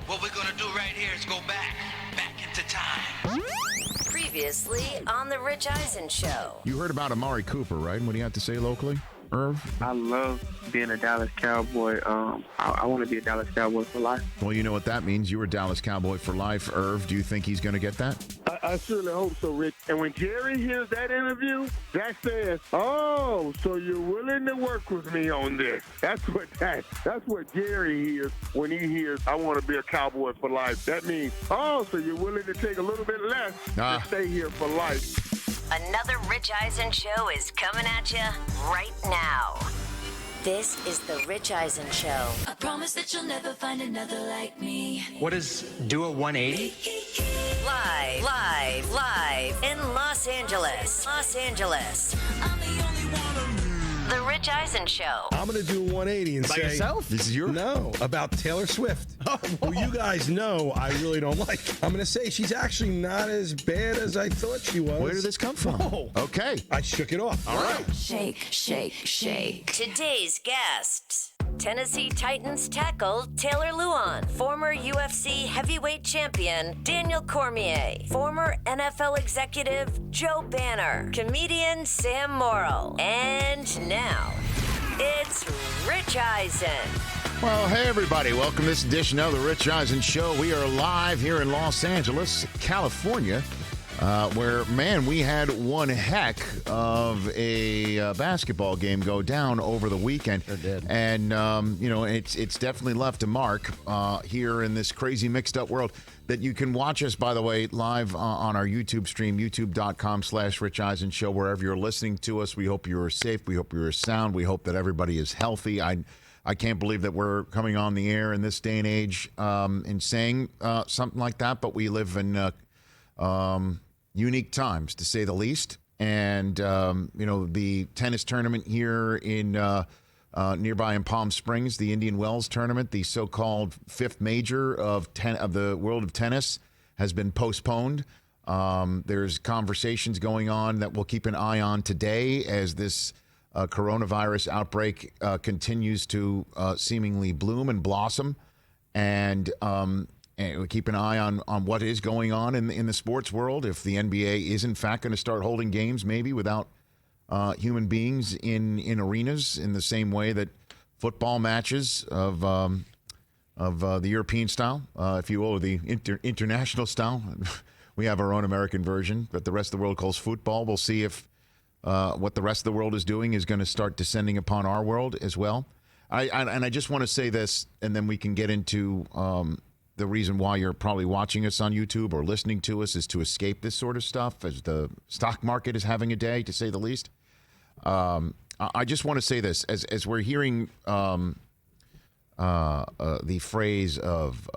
What we're gonna do right here is go back into time. Previously on the Rich Eisen Show. You heard about Amari Cooper, right? What do you have to say locally, Irv? I love being a Dallas Cowboy. I want to be a Dallas Cowboy for life. Well, you know what that means. You were a Dallas Cowboy for life, Irv. Do you think he's going to get that? I certainly hope so, Rich. And when Jerry hears that interview, that says, "Oh, so you're willing to work with me on this." That's what Jerry hears when he hears, "I want to be a Cowboy for life." That means, "Oh, so you're willing to take a little bit less to stay here for life." Another Rich Eisen Show is coming at you right now. This is the Rich Eisen Show. I promise that you'll never find another like me. What is do a 180? Live in Los Angeles. I'm the only one of me. The Rich Eisen Show. I'm going to do a 180 and By say... yourself? This is your... No, about Taylor Swift. Who you guys know I really don't like. I'm going to say she's actually not as bad as I thought she was. Where did this come from? Oh. Okay. I shook it off. All right. Shake, shake, shake. Today's guests. Tennessee Titans tackle Taylor Lewan, former UFC heavyweight champion Daniel Cormier, former NFL executive Joe Banner, comedian Sam Morril, and now it's Rich Eisen. Well, hey, everybody. Welcome to this edition of the Rich Eisen Show. We are live here in Los Angeles, California, where, man, we had one heck of a basketball game go down over the weekend. Sure did. And, it's definitely left a mark here in this crazy mixed-up world. That you can watch us, by the way, live on our YouTube stream, youtube.com/Rich Eisen Show, wherever you're listening to us. We hope you're safe. We hope you're sound. We hope that everybody is healthy. I can't believe that we're coming on the air in this day and age and saying something like that, but we live in unique times, to say the least. And, the tennis tournament here in nearby in Palm Springs, the Indian Wells tournament, the so-called fifth major of the world of tennis, has been postponed. There's conversations going on that we'll keep an eye on today as this coronavirus outbreak continues to seemingly bloom and blossom. And we keep an eye on what is going on in the sports world. If the NBA is in fact going to start holding games, maybe without human beings in arenas, in the same way that football matches of the European style, if you will, or the international style. We have our own American version, but the rest of the world calls football. We'll see if what the rest of the world is doing is going to start descending upon our world as well. I just want to say this, and then we can get into the reason why you're probably watching us on YouTube or listening to us is to escape this sort of stuff, as the stock market is having a day, to say the least. I just want to say this, as we're hearing the phrase of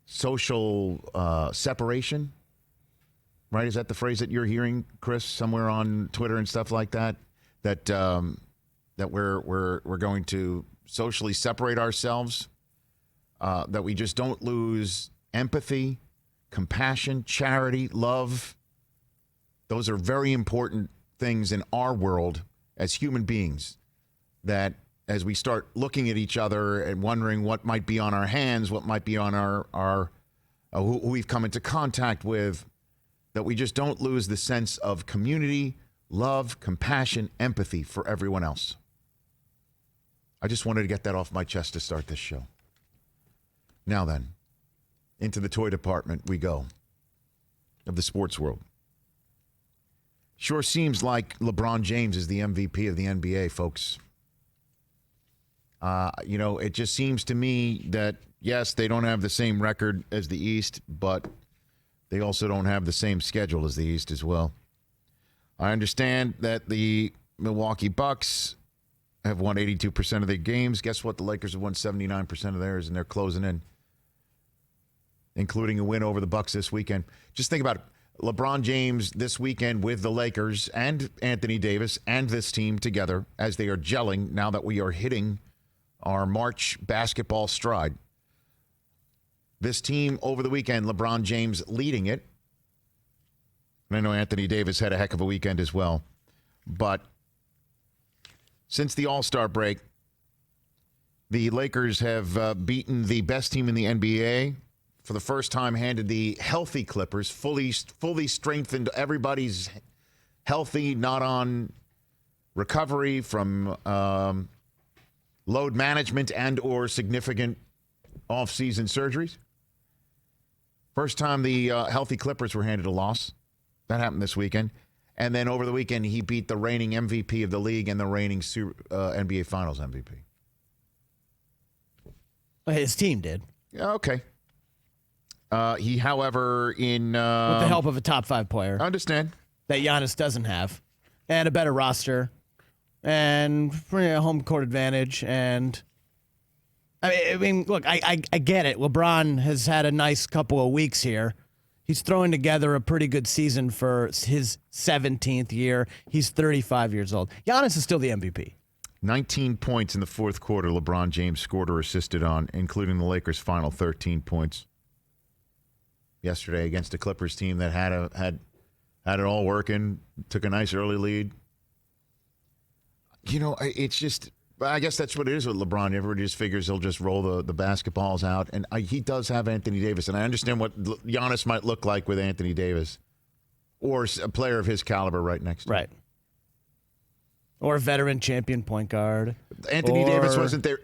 social separation, right? Is that the phrase that you're hearing, Chris, somewhere on Twitter and stuff like that? That we're going to socially separate ourselves. That we just don't lose empathy, compassion, charity, love. Those are very important things in our world as human beings, that as we start looking at each other and wondering what might be on our hands, what might be on our who we've come into contact with, that we just don't lose the sense of community, love, compassion, empathy for everyone else. I just wanted to get that off my chest to start this show. Now then, into the toy department we go of the sports world. Sure seems like LeBron James is the MVP of the NBA, folks. It just seems to me that, yes, they don't have the same record as the East, but they also don't have the same schedule as the East as well. I understand that the Milwaukee Bucks have won 82% of their games. Guess what? The Lakers have won 79% of theirs, and they're closing in, including a win over the Bucks this weekend. Just think about it. LeBron James this weekend with the Lakers and Anthony Davis and this team together as they are gelling now that we are hitting our March basketball stride. This team over the weekend, LeBron James leading it. And I know Anthony Davis had a heck of a weekend as well. But since the All-Star break, The Lakers have beaten the best team in the NBA. For the first time, handed the healthy Clippers, fully strengthened. Everybody's healthy, not on recovery from load management and or significant off-season surgeries. First time the healthy Clippers were handed a loss. That happened this weekend. And then over the weekend, he beat the reigning MVP of the league and the reigning NBA Finals MVP. His team did. Yeah, okay. He, however, with the help of a top 5 player. I understand. That Giannis doesn't have. And a better roster. And home court advantage. And I mean, look, I get it. LeBron has had a nice couple of weeks here. He's throwing together a pretty good season for his 17th year. He's 35 years old. Giannis is still the MVP. 19 points in the fourth quarter LeBron James scored or assisted on, including the Lakers' final 13 points yesterday against a Clippers team that had it all working, took a nice early lead. You know, it's just, I guess that's what it is with LeBron. Everybody just figures he'll just roll the basketballs out. And he does have Anthony Davis. And I understand what Giannis might look like with Anthony Davis or a player of his caliber right next to him. Right. Or a veteran champion point guard. Anthony Davis wasn't there.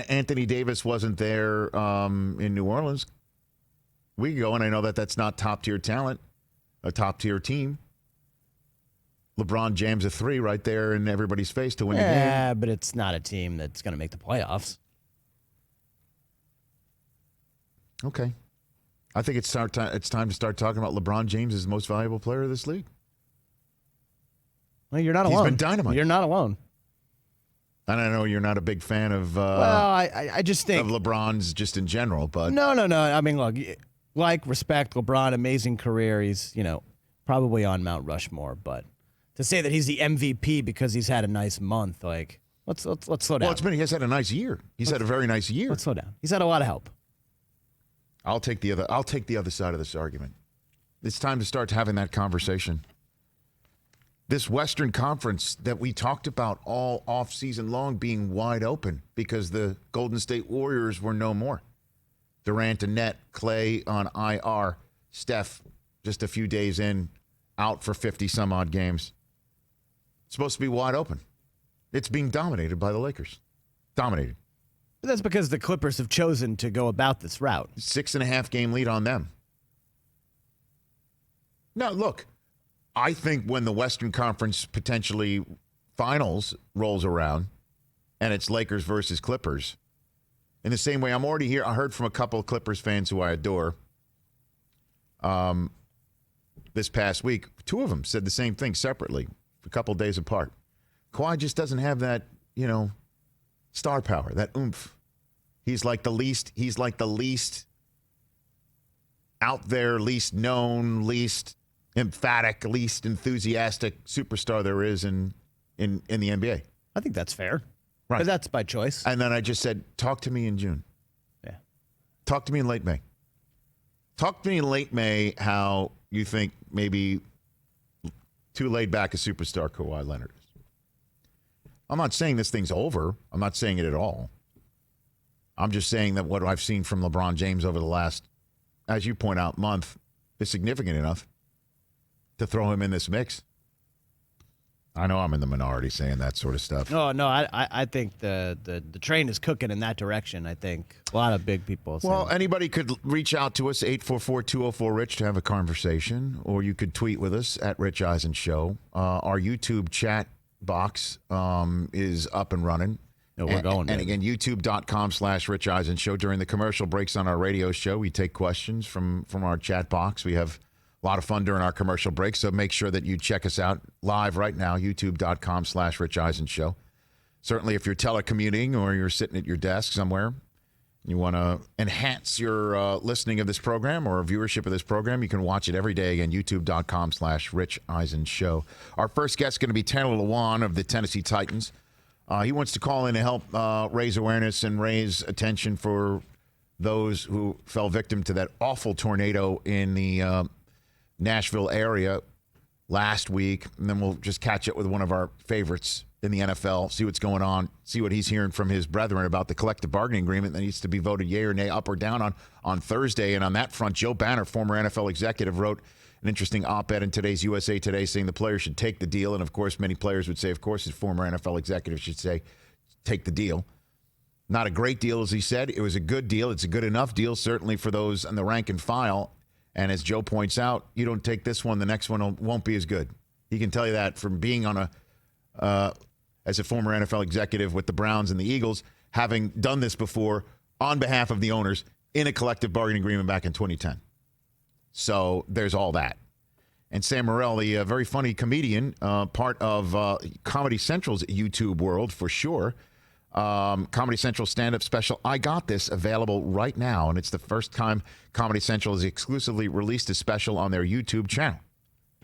Anthony Davis wasn't there in New Orleans a week ago, and I know that's not top-tier talent, a top-tier team. LeBron jams a 3 right there in everybody's face to win the game. Yeah, but it's not a team that's going to make the playoffs. Okay. I think it's time to start talking about LeBron James as the most valuable player of this league. Well, you're not alone. He's been dynamite. You're not alone. And I know you're not a big fan of I just think of LeBron's just in general, but No. I mean, look, respect LeBron, amazing career. He's, probably on Mount Rushmore, but to say that he's the MVP because he's had a nice month, let's slow down. Well, he has had a nice year. He's had a very nice year. Let's slow down. He's had a lot of help. I'll take the other side of this argument. It's time to start having that conversation. This Western Conference that we talked about all off-season long being wide open because the Golden State Warriors were no more. Durant and Net, Clay on IR, Steph just a few days in, out for 50-some-odd games. It's supposed to be wide open. It's being dominated by the Lakers. Dominated. But that's because the Clippers have chosen to go about this route. 6.5-game lead on them. Now, look, I think when the Western Conference potentially finals rolls around and it's Lakers versus Clippers, in the same way, I'm already here. I heard from a couple of Clippers fans who I adore this past week. 2 of them said the same thing separately, a couple of days apart. Kawhi just doesn't have that, star power, that oomph. He's like the least out there, least known, least emphatic, least enthusiastic superstar there is in the NBA. I think that's fair. Right. But that's by choice. And then I just said, talk to me in June. Yeah. Talk to me in late May. Talk to me in late May how you think maybe too laid back a superstar Kawhi Leonard is. I'm not saying this thing's over. I'm not saying it at all. I'm just saying that what I've seen from LeBron James over the last, as you point out, month is significant enough to throw him in this mix. I know I'm in the minority saying that sort of stuff. No, I think the train is cooking in that direction. I think a lot of big people. Well, anybody could reach out to us, 844-204-RICH, to have a conversation, or you could tweet with us at Rich Eisen Show. Our YouTube chat box is up and running. No, we're going. And again, youtube.com/Rich Eisen Show. During the commercial breaks on our radio show, we take questions from our chat box. We have a lot of fun during our commercial breaks, so make sure that you check us out live right now, youtube.com/Rich Eisen Show. Certainly, if you're telecommuting or you're sitting at your desk somewhere, you want to enhance your listening of this program or viewership of this program, you can watch it every day again, youtube.com/Rich Eisen Show. Our first guest is going to be Taylor Lewan of the Tennessee Titans. He wants to call in to help raise awareness and raise attention for those who fell victim to that awful tornado in the Nashville area last week. And then we'll just catch up with one of our favorites, in the NFL, see what's going on, see what he's hearing from his brethren about the collective bargaining agreement that needs to be voted yea or nay, up or down on Thursday. And on that front, Joe Banner, former NFL executive, wrote an interesting op-ed in today's USA Today saying the players should take the deal. And, of course, many players would say, of course, his former NFL executive should say, take the deal. Not a great deal, as he said. It was a good deal. It's a good enough deal, certainly for those in the rank and file. And as Joe points out, you don't take this one, the next one won't be as good. He can tell you that from being on as a former NFL executive with the Browns and the Eagles, having done this before on behalf of the owners in a collective bargaining agreement back in 2010. So there's all that. And Sam Morril, the very funny comedian, part of Comedy Central's YouTube world for sure. Comedy Central stand-up special, I Got This, available right now. And it's the first time Comedy Central has exclusively released a special on their YouTube channel.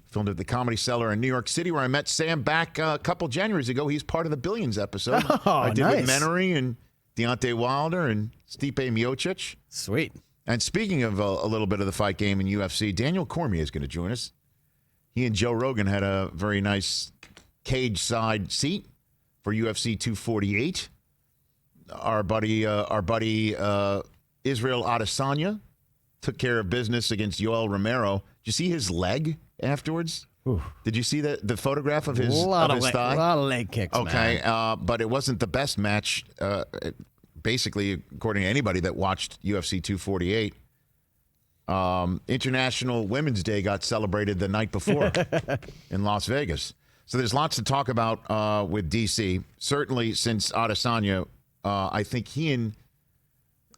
Filmed at the Comedy Cellar in New York City, where I met Sam back a couple Januaries ago. He's part of the Billions episode. I did with Menery and Deontay Wilder and Stipe Miocic. Sweet. And speaking of a little bit of the fight game in UFC, Daniel Cormier is going to join us. He and Joe Rogan had a very nice cage side seat for UFC 248. Our buddy Israel Adesanya took care of business against Yoel Romero. Did you see his leg afterwards? Ooh. Did you see the photograph of his thigh? A lot of leg kicks, okay, man. But it wasn't the best match, basically, according to anybody that watched UFC 248. International Women's Day got celebrated the night before in Las Vegas. So there's lots to talk about with DC. Certainly since Adesanya, I think he and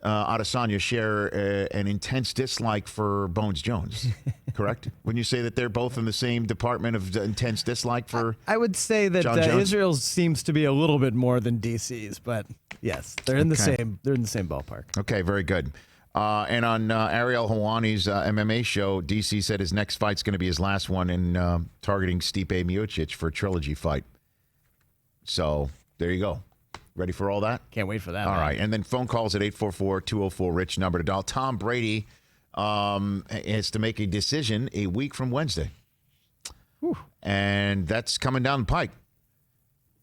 Adesanya share an intense dislike for Bones Jones, correct? Wouldn't you say that they're both in the same department of intense dislike for I would say that Israel seems to be a little bit more than DC's, but yes, they're in the same ballpark. Okay, very good. And on Ariel Helwani's MMA show, DC said his next fight's going to be his last one in targeting Stipe Miocic for a trilogy fight. So there you go. Ready for all that? Can't wait for that. All right. And then phone calls at 844-204-RICH, number to dial. Tom Brady has to make a decision a week from Wednesday. Whew. And that's coming down the pike.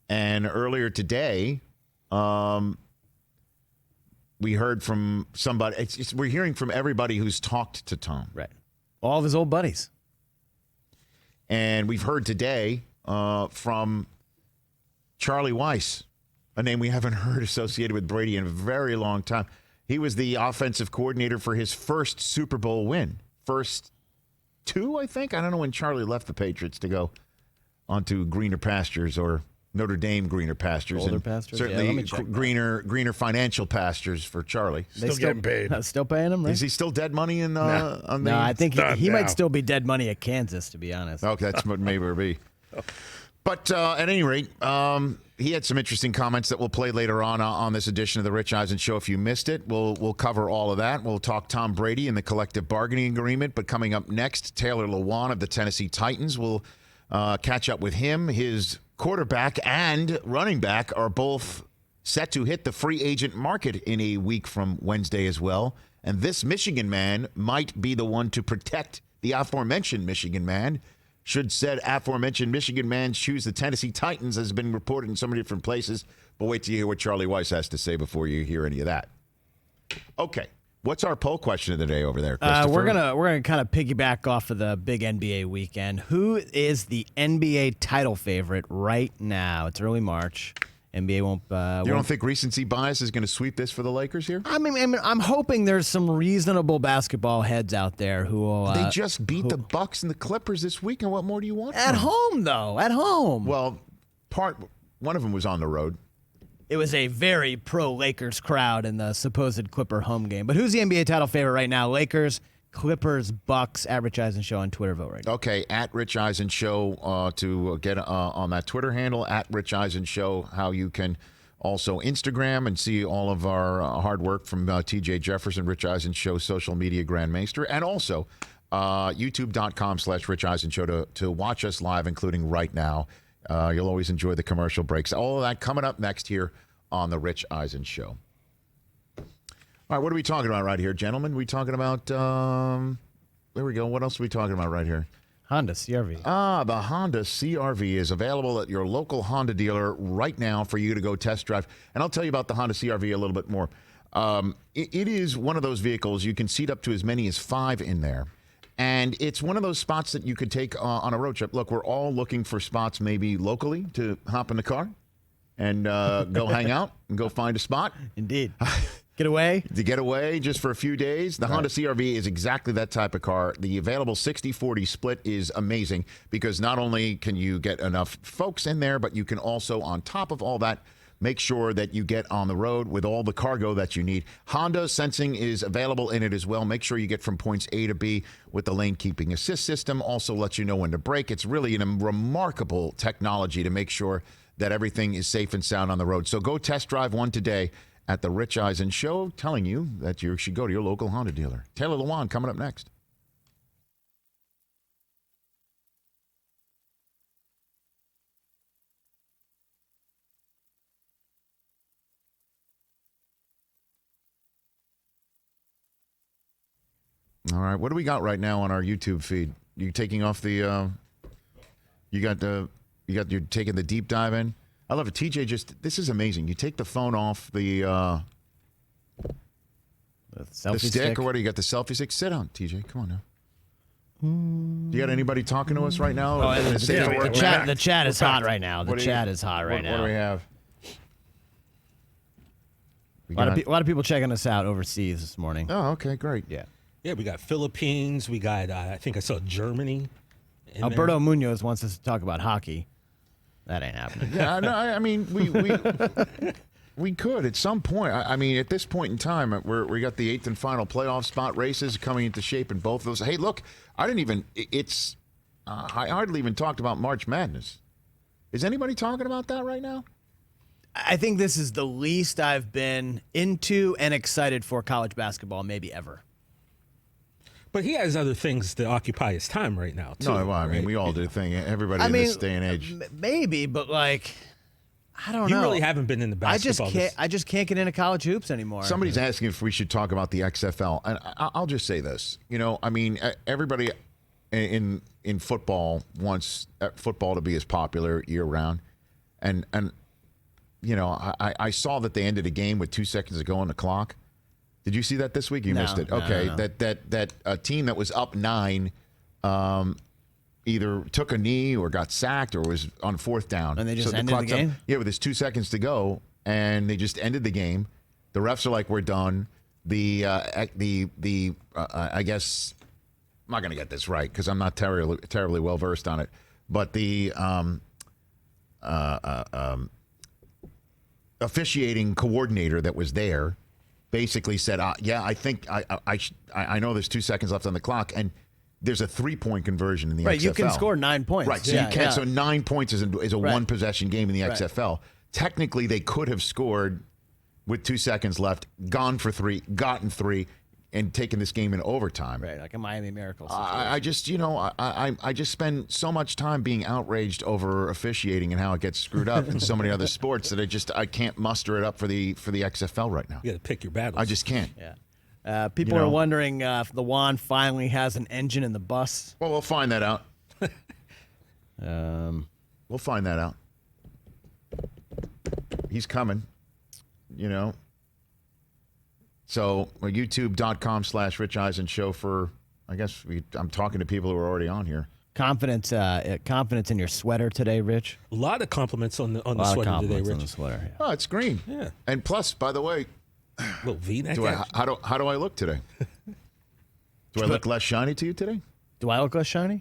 And earlier today, we heard from somebody. We're hearing from everybody who's talked to Tom. Right. All of his old buddies. And we've heard today from Charlie Weiss, a name we haven't heard associated with Brady in a very long time. He was the offensive coordinator for his first Super Bowl win. First two, I think. I don't know when Charlie left the Patriots to go onto greener pastures or Notre Dame greener pastures. Older and pastures? certainly Yeah, greener financial pastures for Charlie. Still getting paid. Still paying him, right? Is he still dead money on the... No, I think he might still be dead money at Kansas, to be honest. Okay, that's what maybe it'll be. But at any rate, he had some interesting comments that we'll play later on this edition of the Rich Eisen Show. If you missed it, we'll cover all of that. We'll talk Tom Brady and the collective bargaining agreement. But coming up next, Taylor Lewan of the Tennessee Titans. We'll catch up with him. His quarterback and running back are both set to hit the free agent market in a week from Wednesday as well. And this Michigan man might be the one to protect the aforementioned Michigan man. Should said aforementioned Michigan man choose the Tennessee Titans, has been reported in so many different places. But wait till you hear what Charlie Weiss has to say before you hear any of that. Okay, what's our poll question of the day over there, Christopher? We're gonna kind of piggyback off of the big NBA weekend. Who is the NBA title favorite right now? It's early March. NBA won't. You don't think recency bias is going to sweep this for the Lakers here? I mean, I'm hoping there's some reasonable basketball heads out there who will. They just beat the Bucks and the Clippers this weekend. What more do you want? At home, though. At home. Well, one of them was on the road. It was a very pro-Lakers crowd in the supposed Clipper home game. But who's the NBA title favorite right now? Lakers, Clippers, Bucks. At Rich Eisen Show on Twitter. Vote right now. Okay, at Rich Eisen Show to get on that Twitter handle. At Rich Eisen Show, how you can also Instagram and see all of our hard work from TJ Jefferson, Rich Eisen Show, social media grandmaster. And also youtube.com/Rich Eisen Show to watch us live, including right now. You'll always enjoy the commercial breaks. All of that coming up next here on the Rich Eisen Show. All right, what are we talking about right here, gentlemen? We talking about, there we go. What else are we talking about right here? Honda CRV. The Honda CRV is available at your local Honda dealer right now for you to go test drive. And I'll tell you about the Honda CRV a little bit more. It is one of those vehicles you can seat up to as many as 5 in there. And it's one of those spots that you could take on a road trip. Look, we're all looking for spots maybe locally to hop in the car and go hang out and go find a spot. Indeed. Get away? To get away just for a few days. The Honda CRV is exactly that type of car. The available 60-40 split is amazing because not only can you get enough folks in there, but you can also, on top of all that, make sure that you get on the road with all the cargo that you need. Honda Sensing is available in it as well. Make sure you get from points A to B with the lane keeping assist system. Also lets you know when to brake. It's really a remarkable technology to make sure that everything is safe and sound on the road. So go test drive one today at the Rich Eisen Show, telling you that you should go to your local Honda dealer. Taylor Lewan coming up next. All right, what do we got right now on our YouTube feed? You taking off the you're taking the deep dive in? I love it. TJ this is amazing. You take the phone off the selfie stick or what do you got, the selfie stick? Sit down, TJ. Come on now. Do you got anybody talking to us right now? The chat is hot right now. The chat is hot right now. What do we have? A lot of people checking us out overseas this morning. Oh, okay, great. Yeah, we got Philippines. We got, I think I saw Germany. Alberto Munoz wants us to talk about hockey. That ain't happening. Yeah, no, I mean, we could at some point. I mean, at this point in time, we got the 8th and final playoff spot races coming into shape in both of those. Hey, look, I hardly even talked about March Madness. Is anybody talking about that right now? I think this is the least I've been into and excited for college basketball maybe ever. But he has other things to occupy his time right now, too. No, well, I mean, we all do the thing. Everybody in this day and age. Maybe, but like, I don't know. You really haven't been in the basketball. I just can't get into college hoops anymore. Somebody's asking if we should talk about the XFL. And I'll just say this. You know, I mean, everybody in football wants football to be as popular year-round. And you know, I saw that they ended a game with 2 seconds to go on the clock. Did you see that this week? You missed it. Okay, no. That a team that was up 9 either took a knee or got sacked or was on 4th down. And they just ended the game? Yeah, with there's 2 seconds to go, and they just ended the game. The refs are like, we're done. I guess I'm not going to get this right because I'm not terribly well versed on it. But the officiating coordinator that was there basically said, yeah, I think I know there's 2 seconds left on the clock, and there's a 3-point conversion in the XFL. Right, you can score 9 points. Right, so you can. Yeah. So 9 points is a one-possession game in the XFL. Technically, they could have scored with 2 seconds left, gone for 3, gotten 3, and taken this game in overtime. Right, like a Miami Miracle I situation. just spend so much time being outraged over officiating and how it gets screwed up in so many other sports that I can't muster it up for the XFL right now. You got to pick your battles. I just can't. Yeah. People are wondering if the Lewan finally has an engine in the bus. Well, we'll find that out. We'll find that out. He's coming. You know. So youtube.com/Rich Eisen show for, I guess I'm talking to people who are already on here. Confidence in your sweater today, Rich. A lot of compliments on the sweater today, Rich. On the sweater. Yeah. Oh, it's green. Yeah. And plus, by the way, little V-neck. How do I look today? Do I look less shiny to you today? Do I look less shiny?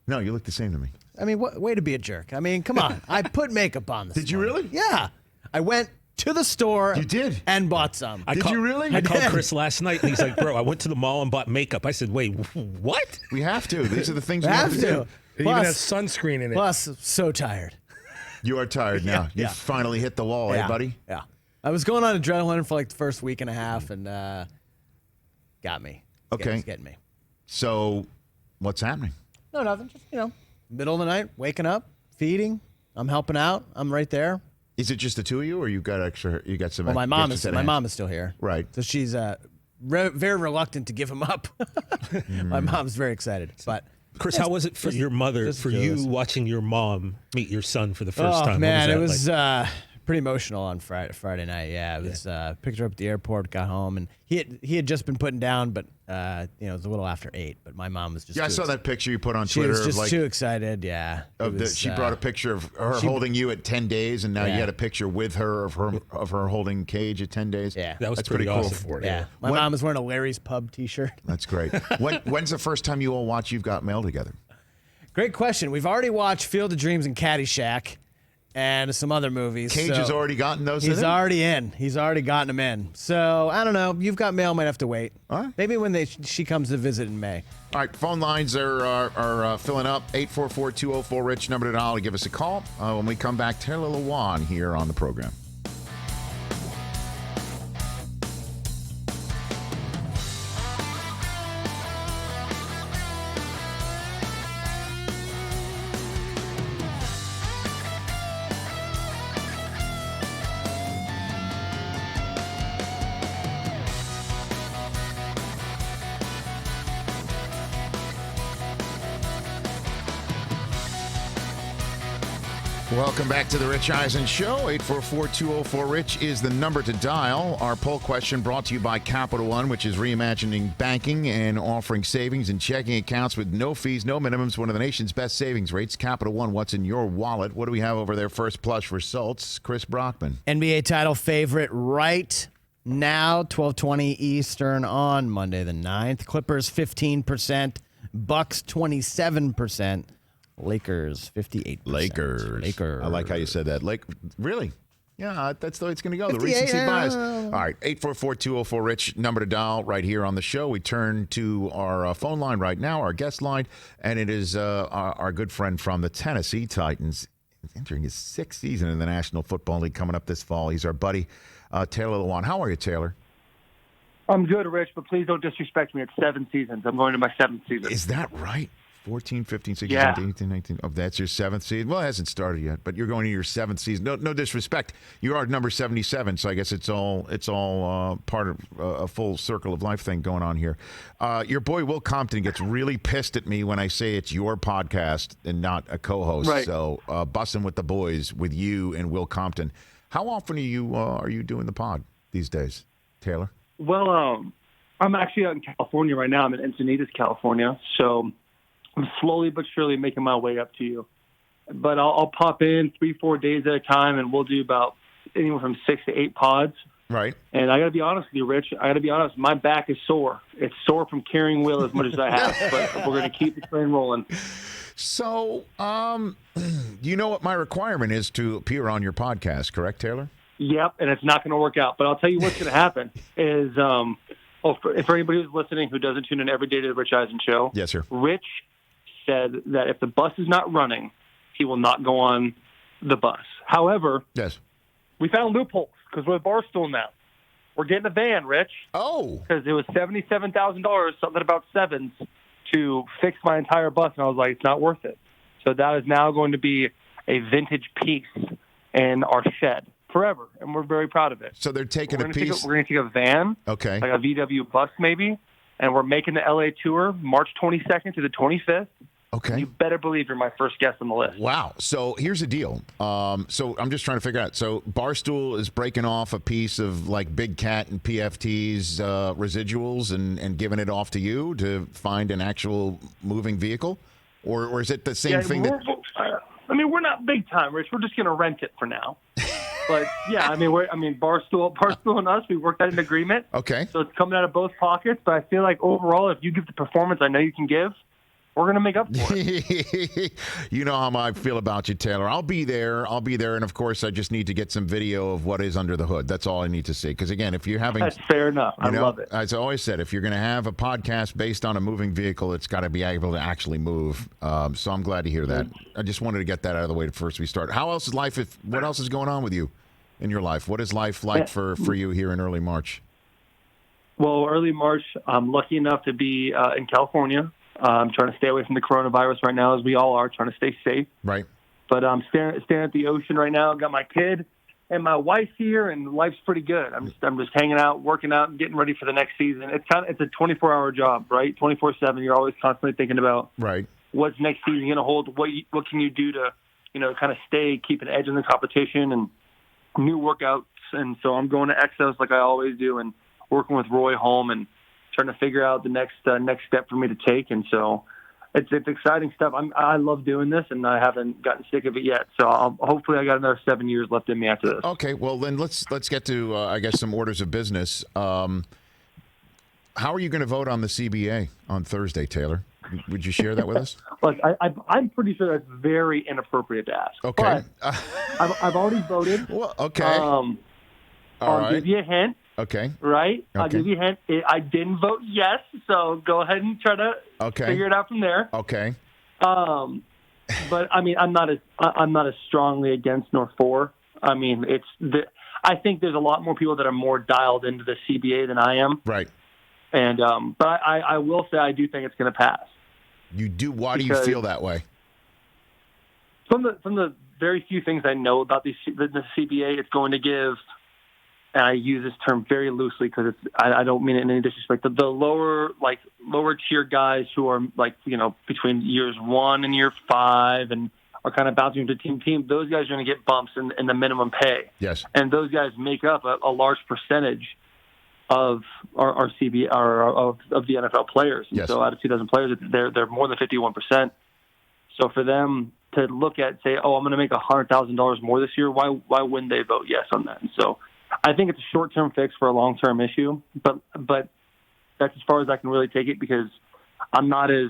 No, you look the same to me. I mean, way to be a jerk. I mean, come on. I put makeup on this Did you morning. really? Yeah. I went to the store. You did? And bought some. Did you really? I called Chris last night, and he's like, bro, I went to the mall and bought makeup. I said, wait, what? We have to. These are the things we have to do. It even has sunscreen in it. Plus, so tired. You are tired now. You finally hit the wall, eh, buddy? Yeah. I was going on adrenaline for like the first week and a half, and got me. Okay. It's getting me. So, what's happening? No, nothing. Just, middle of the night, waking up, feeding. I'm helping out. I'm right there. Is it just the two of you, or you got extra? You got some. Well, my mom is still here, right? So she's very reluctant to give him up. My mom's very excited, but Chris, how was it for your mother, for you watching your mom meet your son for the first time? Man, it was pretty emotional on Friday night. Yeah, it was. Picked her up at the airport, got home, and he had just been putting down, but it was a little after 8. But my mom was just I saw that picture you put on Twitter. She was just too excited. Yeah, she brought a picture of her holding you at 10 days, and now you had a picture with her of her holding Cage at 10 days. Yeah, that's pretty awesome. Cool. Yeah, my mom was wearing a Larry's Pub T-shirt. That's great. When's the first time you all watch You've Got Mail together? Great question. We've already watched Field of Dreams and Caddyshack and some other movies. Cage has already gotten those He's already in. He's already gotten them in. So, I don't know. You've Got Mail might have to wait. All right. Maybe when she comes to visit in May. All right, phone lines are filling up. 844-204-RICH, number to dial to give us a call. When we come back, Taylor Lewan here on the program. Welcome back to the Rich Eisen Show. 844-204-RICH is the number to dial. Our poll question brought to you by Capital One, which is reimagining banking and offering savings and checking accounts with no fees, no minimums, one of the nation's best savings rates. Capital One, what's in your wallet? What do we have over there? First Plush results. Chris Brockman. NBA title favorite right now, 12:20 Eastern on Monday the 9th. Clippers 15%, Bucks 27%. Lakers, 58%. Lakers. I like how you said that. Really? Yeah, that's the way it's going to go. The recency bias. All right, 844-204-RICH, number to dial right here on the show. We turn to our phone line right now, our guest line, and it is our good friend from the Tennessee Titans, entering his 6th season in the National Football League coming up this fall. He's our buddy, Taylor Lewan. How are you, Taylor? I'm good, Rich, but please don't disrespect me. It's 7 seasons. I'm going to my 7th season. Is that right? 14, 15, 16, yeah. 17, 18, 19. Oh, that's your 7th season? Well, it hasn't started yet, but you're going to your 7th season. No disrespect. You are number 77, so I guess it's all part of a full circle of life thing going on here. Your boy Will Compton gets really pissed at me when I say it's your podcast and not a co-host. Right. So Bussin' with the Boys with you and Will Compton. How often are you doing the pod these days, Taylor? Well, I'm actually out in California right now. I'm in Encinitas, California, so I'm slowly but surely making my way up to you. But I'll pop in 3-4 days at a time, and we'll do about anywhere from 6 to 8 pods. Right. And I got to be honest with you, Rich. My back is sore. It's sore from carrying Will as much as I have, but we're going to keep the train rolling. So, you know what my requirement is to appear on your podcast, correct, Taylor? Yep, and it's not going to work out. But I'll tell you what's going to happen is, for anybody who's listening who doesn't tune in every day to the Rich Eisen Show, yes, sir. Rich said that if the bus is not running, he will not go on the bus. However, yes, we found loopholes because we're at Barstool now. We're getting a van, Rich. Oh. Because it was $77,000, something about sevens, to fix my entire bus, and I was like, it's not worth it. So that is now going to be a vintage piece in our shed forever, and we're very proud of it. So they're taking a piece. We're going to take a van, okay, like a VW bus maybe, and we're making the LA tour March 22nd to the 25th. Okay. You better believe you're my first guest on the list. Wow. So here's the deal. So I'm just trying to figure out. So Barstool is breaking off a piece of like Big Cat and PFT's residuals and giving it off to you to find an actual moving vehicle? Or is it the same thing that... we're not big time, Rich. We're just going to rent it for now. But yeah, Barstool and us, we worked out an agreement. Okay. So it's coming out of both pockets. But I feel like overall, if you give the performance I know you can give, we're going to make up for it. You know how I feel about you, Taylor. I'll be there. And, of course, I just need to get some video of what is under the hood. That's all I need to see. Because, again, if you're having... That's fair enough. I love it. As I always said, if you're going to have a podcast based on a moving vehicle, it's got to be able to actually move. So I'm glad to hear that. I just wanted to get that out of the way first we start. How else is life? What else is going on with you in your life? What is life like for you here in early March? Well, early March, I'm lucky enough to be in California. I'm trying to stay away from the coronavirus right now, as we all are, trying to stay safe. Right. But I'm staring at the ocean right now. Got my kid and my wife here, and life's pretty good. I'm just hanging out, working out, and getting ready for the next season. It's a 24-hour job, right? 24/7. You're always constantly thinking about right what's next season going to hold? What can you do to, kind of keep an edge in the competition and new workouts? And so I'm going to Exos like I always do, and working with Roy Holm and trying to figure out the next step for me to take. And so it's exciting stuff. I love doing this, and I haven't gotten sick of it yet. So hopefully I got another 7 years left in me after this. Okay, well then let's get to I guess some orders of business. How are you going to vote on the CBA on Thursday, Taylor? Would you share that with us? Look, I'm pretty sure that's very inappropriate to ask. Okay. But I've already voted. Well, okay. I'll give you a hint. Okay. Right? Okay. I'll give you a hint. I didn't vote yes, so go ahead and try to figure it out from there. Okay. But I mean, I'm not as strongly against nor for. I mean, I think there's a lot more people that are more dialed into the CBA than I am. Right. And but I will say I do think it's going to pass. You do? Why do you feel that way? From the very few things I know about the CBA, it's going to give. And I use this term very loosely because I don't mean it in any disrespect. The lower tier guys who are between years 1 and year 5 and are kind of bouncing to team, those guys are going to get bumps in the minimum pay. Yes. And those guys make up a large percentage of our CBA of the NFL players. And yes. So out of 2,000 players, they're more than 51%. So for them to look at say, oh, I'm going to make $100,000 more this year, why wouldn't they vote yes on that? And so I think it's a short-term fix for a long-term issue, but that's as far as I can really take it because I'm not as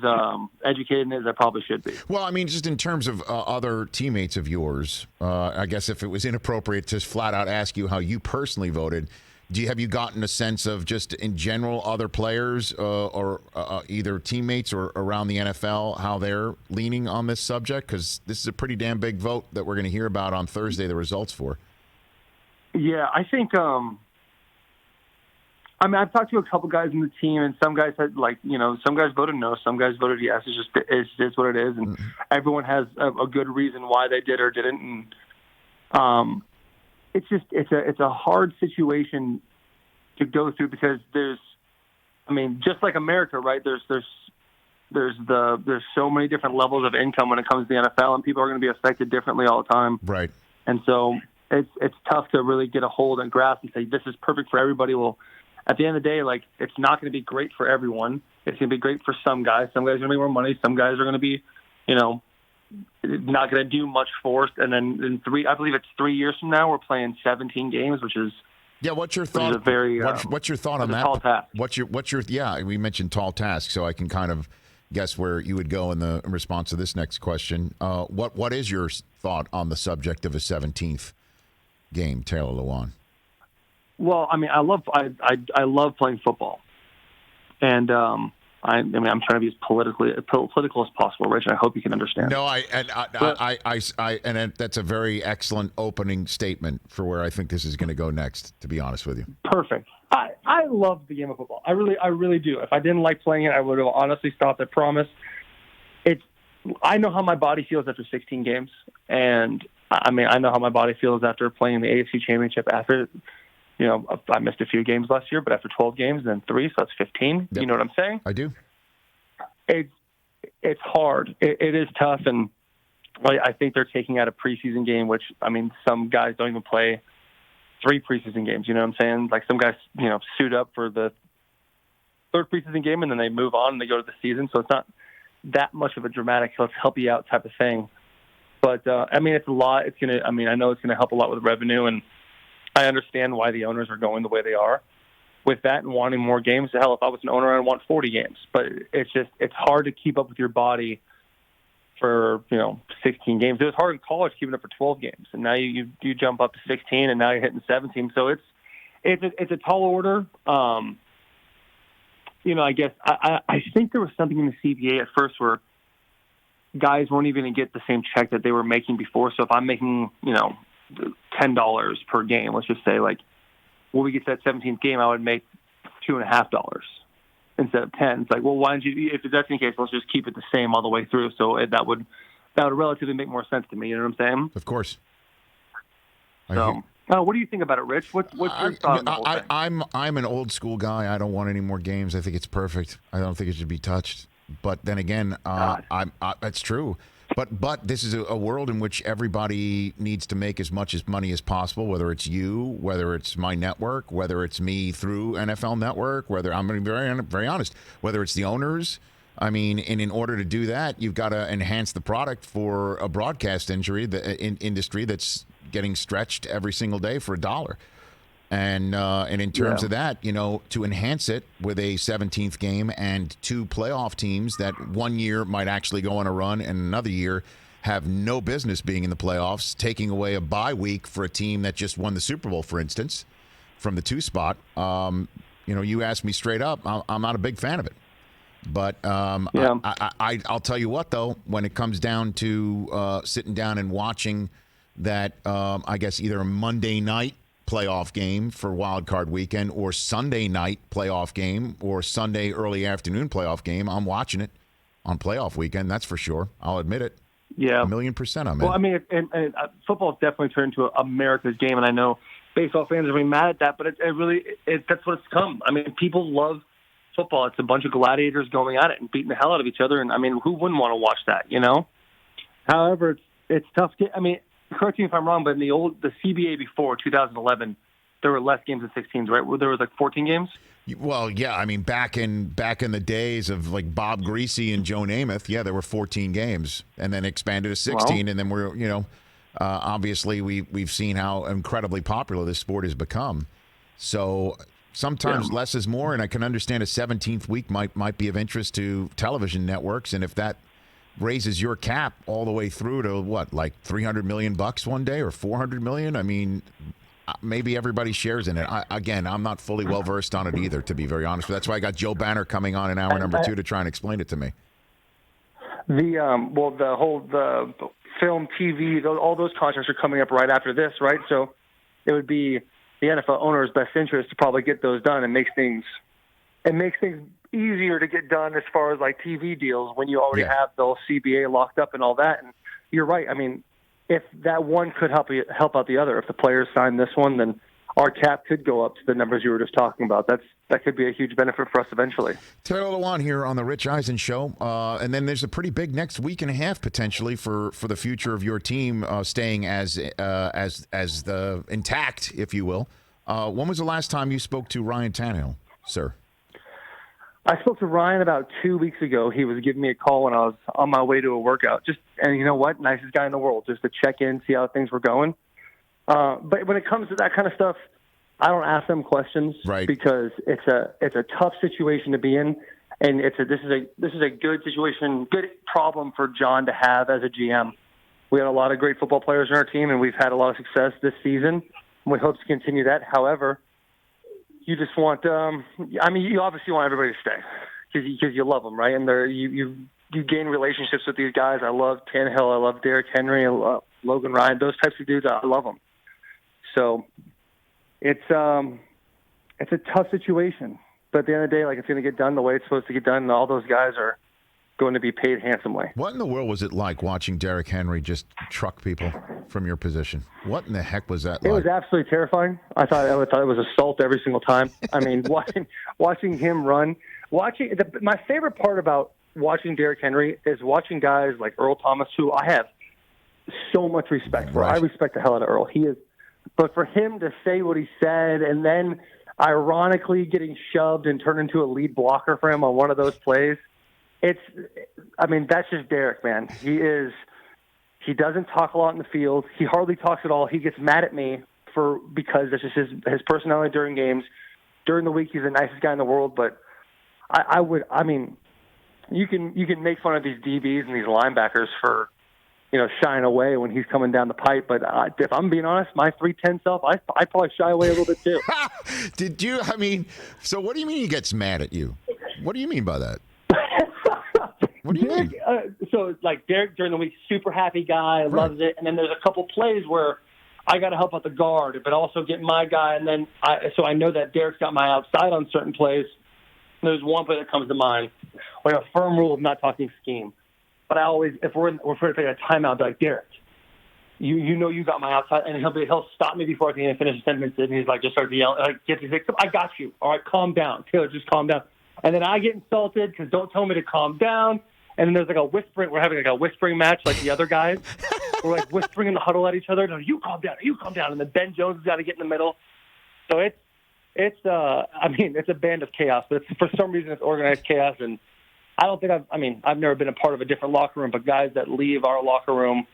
educated as I probably should be. Well, I mean, just in terms of other teammates of yours, I guess if it was inappropriate to flat out ask you how you personally voted, have you gotten a sense of just in general other players or either teammates or around the NFL, how they're leaning on this subject? Because this is a pretty damn big vote that we're going to hear about on Thursday, the results for. Yeah, I think. I've talked to a couple guys in the team, and some guys had some guys voted no, some guys voted yes. It's just what it is, and everyone has a good reason why they did or didn't. And it's a hard situation to go through because just like America, right? There's so many different levels of income when it comes to the NFL, and people are going to be affected differently all the time. Right. And so it's tough to really get a hold and grasp and say this is perfect for everybody. Well, at the end of the day, it's not going to be great for everyone. It's going to be great for some guys. Some guys are going to make more money. Some guys are going to be, not going to do much for us. And then I believe it's 3 years from now, we're playing 17 games, which is what's your thought? What's your thought on that? Tall task. What's your we mentioned tall task, so I can kind of guess where you would go in response to this next question. What is your thought on the subject of a 17th game, Taylor Lewan? Well, I mean, I love playing football, and I'm trying to be as political as possible, Rich. And I hope you can understand. No, and that's a very excellent opening statement for where I think this is going to go next. To be honest with you, perfect. I love the game of football. I really do. If I didn't like playing it, I would have honestly stopped. I promise. I know how my body feels after 16 games, and I know how my body feels after playing the AFC Championship. After, I missed a few games last year, but after 12 games, then 3, so that's 15. Yep. You know what I'm saying? I do. It's hard. It is tough, and I think they're taking out a preseason game, which, some guys don't even play 3 preseason games. You know what I'm saying? Some guys, suit up for the 3rd preseason game, and then they move on and they go to the season. So it's not that much of a dramatic, let's help you out type of thing. But, it's a lot. It's going to, I know it's going to help a lot with revenue, and I understand why the owners are going the way they are with that and wanting more games. Hell, if I was an owner, I'd want 40 games. But it's hard to keep up with your body for, 16 games. It was hard in college keeping up for 12 games. And now you jump up to 16, and now you're hitting 17. So it's a tall order. I guess I think there was something in the CBA at first where guys weren't even going to get the same check that they were making before. So if I'm making, $10 per game, let's just say, when we get to that 17th game, I would make $2.50 instead of 10. It's well, why don't you, if that's the case, let's just keep it the same all the way through. So that would relatively make more sense to me. You know what I'm saying? Of course. So, what do you think about it, Rich? What's your thought on the whole thing? I'm an old school guy. I don't want any more games. I think it's perfect. I don't think it should be touched. But then again, that's true. But this is a world in which everybody needs to make as much money as possible, whether it's you, whether it's my network, whether it's me through NFL Network, whether I'm going to be very, very honest, whether it's the owners. I mean, and in order to do that, you've got to enhance the product for a broadcast industry that's getting stretched every single day for $1. And in terms of that, to enhance it with a 17th game and 2 playoff teams that one year might actually go on a run and another year have no business being in the playoffs, taking away a bye week for a team that just won the Super Bowl, for instance, from the 2 spot. You asked me straight up, I'm not a big fan of it. But I'll tell you what, though, when it comes down to sitting down and watching that, I guess either a Monday night playoff game for wild card weekend or Sunday night playoff game or Sunday early afternoon playoff game, I'm watching it on playoff weekend. That's for sure. I'll admit it. Yeah. 1,000,000% I'm in. Well, I mean, and football's definitely turned into America's game, and I know baseball fans are really mad at that, but it really that's what it's come. I mean, people love football. It's a bunch of gladiators going at it and beating the hell out of each other, and I mean, who wouldn't want to watch that, However, it's tough. I mean, correct me if I'm wrong, but in the CBA before 2011, there were less games than 16s, right? There was like 14 games. Well, yeah. I mean, back in the days of like Bob Greasy and Joe Namath, yeah, there were 14 games, and then expanded to 16, and then we're obviously we've seen how incredibly popular this sport has become. So sometimes less is more, and I can understand a 17th week might be of interest to television networks, and if that raises your cap all the way through to what, like $300 million one day or $400 million. I mean, maybe everybody shares in it. I'm not fully well versed on it either, to be very honest. That's why I got Joe Banner coming on in hour number 2 to try and explain it to me. The film, TV, all those contracts are coming up right after this, right? So it would be the NFL owner's best interest to probably get those done. It makes things easier to get done as far as like TV deals when you already have the whole CBA locked up and all that. And you're right. I mean, if that one could help out the other, if the players sign this one, then our cap could go up to the numbers you were just talking about. That could be a huge benefit for us eventually. Taylor Lewan here on the Rich Eisen Show, and then there's a pretty big next week and a half potentially for the future of your team staying as the intact, if you will. When was the last time you spoke to Ryan Tannehill, sir? I spoke to Ryan about 2 weeks ago. He was giving me a call when I was on my way to a workout. And you know what? Nicest guy in the world, just to check in, see how things were going. But when it comes to that kind of stuff, I don't ask them questions, right? Because it's a tough situation to be in, and this is a good situation, good problem for John to have as a GM. We had a lot of great football players on our team, and we've had a lot of success this season. And we hope to continue that. However, you just want, you obviously want everybody to stay because you love them, right? And you gain relationships with these guys. I love Tannehill. I love Derrick Henry. I love Logan Ryan. Those types of dudes, I love them. So it's a tough situation. But at the end of the day, like, it's going to get done the way it's supposed to get done, and all those guys are going to be paid handsomely. What in the world was it like watching Derrick Henry just truck people from your position? What in the heck was that like? It was absolutely terrifying. I thought it was assault every single time. I mean, watching him run. My favorite part about watching Derrick Henry is watching guys like Earl Thomas, who I have so much respect for. Right. I respect the hell out of Earl. But for him to say what he said and then ironically getting shoved and turned into a lead blocker for him on one of those plays, that's just Derrick, man. He doesn't talk a lot in the field. He hardly talks at all. He gets mad at me because that's just his personality during games. During the week, he's the nicest guy in the world, but you can make fun of these DBs and these linebackers for, shying away when he's coming down the pipe. But if I'm being honest, my 3'10" self, I probably shy away a little bit too. So what do you mean he gets mad at you? What do you mean by that? What do you mean? So, like, Derrick during the week, super happy guy, loves it. And then there's a couple plays where I got to help out the guard, but also get my guy. And then so I know that Derrick's got my outside on certain plays. There's one play that comes to mind, like a firm rule of not talking scheme. But I always, if we're to take a timeout, I'll be like, Derrick, you got my outside, and he'll stop me before I can finish the sentence, and he's like, just starts to yell, like, I got you. All right, calm down, Taylor, just calm down. And then I get insulted because don't tell me to calm down. And then there's like a whispering. We're having like a whispering match like the other guys. We're like whispering in the huddle at each other. No, you calm down. You calm down. And then Ben Jones has got to get in the middle. So it's a band of chaos. But for some reason, it's organized chaos. And I don't think I've never been a part of a different locker room, but guys that leave our locker room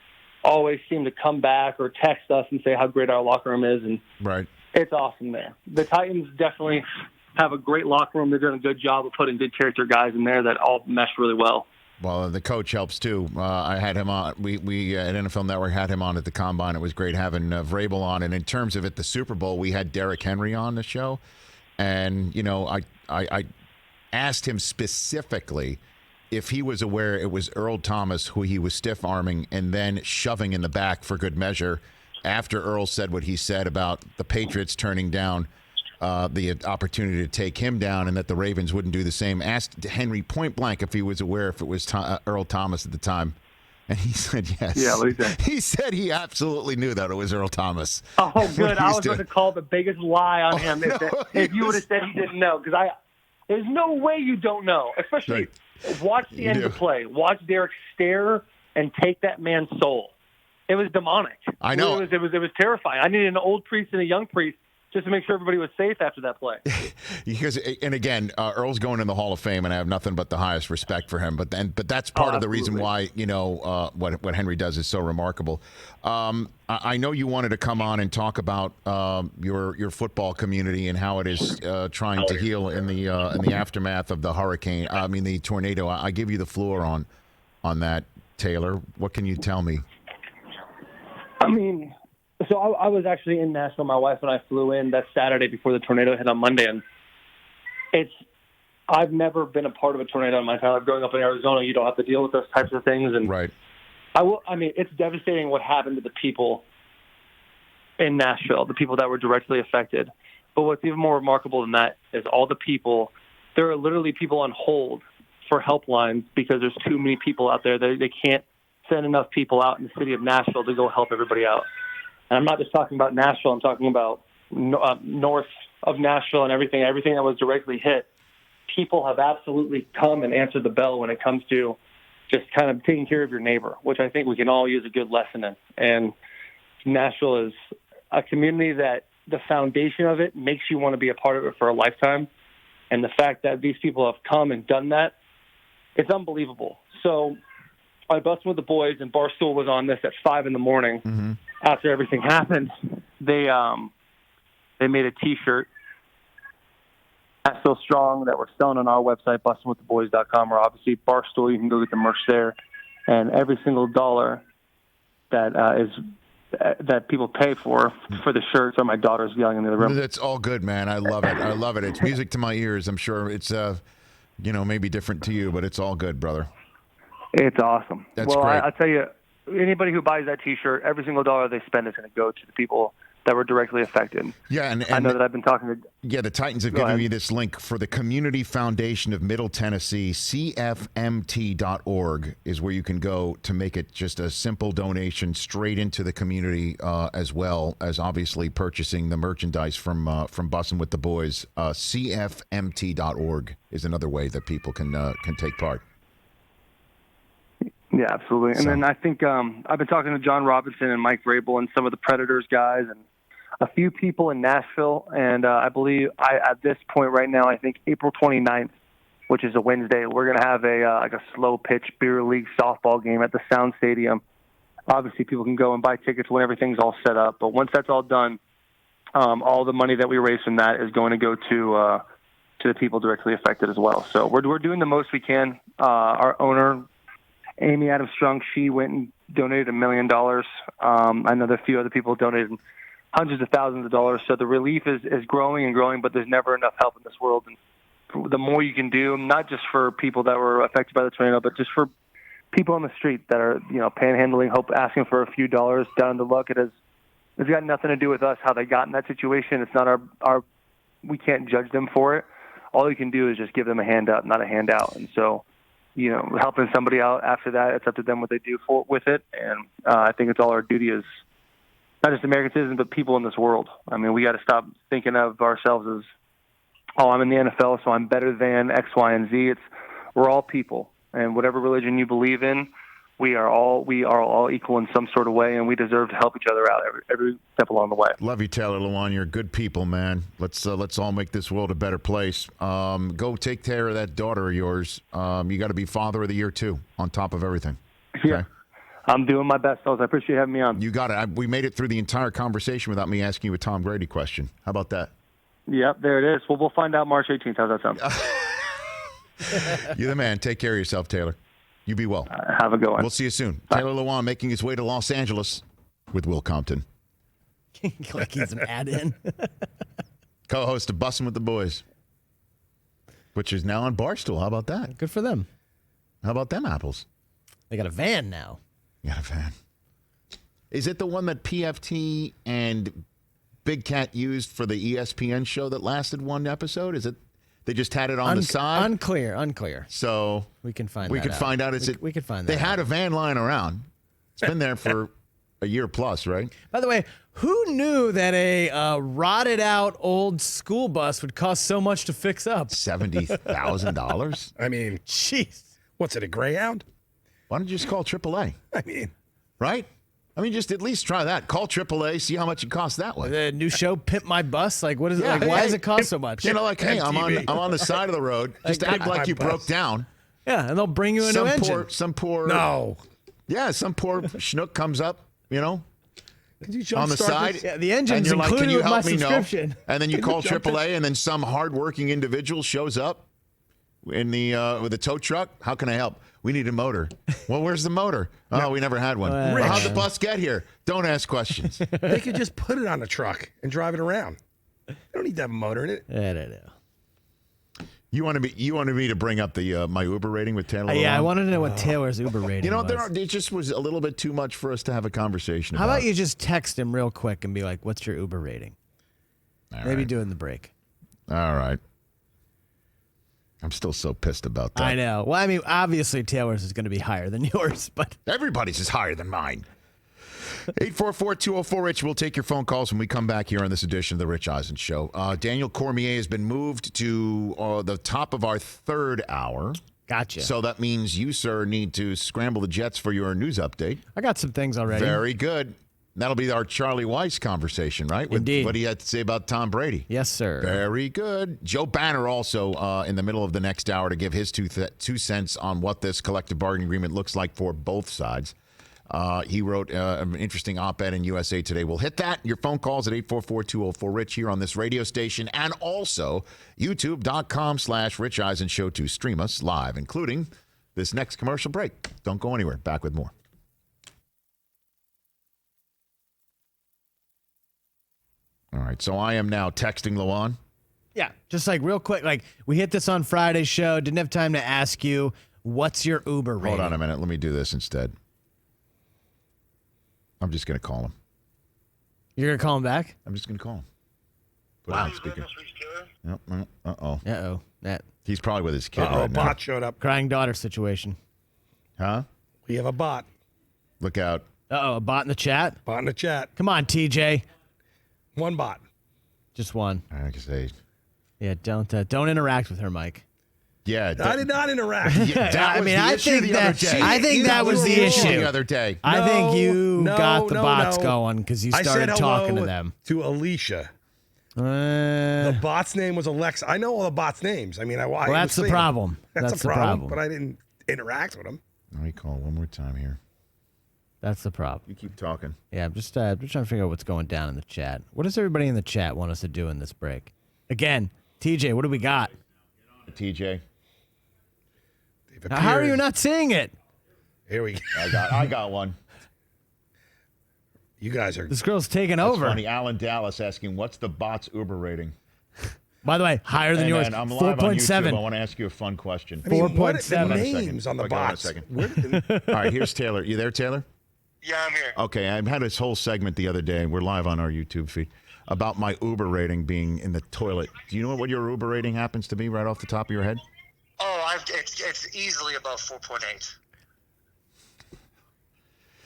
always seem to come back or text us and say how great our locker room is. And right. It's awesome there. The Titans definitely have a great locker room. They're doing a good job of putting good character guys in there that all mesh really well. Well, the coach helps too. I had him on. We at NFL Network had him on at the Combine. It was great having Vrabel on. And in terms of at the Super Bowl, we had Derrick Henry on the show. And, I asked him specifically if he was aware it was Earl Thomas who he was stiff-arming and then shoving in the back for good measure after Earl said what he said about the Patriots turning down the opportunity to take him down and that the Ravens wouldn't do the same. Asked Henry point blank if he was aware if it was Earl Thomas at the time. And he said yes. Yeah, what he said. He said he absolutely knew that it was Earl Thomas. Oh, good. I was going to call the biggest lie on him if you would have said he didn't know. Because there's no way you don't know. Especially watch the end of the play. Watch Derek stare and take that man's soul. It was demonic. I know. It was terrifying. I needed an old priest and a young priest just to make sure everybody was safe after that play. And again, Earl's going in the Hall of Fame, and I have nothing but the highest respect for him. But that's part of the reason why what Henry does is so remarkable. I know you wanted to come on and talk about your football community and how it is trying to heal in the aftermath of the hurricane. The tornado. I give you the floor on that, Taylor. What can you tell me? So I was actually in Nashville. My wife and I flew in that Saturday before the tornado hit on Monday, and I've never been a part of a tornado in my entire life. Growing up in Arizona, you don't have to deal with those types of things, and right. It's devastating what happened to the people in Nashville, the people that were directly affected. But what's even more remarkable than that is all the people. There are literally people on hold for helplines because there's too many people out there. They can't send enough people out in the city of Nashville to go help everybody out. And I'm not just talking about Nashville. I'm talking about north of Nashville and everything that was directly hit. People have absolutely come and answered the bell when it comes to just kind of taking care of your neighbor, which I think we can all use a good lesson in. And Nashville is a community that the foundation of it makes you want to be a part of it for a lifetime. And the fact that these people have come and done that, it's unbelievable. So I busted with the boys, and Barstool was on this at 5 a.m. Mm-hmm. After everything happened. They made a T-shirt, "I Feel Strong," that we're selling on our website, bustingwiththeboys.com, or obviously Barstool. You can go get the merch there. And every single dollar that people pay for the shirts are my daughters yelling in the other room. That's all good, man. I love it. It's music to my ears. I'm sure it's maybe different to you, but it's all good, brother. It's awesome. That's great. I'll tell you, anybody who buys that T-shirt, every single dollar they spend is going to go to the people that were directly affected. Yeah, and I know that I've been talking to. Yeah, the Titans have given me this link for the Community Foundation of Middle Tennessee. CFMT.org is where you can go to make it just a simple donation straight into the community, as well as obviously purchasing the merchandise from Bussin' with the Boys. CFMT.org is another way that people can take part. Yeah, absolutely. And then I think I've been talking to John Robinson and Mike Vrabel and some of the Predators guys and a few people in Nashville. And I believe at this point right now, I think April 29th, which is a Wednesday, we're going to have a slow pitch beer league softball game at the Sound Stadium. Obviously, people can go and buy tickets when everything's all set up. But once that's all done, all the money that we raise from that is going to go to the people directly affected as well. So we're doing the most we can. Our owner, Amy Adams Strunk, she went and donated $1 million. I know that a few other people donated hundreds of thousands of dollars. So the relief is growing and growing, but there's never enough help in this world. And the more you can do, not just for people that were affected by the tornado, but just for people on the street that are, panhandling, asking for a few dollars down the luck. It's got nothing to do with us, how they got in that situation. It's not our we can't judge them for it. All you can do is just give them a hand up, not a handout. And so, helping somebody out after that, it's up to them what they do with it. And I think it's all our duty as not just American citizens, but people in this world. I mean, we got to stop thinking of ourselves as oh, I'm in the NFL, so I'm better than X, Y, and Z. We're all people, and whatever religion you believe in, we are all equal in some sort of way, and we deserve to help each other out every step along the way. Love you, Taylor Lewan. You're good people, man. Let's all make this world a better place. Go take care of that daughter of yours. You got to be Father of the Year too, on top of everything. Okay? Yeah, I'm doing my best, fellas. I appreciate having me on. You got it. We made it through the entire conversation without me asking you a Tom Brady question. How about that? Yep, there it is. Well, we'll find out March 18th. How's that sound? You're the man. Take care of yourself, Taylor. You be well. Have a good one. We'll see you soon. Bye. Taylor Lewan making his way to Los Angeles with Will Compton. Like he's an add-in. Co-host of Bussin' with the Boys, which is now on Barstool. How about that? Good for them. How about them apples? They got a van now. You got a van. Is it the one that PFT and Big Cat used for the ESPN show that lasted one episode? Is it? They just had it on the side? Unclear. So we can find we could find out. We could find that. They had a van lying around. It's been there for a year plus, right? By the way, who knew that a rotted out old school bus would cost so much to fix up? $70,000? I mean, jeez. What's it, a Greyhound? Why don't you just call AAA? I mean, right? I mean, just at least try that. Call AAA, see how much it costs that way. The new show, Pimp My Bus. Like, what is it? Like, why does it cost so much? You know, like, hey, I'm on the side of the road. Just act like you broke down. Yeah, and they'll bring you a new engine. Some poor. No. Yeah, some poor schnook comes up, you know, on the start side. Yeah, the engine's and you're like, included can you with help my me subscription. know? And then you call AAA, and then some hardworking individual shows up in the with a tow truck. How can I help? We need a motor. Well, where's the motor? Oh, we never had one. Well, how'd the bus get here? Don't ask questions. They could just put it on a truck and drive it around. They don't need to have a motor in it. No. You wanted me to bring up the my Uber rating with Taylor? Yeah, I wanted to know what Taylor's Uber rating You know, was. it just was a little bit too much for us to have a conversation How about. about you just text him real quick and be like, what's your Uber rating? Maybe during the break. All right. I'm still so pissed about that. I know. Well, I mean, obviously Taylor's is going to be higher than yours, but everybody's is higher than mine. 844-204-RICH. We'll take your phone calls when we come back here on this edition of the Rich Eisen Show. Daniel Cormier has been moved to the top of our third hour. Gotcha. So that means you, sir, need to scramble the jets for your news update. I got some things already. Very good. That'll be our Charlie Weiss conversation, right? With Indeed. what he had to say about Tom Brady. Yes, sir. Very good. Joe Banner also in the middle of the next hour to give his 2 cents on what this collective bargaining agreement looks like for both sides. He wrote an interesting op-ed in USA Today. We'll hit that. Your phone calls at 844-204-RICH here on this radio station, and also youtube.com/Rich Eisen Show to stream us live, including this next commercial break. Don't go anywhere. Back with more. All right, so I am now texting Lewan. Yeah, just like real quick, like we hit this on Friday's show. Didn't have time to ask you, what's your Uber rating? Hold on a minute. Let me do this instead. I'm just going to call him. You're going to call him back? I'm just going to call him. Put him on speaker. Uh-oh. Uh-oh. He's probably with his kid right now. Bot showed up. Crying daughter situation. Huh? We have a bot. Look out. Uh-oh, a bot in the chat? Bot in the chat. Come on, TJ. One bot. Just one. I can say. Yeah, don't interact with her, Mike. Yeah, I did not interact. I think that was the issue the other day. I think you got the bots going because you started talking to them. To Alicia. The bot's name was Alexa. I know all the bots' names. I mean, well, that's the problem. That's the problem. But I didn't interact with them. Let me call one more time here. That's the problem. You keep talking. Yeah, I'm just trying to figure out what's going down in the chat. What does everybody in the chat want us to do in this break? Again, TJ, what do we got? TJ. Now, how are you not seeing it? Here we go. I got one. You guys are. This girl's taking over. Funny. Alan Dallas asking, what's the bot's Uber rating? By the way, higher than yours. I'm live on YouTube. 4.7. I want to ask you a fun question. 4.7. The names on the bots. All right, here's Taylor. You there, Taylor? Yeah, I'm here. Okay, I had this whole segment the other day. We're live on our YouTube feed about my Uber rating being in the toilet. Do you know what your Uber rating happens to be right off the top of your head? Oh, it's easily above 4.8.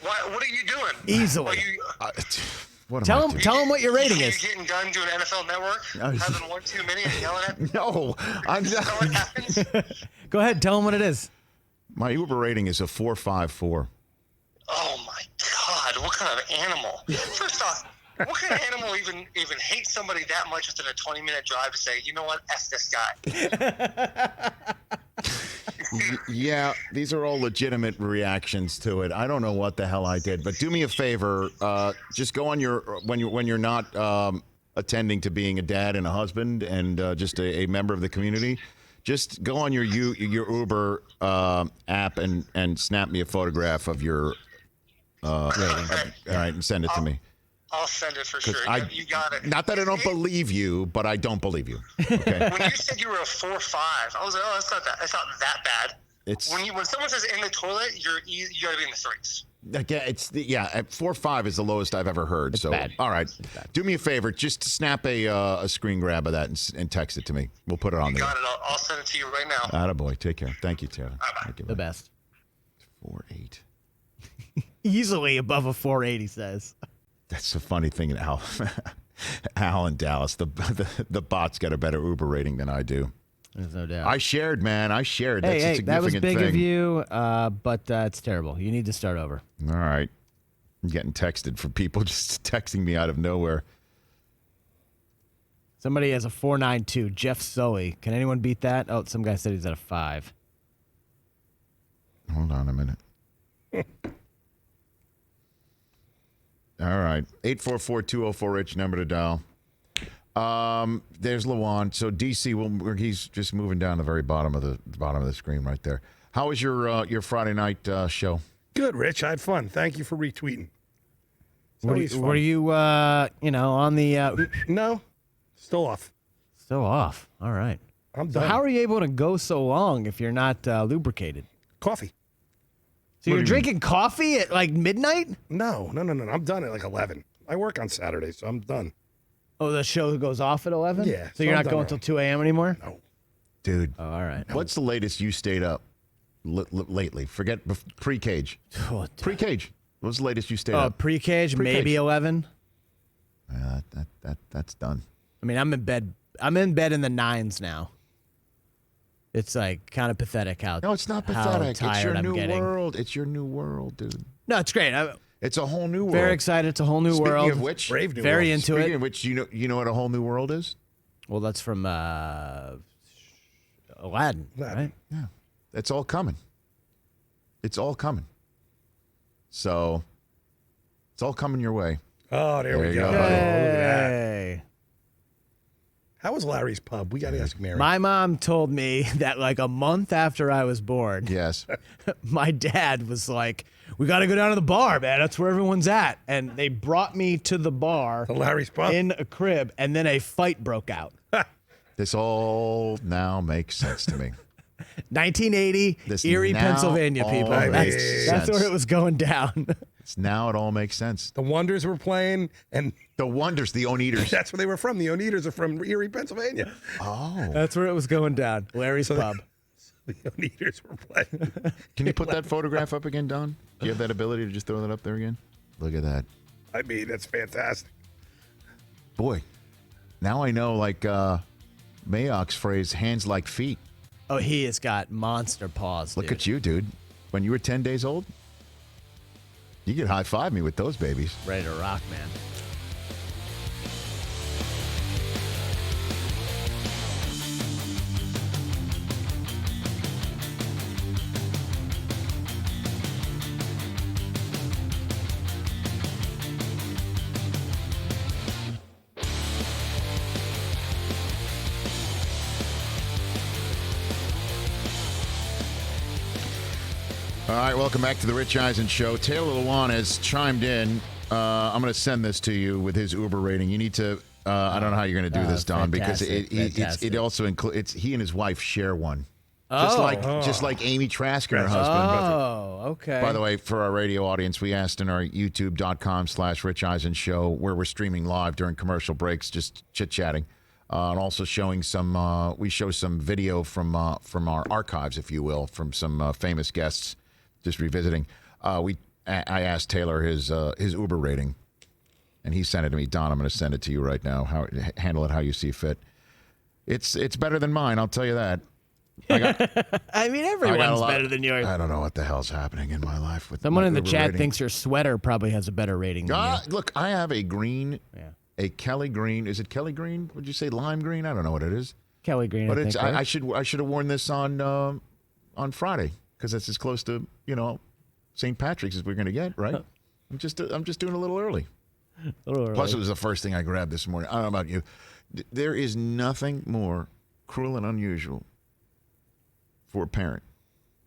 What are you doing? Easily. Tell him what your rating is. You getting done doing NFL Network? Having one too many and yelling at me? No, I'm Is that what happens? Go ahead. Tell him what it is. My Uber rating is a 4.54. Oh my God! What kind of animal? First off, what kind of animal even hates somebody that much within a 20-minute drive to say, you know what, F this guy? Yeah, these are all legitimate reactions to it. I don't know what the hell I did, but do me a favor. Just go on when you're not attending to being a dad and a husband and just a member of the community. Just go on your Uber app and snap me a photograph of your rating. All right, and send it to me. I'll send it for sure. You got it. Not that I don't believe you, but I don't believe you. Okay. When you said you were a 4.5, I was like, oh, that's not that bad. When someone says in the toilet, you got to be in the threes. Again, at 4.5 is the lowest I've ever heard. It's so bad. All right, do me a favor, just snap a screen grab of that and text it to me. We'll put it on there. Got it. I'll send it to you right now. Attaboy. Take care. Thank you, Taylor. Bye-bye. The best. 4.8. Easily above a 4.8, he says. That's the funny thing in Al in Dallas. The bot's got a better Uber rating than I do. There's no doubt. I shared. That's a significant that was big thing. of you, but it's terrible. You need to start over. All right. I'm getting texted from people just texting me out of nowhere. Somebody has a 4.92. Jeff Zoe. Can anyone beat that? Oh, some guy said he's at a 5. Hold on a minute. All right. 844-204-RICH, number to dial. There's Lewan. So DC, he's just moving down the very bottom of the screen right there. How was your Friday night show? Good, Rich. I had fun. Thank you for retweeting. Were you on the... No. Still off. Still off. All right. I'm So done. how are you able to go so long if you're not lubricated? Coffee. So you're drinking coffee at like midnight? No. I'm done at like 11. I work on Saturdays, so I'm done. Oh, the show goes off at 11? Yeah. So you're I'm not going done till 2 a.m. anymore? No. Dude. Oh, all right. What's the latest you stayed up lately? Forget pre-cage. Oh, Pre-cage. What's the latest you stayed up? Pre-cage, maybe 11. That's done. I mean, I'm in bed. I'm in bed in the 9s now. It's like kind of pathetic how. No, it's not how pathetic. It's tired your I'm new getting. world. It's your new world, dude. No, it's great. It's a whole new world. Very excited. It's a whole new world. Speaking of which, Brave new very world. into Speaking it. of which, you know what a whole new world is? Well, that's from Aladdin, right? Yeah, it's all coming. It's all coming. So, it's all coming your way. Oh, there we you go. go. Oh, look at that. Hey. How was Larry's pub? We got to ask Mary. My mom told me that like a month after I was born, Yes. my dad was like, "We got to go down to the bar, man. That's where everyone's at." And they brought me to the bar, The Larry's pub? in a crib, and then a fight broke out. This all now makes sense to me. 1980, This Erie, now Pennsylvania, all people. makes That's sense. where it was going down. Now it all makes sense. The Wonders were playing, and The Wonders, the Oneaters. that's where they were from. The Oneaters are from Erie, Pennsylvania. Oh. That's where it was going down. Larry's pub. The Oneaters were playing. Can you put that photograph up again, Don? Do you have that ability to just throw that up there again? Look at that. I mean, that's fantastic. Boy, now I know, like, Mayock's phrase, hands like feet. Oh, he has got monster paws. Look at you, dude. When you were 10 days old, you could high-five me with those babies. Ready to rock, man. All right, welcome back to the Rich Eisen Show. Taylor Lewan has chimed in. I'm going to send this to you with his Uber rating. You need to, I don't know how you're going to do this, Don, because it also includes, he and his wife share one. Just like Amy Trask and her husband. Oh, okay. By the way, for our radio audience, we asked in our youtube.com/Rich Eisen Show, where we're streaming live during commercial breaks, just chit-chatting. And also showing some, we show some video from our archives, if you will, from some famous guests, just revisiting. I asked Taylor his Uber rating. And he sent it to me. Don, I'm going to send it to you right now. Handle it how you see fit. It's better than mine, I'll tell you that. I mean, everyone's better than yours. I don't know what the hell's happening in my life. With Someone my in the Uber chat rating. thinks your sweater probably has a better rating than you. Look, I have a green, a Kelly green. Is it Kelly green? Would you say lime green? I don't know what it is. Kelly green, but I it's. think, right? I should have worn this on Friday because that's as close to St. Patrick's as we're going to get, right? I'm just doing a little early. Plus, it was the first thing I grabbed this morning. I don't know about you. There is nothing more cruel and unusual for a parent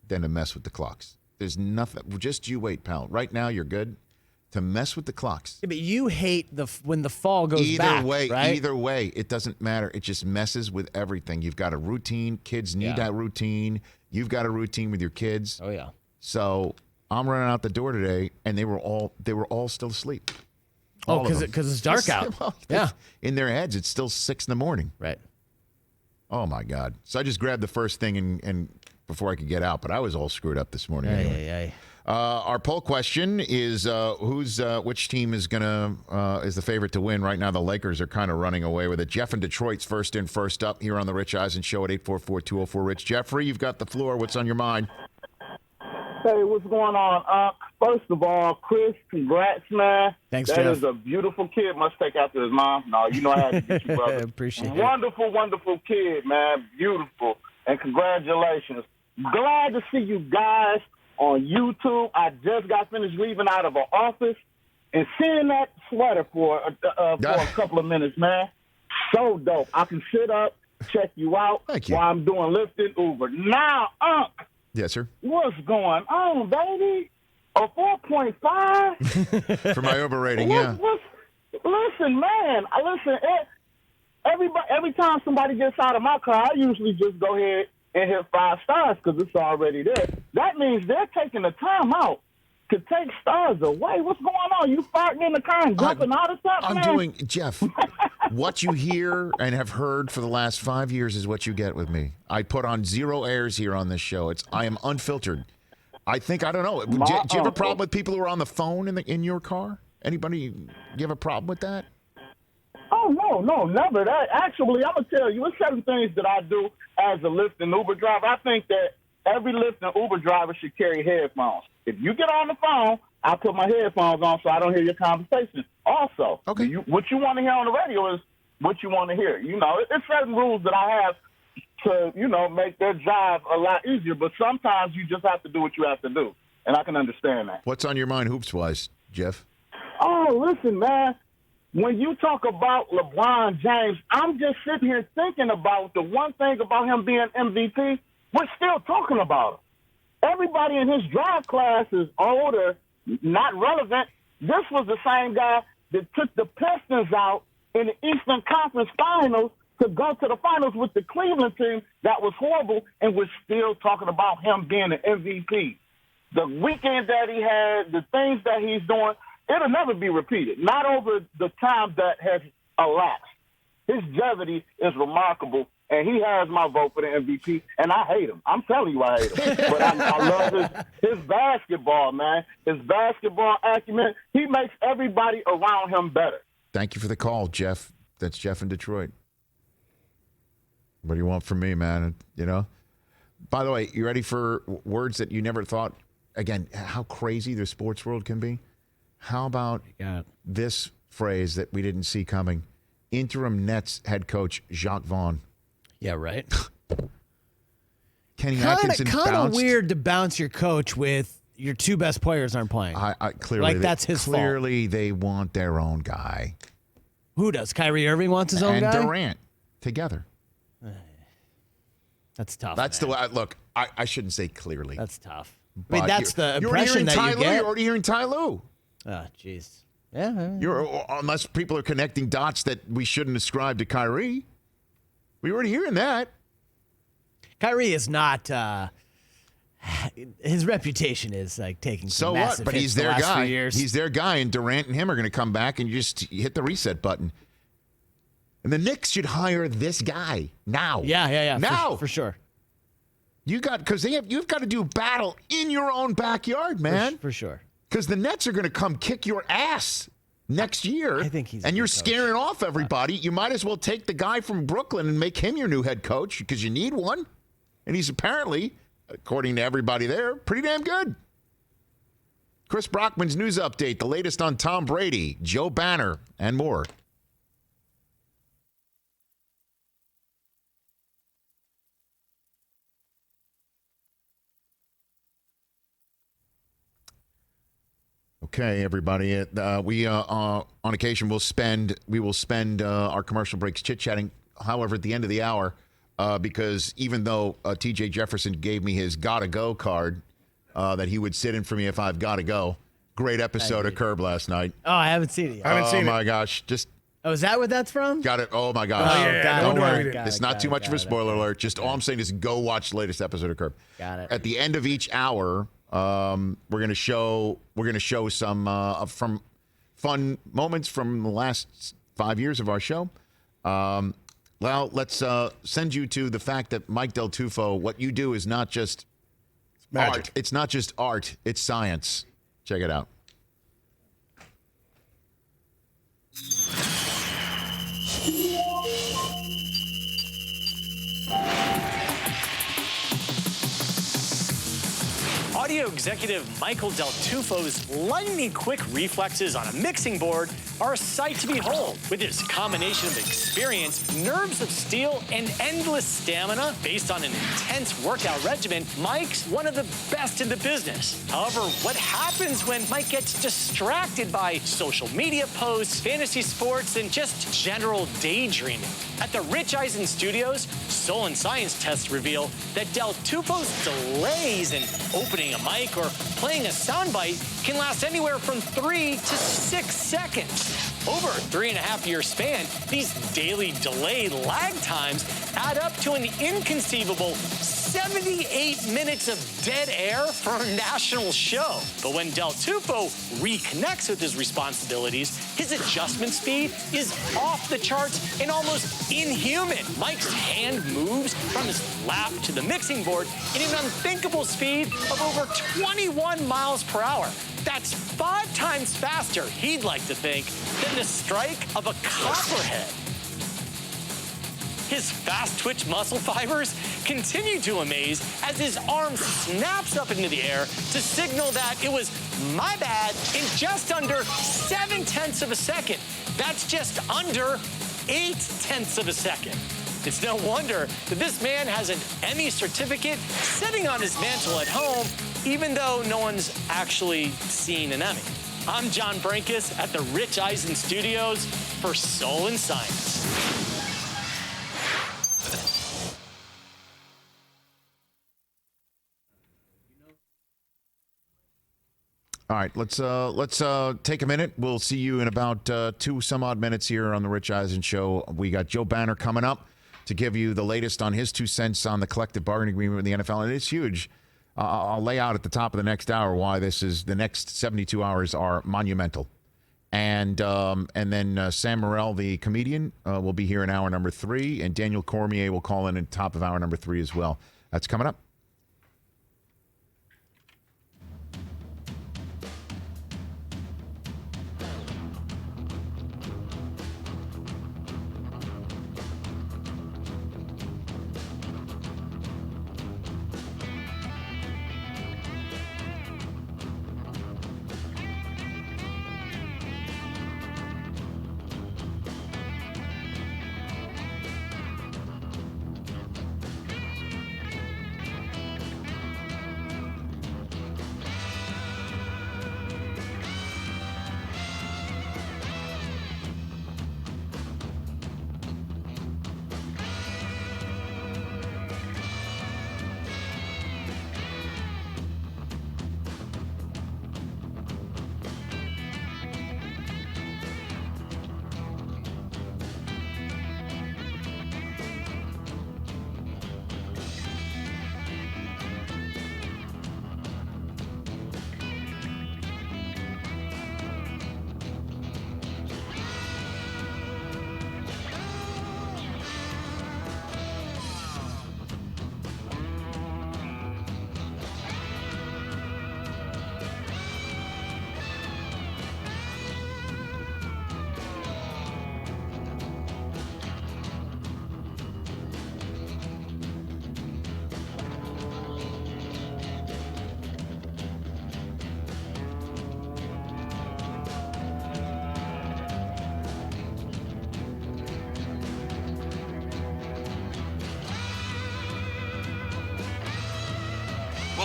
than to mess with the clocks. There's nothing. Just you wait, pal. Right now, you're good. To mess with the clocks. Yeah, but you hate when the fall goes Either back, way, right? Either way, it doesn't matter. It just messes with everything. You've got a routine. Kids need that routine. You've got a routine with your kids. Oh yeah. So I'm running out the door today, and they were all still asleep. Oh, because it's dark out. Well, yeah. In their heads, it's still 6 a.m. Right. Oh my God! So I just grabbed the first thing and before I could get out, but I was all screwed up this morning. Anyway. Our poll question is which team is the favorite to win right now? The Lakers are kind of running away with it. Jeff in Detroit's first in, first up here on the Rich Eisen Show at 844-204-RICH. Jeffrey, you've got the floor. What's on your mind? Hey, what's going on? First of all, Chris, congrats, man. Thanks, That Jeff. is a beautiful kid. Must take after his mom. No, you know I had to get you, brother. Appreciate it. Wonderful, wonderful kid, man. Beautiful. And congratulations. Glad to see you guys on YouTube. I just got finished leaving out of an office and seeing that sweater for a couple of minutes, man. So dope. I can sit up, check you out while I'm doing Lyft and Uber. Now, Yes, sir. what's going on, baby? A 4.5? For my Uber rating, yeah. Listen, man. Every time somebody gets out of my car, I usually just go ahead and hit 5 stars because it's already there. That means they're taking the time out to take stars away. What's going on? You farting in the car and jumping out of something? I'm doing, Jeff, what you hear and have heard for the last 5 years is what you get with me. I put on 0 airs here on this show. I am unfiltered. I don't know. Do you have a problem with people who are on the phone in your car? Anybody, do you have a problem with that? Oh, no, never. Actually, I'm going to tell you, there's certain things that I do as a Lyft and Uber driver. I think that every Lyft and Uber driver should carry headphones. If you get on the phone, I put my headphones on so I don't hear your conversation. Also, what you want to hear on the radio is what you want to hear. It's certain rules that I have to, make their job a lot easier, but sometimes you just have to do what you have to do, and I can understand that. What's on your mind hoops-wise, Jeff? Oh, listen, man. When you talk about LeBron James, I'm just sitting here thinking about the one thing about him being MVP. We're still talking about him. Everybody in his draft class is older, not relevant. This was the same guy that took the Pistons out in the Eastern Conference Finals to go to the finals with the Cleveland team that was horrible, and we're still talking about him being an MVP. The weekend that he had, the things that he's doing, it'll never be repeated, not over the time that has elapsed. His longevity is remarkable, and he has my vote for the MVP, and I hate him. I'm telling you I hate him. But I love his basketball, man. His basketball acumen, he makes everybody around him better. Thank you for the call, Jeff. That's Jeff in Detroit. What do you want from me, man? By the way, you ready for words that you never thought? Again, how crazy the sports world can be. How about this phrase that we didn't see coming? Interim Nets head coach Jacques Vaughn. Yeah, right. Kenny Atkinson Kind of bounced. weird to bounce your coach with your 2 best players aren't playing. Clearly, that's his fault. Clearly, they want their own guy. Who does? Kyrie Irving wants his own guy? And Durant together. That's tough. That's the way. Look, I shouldn't say clearly. That's tough. But that's the impression that you get. You're already hearing Ty Lue. Oh, jeez. Yeah. Unless people are connecting dots that we shouldn't ascribe to Kyrie. We already hearing that. Kyrie is not. His reputation is like taking some massive But hits he's the their last guy. few years. He's their guy, and Durant and him are going to come back and you just hit the reset button. And the Knicks should hire this guy now. Yeah. Now, for sure. You've got to do battle in your own backyard, man. For sure. Because the Nets are going to come kick your ass next year. I think he's a and good you're coach. scaring off everybody. You might as well take the guy from Brooklyn and make him your new head coach because you need one. And he's apparently, according to everybody there, pretty damn good. Chris Brockman's news update, the latest on Tom Brady, Joe Banner, and more. Okay, everybody. We on occasion will spend our commercial breaks chit-chatting. However, at the end of the hour, because even though T.J. Jefferson gave me his gotta go card, that he would sit in for me if I've gotta go. Great episode of Curb last night. Oh, I haven't seen it yet. Oh my gosh, just. Oh, is that what that's from? Got it. Oh my gosh. Oh, yeah, Don't worry. It's Not too much of a spoiler alert. Just all I'm saying is go watch the latest episode of Curb. Got it. At the end of each hour, we're gonna show some from fun moments from the last 5 years of our show. Well, let's send you to the fact that Mike Del Tufo, what you do is not just art. It's not just art. It's science. Check it out. Audio executive Michael Del Tufo's lightning-quick reflexes on a mixing board are a sight to behold. With his combination of experience, nerves of steel, and endless stamina based on an intense workout regimen, Mike's one of the best in the business. However, what happens when Mike gets distracted by social media posts, fantasy sports, and just general daydreaming? At the Rich Eisen Studios, Soul and Science tests reveal that Del Tufo's delays in opening a mic or playing a soundbite can last anywhere from 3 to 6 seconds. Over a 3.5-year span, these daily delay lag times add up to an inconceivable 78 minutes of dead air for a national show. But when Del Tufo reconnects with his responsibilities, his adjustment speed is off the charts and almost inhuman. Mike's hand moves from his lap to the mixing board in an unthinkable speed of over 21 miles per hour. That's 5 times faster, he'd like to think, than the strike of a copperhead. His fast-twitch muscle fibers continue to amaze as his arm snaps up into the air to signal that it was my bad in just under 7/10 of a second. That's just under 8/10 of a second. It's no wonder that this man has an Emmy certificate sitting on his mantle at home, even though no one's actually seen an Emmy. I'm John Brankus at the Rich Eisen Studios for Soul and Science. All right, let's take a minute. We'll see you in about 2 some odd minutes here on the Rich Eisen Show. We got Joe Banner coming up to give you the latest on his 2 cents on the collective bargaining agreement with the NFL, and it's huge. I'll lay out at the top of the next hour why the next 72 hours are monumental. And then Sam Morril, the comedian, will be here in hour number 3, and Daniel Cormier will call in at the top of hour number 3 as well. That's coming up.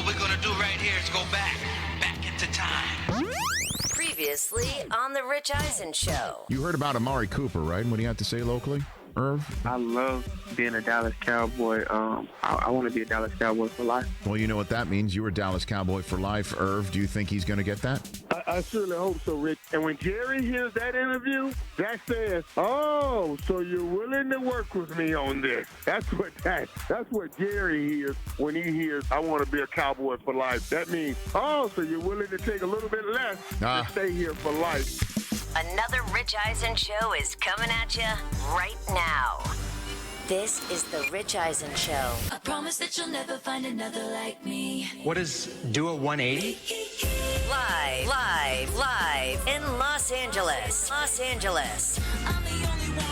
What we're gonna do right here is go back into time. Previously on the Rich Eisen Show. You heard about Amari Cooper, right? And what do you have to say locally, Irv? I love being a Dallas Cowboy. I want to be a Dallas Cowboy for life. Well, you know what that means. You were a Dallas Cowboy for life, Irv. Do you think he's going to get that? I certainly hope so, Rich. And when Jerry hears that interview, that says, "Oh, so you're willing to work with me on this." That's what Jerry hears when he hears, "I want to be a Cowboy for life." That means, "Oh, so you're willing to take a little bit less to stay here for life." Another Rich Eisen Show is coming at you right now. This is the Rich Eisen Show. I promise that you'll never find another like me. What is do a 180? Live in Los Angeles. I'm the only one.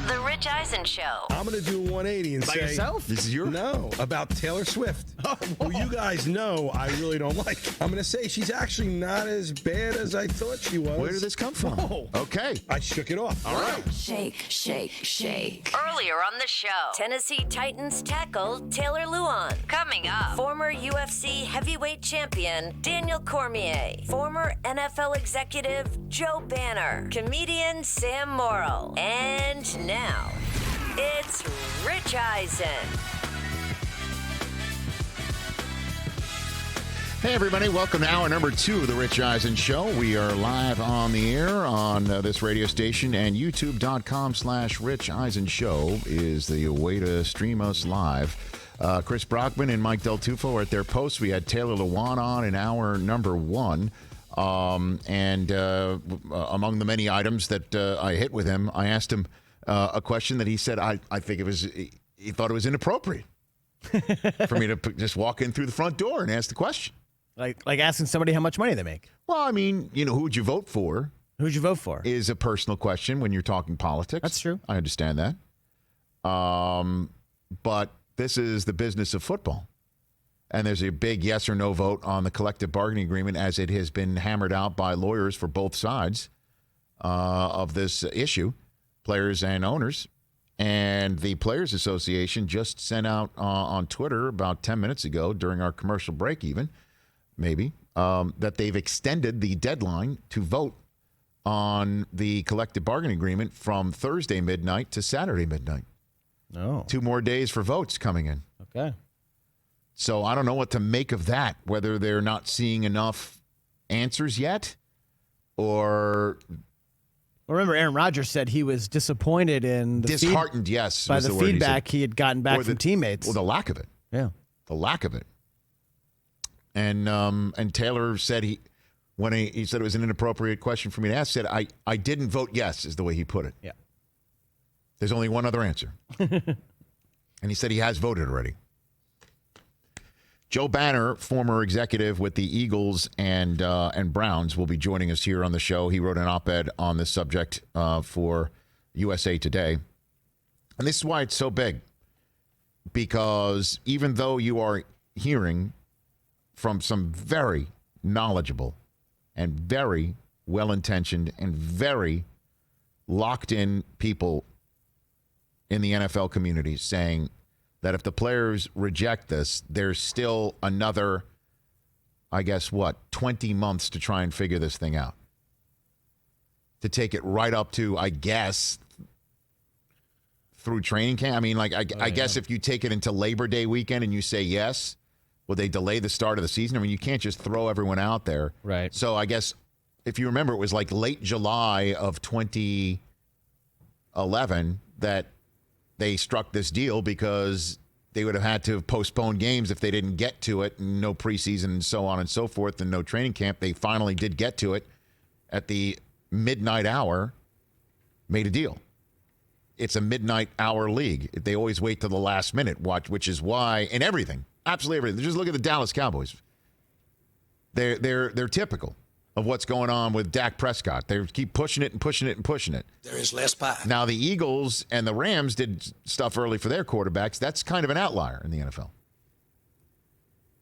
The Rich Eisen Show. I'm going to do a 180 and By say... yourself? This is your... No, about Taylor Swift. Who you guys know I really don't like. I'm going to say she's actually not as bad as I thought she was. Where did this come from? Oh. Okay. I shook it off. All right. Shake, shake, shake. Earlier on the show, Tennessee Titans tackle Taylor Lewan. Coming up, former UFC heavyweight champion Daniel Cormier, former NFL executive Joe Banner, comedian Sam Morril, and now it's Rich Eisen. Hey, everybody. Welcome to hour number 2 of the Rich Eisen Show. We are live on the air on this radio station, and youtube.com/Rich Eisen Show is the way to stream us live. Chris Brockman and Mike Del Tufo are at their posts. We had Taylor Lewan on in hour number 1. And among the many items that I hit with him, I asked him a question that he said I think he thought it was inappropriate for me to just walk in through the front door and ask the question. Like asking somebody how much money they make. Well, I mean, who would you vote for? Who'd you vote for? Is a personal question when you're talking politics. That's true. I understand that. But this is the business of football. And there's a big yes or no vote on the collective bargaining agreement as it has been hammered out by lawyers for both sides of this issue, players and owners. And the Players Association just sent out on Twitter about 10 minutes ago during our commercial break even, maybe, that they've extended the deadline to vote on the collective bargaining agreement from Thursday midnight to Saturday midnight. Oh. 2 more days for votes coming in. Okay. So I don't know what to make of that, whether they're not seeing enough answers yet or... Well, remember, Aaron Rodgers said he was disappointed in the disheartened, yes, by the feedback he had gotten back from teammates. Well, the lack of it. Yeah. The lack of it. And Taylor said when he said it was an inappropriate question for me to ask, said I didn't vote yes, is the way he put it. Yeah. There's only one other answer. And he said he has voted already. Joe Banner, former executive with the Eagles and Browns, will be joining us here on the show. He wrote an op-ed on this subject for USA Today. And this is why it's so big. Because even though you are hearing from some very knowledgeable and very well-intentioned and very locked-in people in the NFL community saying that if the players reject this, there's still another, I guess, 20 months to try and figure this thing out. To take it right up to, I guess, through training camp. I mean, I guess if you take it into Labor Day weekend and you say yes, will they delay the start of the season? I mean, you can't just throw everyone out there. Right. So I guess, if you remember, it was like late July of 2011 that they struck this deal because they would have had to have postponed games if they didn't get to it, and no preseason and so on and so forth, and no training camp. They finally did get to it at the midnight hour, made a deal. It's a midnight hour league. They always wait till the last minute, which is why, in everything, absolutely everything. Just look at the Dallas Cowboys. They're typical of what's going on with Dak Prescott. They keep pushing it and pushing it and pushing it. There is less pie. Now, the Eagles and the Rams did stuff early for their quarterbacks. That's kind of an outlier in the NFL.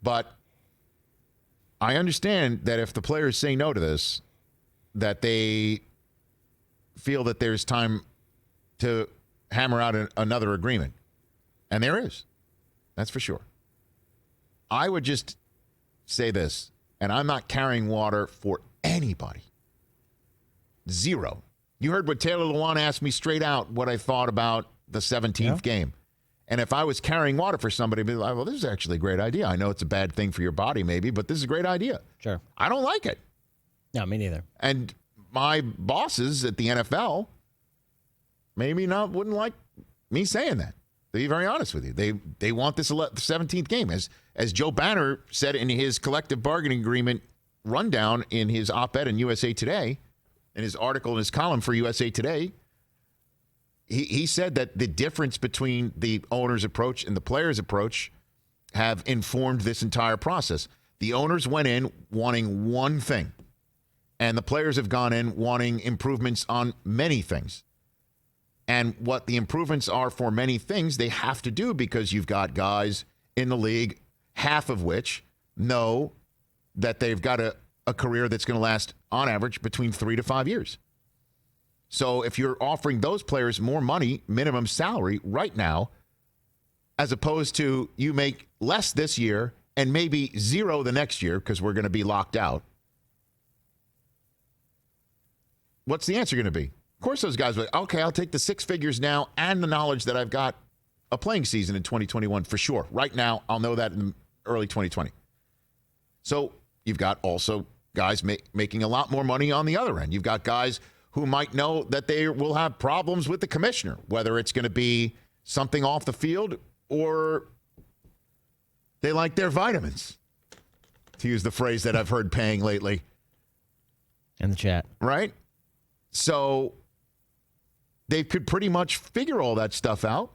But I understand that if the players say no to this, that they feel that there's time to hammer out another agreement. And there is. That's for sure. I would just say this, and I'm not carrying water for anybody. Zero. You heard what Taylor Lewan asked me straight out what I thought about the 17th game. And if I was carrying water for somebody, I'd be like, well, this is actually a great idea. I know it's a bad thing for your body maybe, but this is a great idea. Sure. I don't like it. No, me neither. And my bosses at the NFL wouldn't like me saying that. To be very honest with you. They want this 17th game. As Joe Banner said in his collective bargaining agreement rundown in his op-ed in USA Today, in his article in his column for USA Today, he said that the difference between the owner's approach and the player's approach have informed this entire process. The owners went in wanting one thing, and the players have gone in wanting improvements on many things. And what the improvements are for many things, they have to do because you've got guys in the league, half of which know that they've got a career that's going to last, on average, between 3 to 5 years. So if you're offering those players more money, minimum salary right now, as opposed to you make less this year and maybe zero the next year because we're going to be locked out, what's the answer going to be? Of course those guys are like, okay, I'll take the 6 figures now and the knowledge that I've got a playing season in 2021 for sure. Right now, I'll know that in early 2020. So you've got also guys making a lot more money on the other end. You've got guys who might know that they will have problems with the commissioner, whether it's going to be something off the field or they like their vitamins, to use the phrase that I've heard paying lately. In the chat. Right? So they could pretty much figure all that stuff out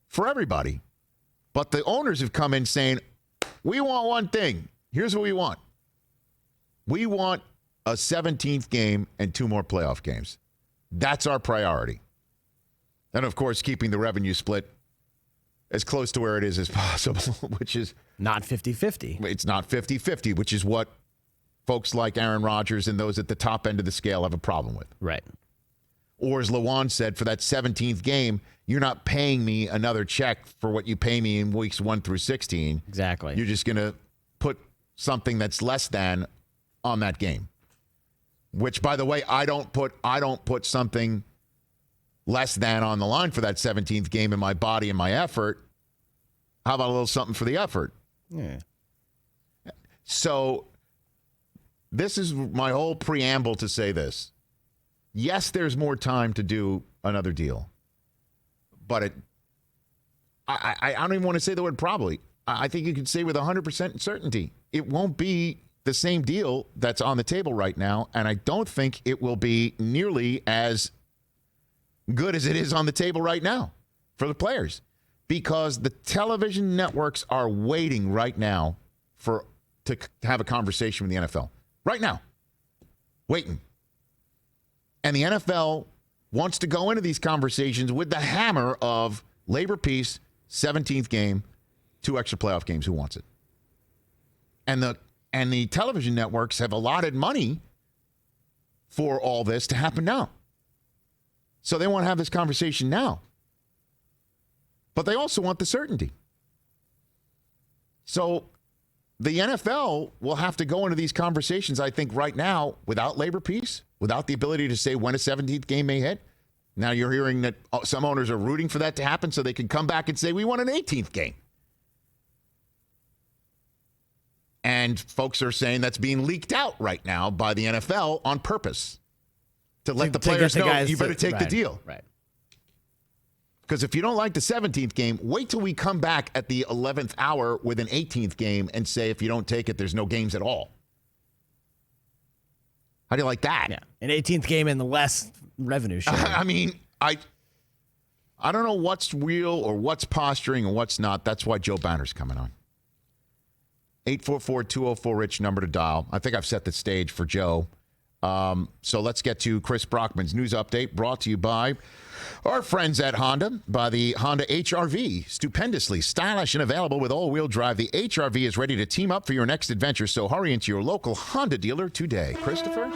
for everybody. But the owners have come in saying, we want one thing. Here's what we want. We want a 17th game and 2 more playoff games. That's our priority. And, of course, keeping the revenue split as close to where it is as possible, which is not 50-50. It's not 50-50, which is what folks like Aaron Rodgers and those at the top end of the scale have a problem with. Right. Or as Lewan said, for that 17th game, you're not paying me another check for what you pay me in weeks 1 through 16. Exactly. You're just going to put something that's less than on that game. Which, by the way, I don't put something less than on the line for that 17th game in my body and my effort. How about a little something for the effort? Yeah. So this is my whole preamble to say this. Yes, there's more time to do another deal. But I don't even want to say the word probably. I think you can say with 100% certainty, it won't be the same deal that's on the table right now, and I don't think it will be nearly as good as it is on the table right now for the players, because the television networks are waiting right now to have a conversation with the NFL. Right now. Waiting. And the NFL wants to go into these conversations with the hammer of labor peace, 17th game, 2 extra playoff games. Who wants it? And the television networks have allotted money for all this to happen now. So they want to have this conversation now. But they also want the certainty. So the NFL will have to go into these conversations, I think, right now without labor peace, without the ability to say when a 17th game may hit. Now you're hearing that some owners are rooting for that to happen so they can come back and say, we want an 18th game. And folks are saying that's being leaked out right now by the NFL on purpose to let the players know you better take the deal. Right. Because if you don't like the 17th game, wait till we come back at the 11th hour with an 18th game and say if you don't take it, there's no games at all. How do you like that? Yeah, an 18th game and the less revenue share. I mean, I don't know what's real or what's posturing and what's not. That's why Joe Banner's coming on. 844-204-RICH number to dial. I think I've set the stage for Joe. So let's get to Chris Brockman's news update, brought to you by our friends at Honda, by the Honda HR-V. Stupendously stylish and available with all-wheel drive, the HR-V is ready to team up for your next adventure, so hurry into your local Honda dealer today. Christopher?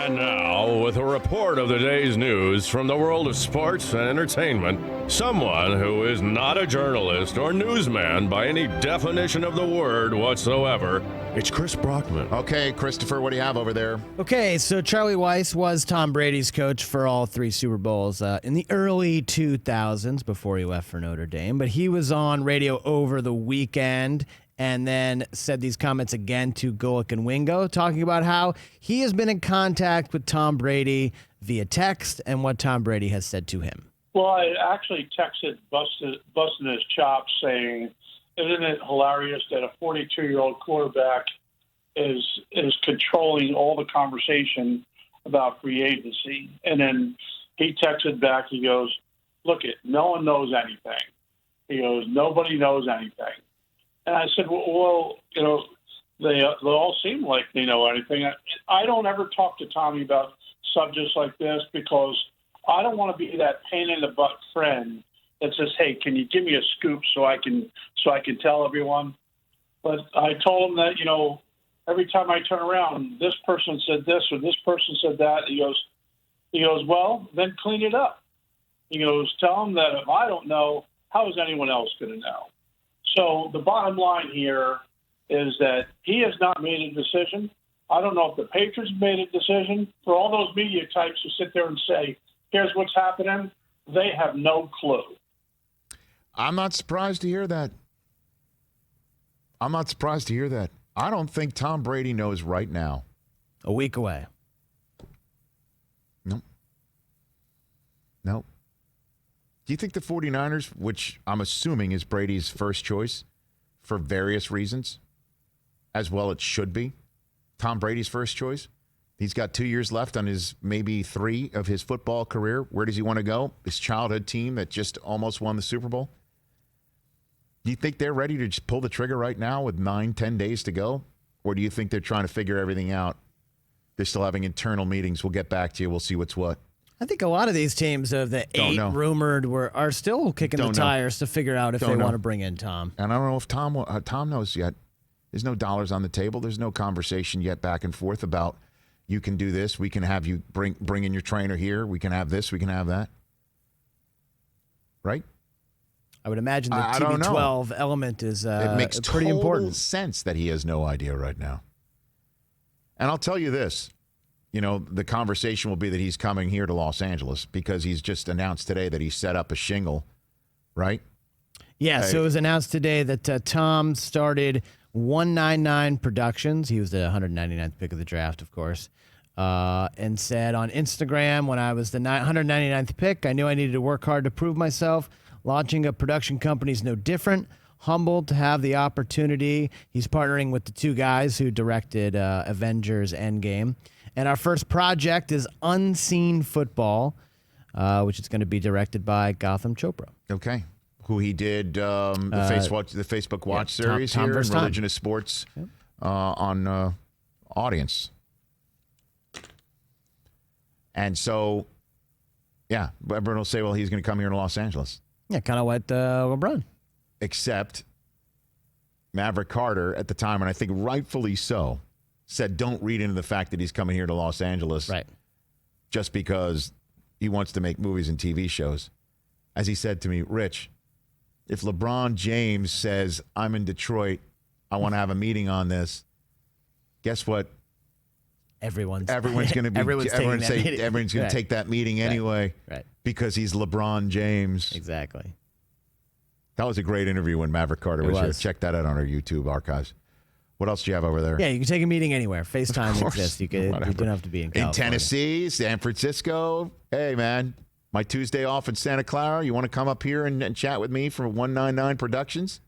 And now, with a report of the day's news from the world of sports and entertainment, someone who is not a journalist or newsman by any definition of the word whatsoever, it's Chris Brockman. Okay, Christopher, what do you have over there? Okay, so Charlie Weiss was Tom Brady's coach for all 3 Super Bowls in the early 2000s before he left for Notre Dame. But he was on radio over the weekend and then said these comments again to Golick and Wingo, talking about how he has been in contact with Tom Brady via text and what Tom Brady has said to him. Well, I actually texted busting his chops saying, isn't it hilarious that a 42-year-old quarterback is controlling all the conversation about free agency? And then he texted back, he goes, look, no one knows anything. He goes, nobody knows anything. And I said, well, you know, they all seem like they know anything. I don't ever talk to Tommy about subjects like this because I don't want to be that pain in the butt friend that says, hey, can you give me a scoop so I can tell everyone? But I told him that, you know, every time I turn around, this person said this or this person said that. He goes, well, then clean it up. He goes, tell them that if I don't know, how is anyone else going to know? So the bottom line here is that he has not made a decision. I don't know if the Patriots made a decision. For all those media types who sit there and say, here's what's happening, they have no clue. I'm not surprised to hear that. I don't think Tom Brady knows right now. A week away. Nope. Do you think the 49ers, which I'm assuming is Brady's first choice for various reasons, as well it should be, Tom Brady's first choice? He's got 2 years left on his maybe 3 of his football career. Where does he want to go? His childhood team that just almost won the Super Bowl? Do you think they're ready to just pull the trigger right now with 9-10 days to go? Or do you think they're trying to figure everything out? They're still having internal meetings. We'll get back to you. We'll see what's what. I think a lot of these teams of the 8 rumored are still kicking the tires to figure out if they want to bring in Tom. And I don't know if Tom knows yet. There's no dollars on the table. There's no conversation yet back and forth about you can do this. We can have you bring in your trainer here. We can have this. We can have that. Right? I would imagine the TB12 element is it makes pretty total important. sense that he has no idea right now. And I'll tell you this. You know, the conversation will be that he's coming here to Los Angeles because he's just announced today that he set up a shingle, right? Yeah, so it was announced today that Tom started 199 Productions. He was the 199th pick of the draft, of course, and said on Instagram, when I was the 199th pick, I knew I needed to work hard to prove myself. Launching a production company is no different. Humbled to have the opportunity. He's partnering with the 2 guys who directed Avengers Endgame. And our first project is Unseen Football, which is going to be directed by Gotham Chopra. Okay. Who he did the Facebook Watch series Tom here in Tom. Religion of Sports on Audience. And so, yeah, everyone will say, well, he's going to come here to Los Angeles. Yeah, kind of like LeBron. Except Maverick Carter at the time, and I think rightfully so, said don't read into the fact that he's coming here to Los Angeles just because he wants to make movies and TV shows. As he said to me, Rich, if LeBron James says, I'm in Detroit, I want to have a meeting on this, guess what? Everyone's going to be everyone's going to take that meeting anyway because he's LeBron James. Exactly. That was a great interview when Maverick Carter was here. Check that out on our YouTube archives. What else do you have over there? Yeah, you can take a meeting anywhere. FaceTime exists. You don't have to be in California. In Tennessee, San Francisco. Hey, man, my Tuesday off in Santa Clara. You want to come up here and chat with me for 199 Productions?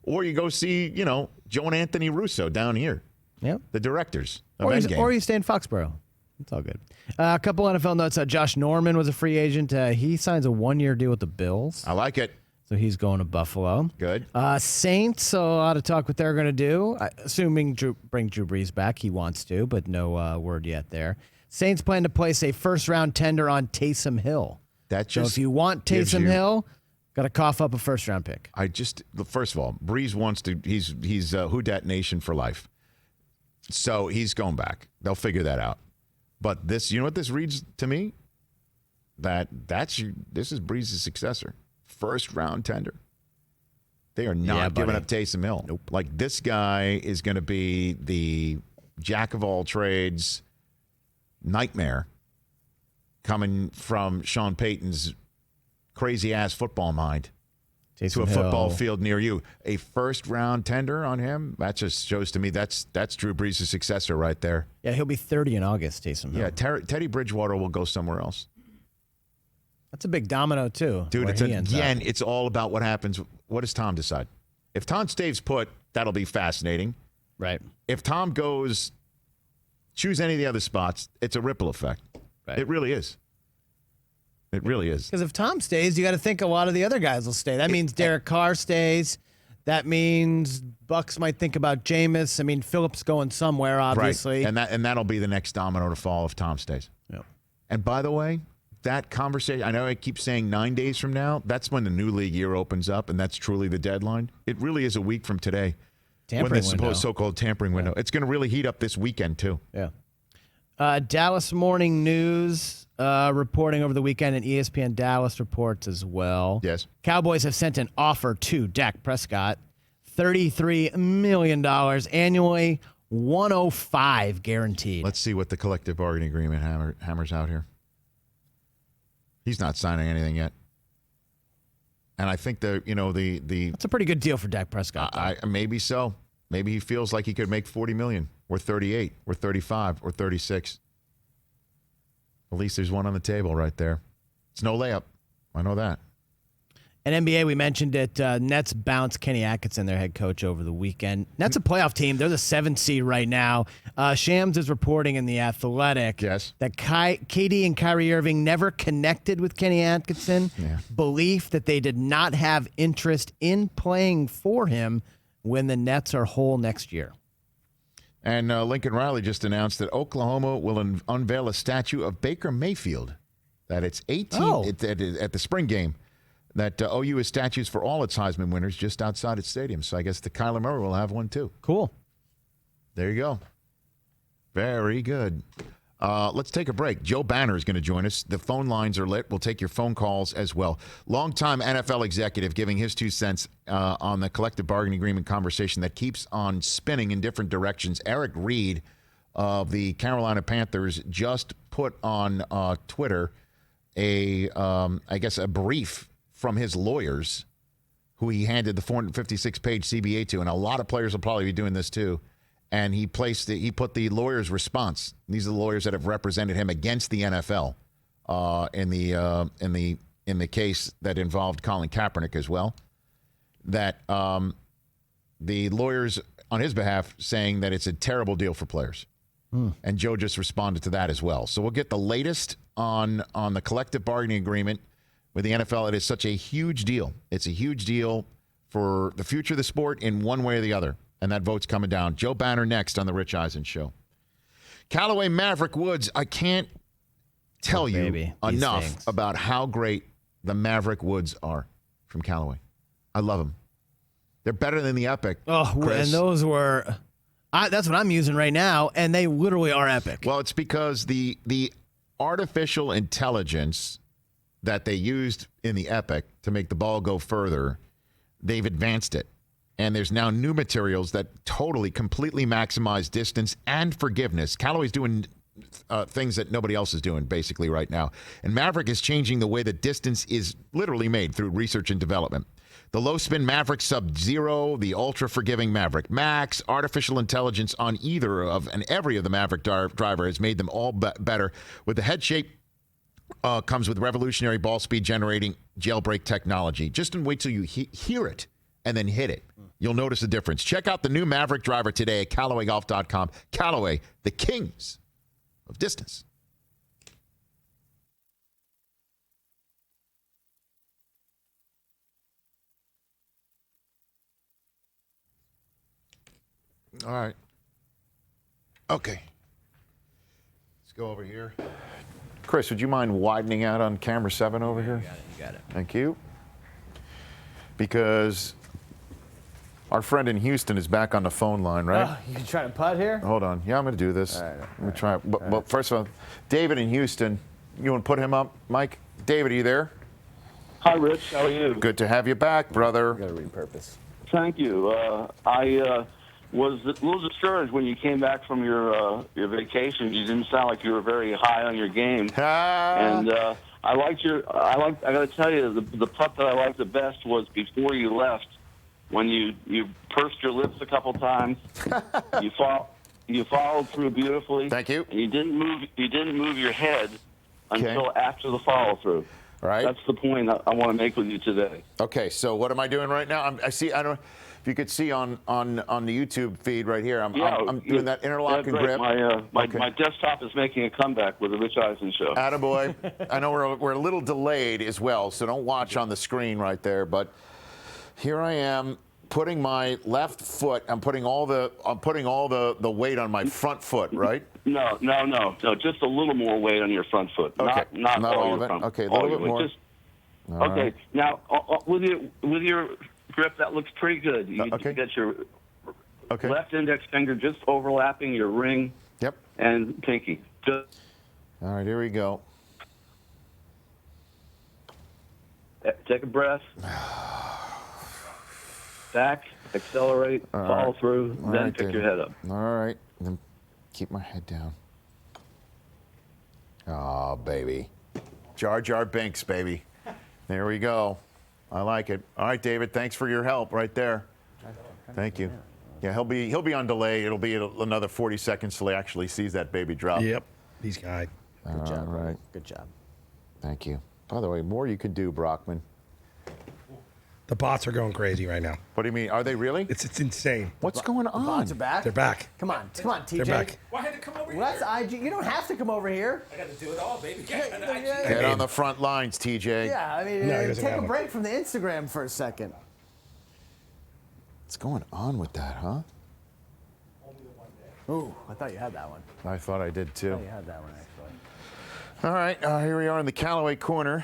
Or you go see, Joe and Anthony Russo down here. Yep. The directors of or Endgame. You stay in Foxborough. It's all good. A couple NFL notes. Josh Norman was a free agent. He signs a 1-year deal with the Bills. I like it. So he's going to Buffalo. Good. Saints, a lot of talk what they're going to do. Assuming bring Drew Brees back. He wants to, but no word yet there. Saints plan to place a first-round tender on Taysom Hill. So if you want Taysom Hill, got to cough up a first-round pick. First of all, Brees wants to, he's Who Dat Nation for life. So he's going back. They'll figure that out. But this, you know what this reads to me? This is Breeze's successor. First round tender. They are not giving up Taysom Hill. Nope. Like, this guy is going to be the jack of all trades nightmare coming from Sean Payton's crazy-ass football mind to a football field near you. A first-round tender on him, that just shows to me that's Drew Brees' successor right there. Yeah, he'll be 30 in August, Taysom Hill. Yeah, Teddy Bridgewater will go somewhere else. That's a big domino, too. Dude, it's all about what happens. What does Tom decide? If Tom stays put, that'll be fascinating. Right. If Tom goes, choose any of the other spots, it's a ripple effect. Right. It really is. It really is. Because if Tom stays, you got to think a lot of the other guys will stay. That means Derek Carr stays. That means Bucks might think about Jameis. I mean, Phillips going somewhere, obviously. Right. And that'll be the next domino to fall if Tom stays. Yep. And by the way, that conversation, I know I keep saying 9 days from now, that's when the new league year opens up, and that's truly the deadline. It really is a week from today. Tampering when the so-called tampering window. It's going to really heat up this weekend, too. Yeah. Dallas Morning News reporting over the weekend, and ESPN Dallas reports as well. Yes. Cowboys have sent an offer to Dak Prescott, $33 million annually, $105 guaranteed. Let's see what the collective bargaining agreement hammers out here. He's not signing anything yet. And I think That's a pretty good deal for Dak Prescott. Maybe so. Maybe he feels like he could make $40 million or 38 or 35 or 36. At least there's one on the table right there. It's no layup. I know that. And NBA, we mentioned it. Nets bounced Kenny Atkinson, their head coach, over the weekend. Nets a playoff team. They're the 7th seed right now. Shams is reporting in The Athletic that KD and Kyrie Irving never connected with Kenny Atkinson. Belief that they did not have interest in playing for him when the Nets are whole next year. And Lincoln Riley just announced that Oklahoma will unveil a statue of Baker Mayfield. That it's 18 at the spring game. That OU has statues for all its Heisman winners just outside its stadium. So I guess the Kyler Murray will have one too. Cool. There you go. Very good. Let's take a break. Joe Banner is going to join us. The phone lines are lit. We'll take your phone calls as well. Longtime NFL executive giving his 2 cents on the collective bargaining agreement conversation that keeps on spinning in different directions. Eric Reed of the Carolina Panthers just put on Twitter a brief from his lawyers, who he handed the 456-page CBA to, and a lot of players will probably be doing this too. And he put the lawyer's response. These are the lawyers that have represented him against the NFL in the case that involved Colin Kaepernick as well. That the lawyers on his behalf saying that it's a terrible deal for players. And Joe just responded to that as well. So we'll get the latest on the collective bargaining agreement with the NFL. It is such a huge deal. It's a huge deal for the future of the sport in one way or the other. And that vote's coming down. Joe Banner next on the Rich Eisen Show. Callaway Maverick Woods, I can't tell you enough about how great the Maverick Woods are from Callaway. I love them. They're better than the Epic. Oh, Chris. And those were... that's what I'm using right now, and they literally are epic. Well, it's because the artificial intelligence that they used in the Epic to make the ball go further, they've advanced it. And there's now new materials that completely maximize distance and forgiveness. Callaway's doing things that nobody else is doing basically right now. And Maverick is changing the way that distance is literally made through research and development. The low-spin Maverick Sub-Zero, the ultra-forgiving Maverick Max, artificial intelligence on either of and every of the Maverick driver has made them all better. With the head shape, comes with revolutionary ball speed generating jailbreak technology. Just wait till you hear it and then hit it. You'll notice the difference. Check out the new Maverick driver today at CallawayGolf.com. Callaway, the kings of distance. All right. Okay. Let's go over here. Chris, would you mind widening out on camera 7 over here? You got it. Thank you. Because Our friend in Houston is back on the phone line, right? Oh, you trying to putt here? Hold on. Yeah, I'm going to do this. Let me try. But first of all, David in Houston, you want to put him up, Mike? David, are you there? Hi, Rich. How are you? Good to have you back, brother. Got to repurpose. Thank you. I was a little discouraged when you came back from your vacation. You didn't sound like you were very high on your game. And I got to tell you, the putt that I liked the best was before you left, when you pursed your lips a couple times. You followed through beautifully. Thank you. And you didn't move your head until after the follow through. Right. That's the point I want to make with you today. Okay, so what am I doing right now? I don't know if you could see on the YouTube feed right here. I'm doing that interlocking grip. My desktop is making a comeback with the Rich Eisen show. Attaboy. I know we're a little delayed as well, so don't watch on the screen right there. But here I am putting my left foot. I'm putting all the weight on my front foot, right? No. Just a little more weight on your front foot. Okay. Not all of it. Front, Okay, a little bit more. Okay. Right. Now with your grip, that looks pretty good. You get your left index finger just overlapping your ring. Yep. And pinky. All right, here we go. Take a breath. Back, accelerate, follow through, then pick your head up. All right. Then keep my head down. Oh, baby. Jar Jar Binks, baby. There we go. I like it. All right, David, thanks for your help right there. Thank you. Yeah, he'll be on delay. It'll be another 40 seconds till he actually sees that baby drop. Yep. He's got. Good job. All right. Good job. Thank you. By the way, more you could do, Brockman. The bots are going crazy right now. What do you mean? Are they really? It's insane. What's going on? The bots are back? They're back. Come on, TJ. They're back. Why had to come over Well, that's IG. You don't have to come over here. I got to do it all, baby. Get on the front lines, TJ. Yeah, I mean, No, he doesn't take have a it. break from the Instagram for a second. What's going on with that, huh? Ooh, I thought you had that one. I thought I did too. I thought you had that one, actually. All right, here we are in the Callaway corner.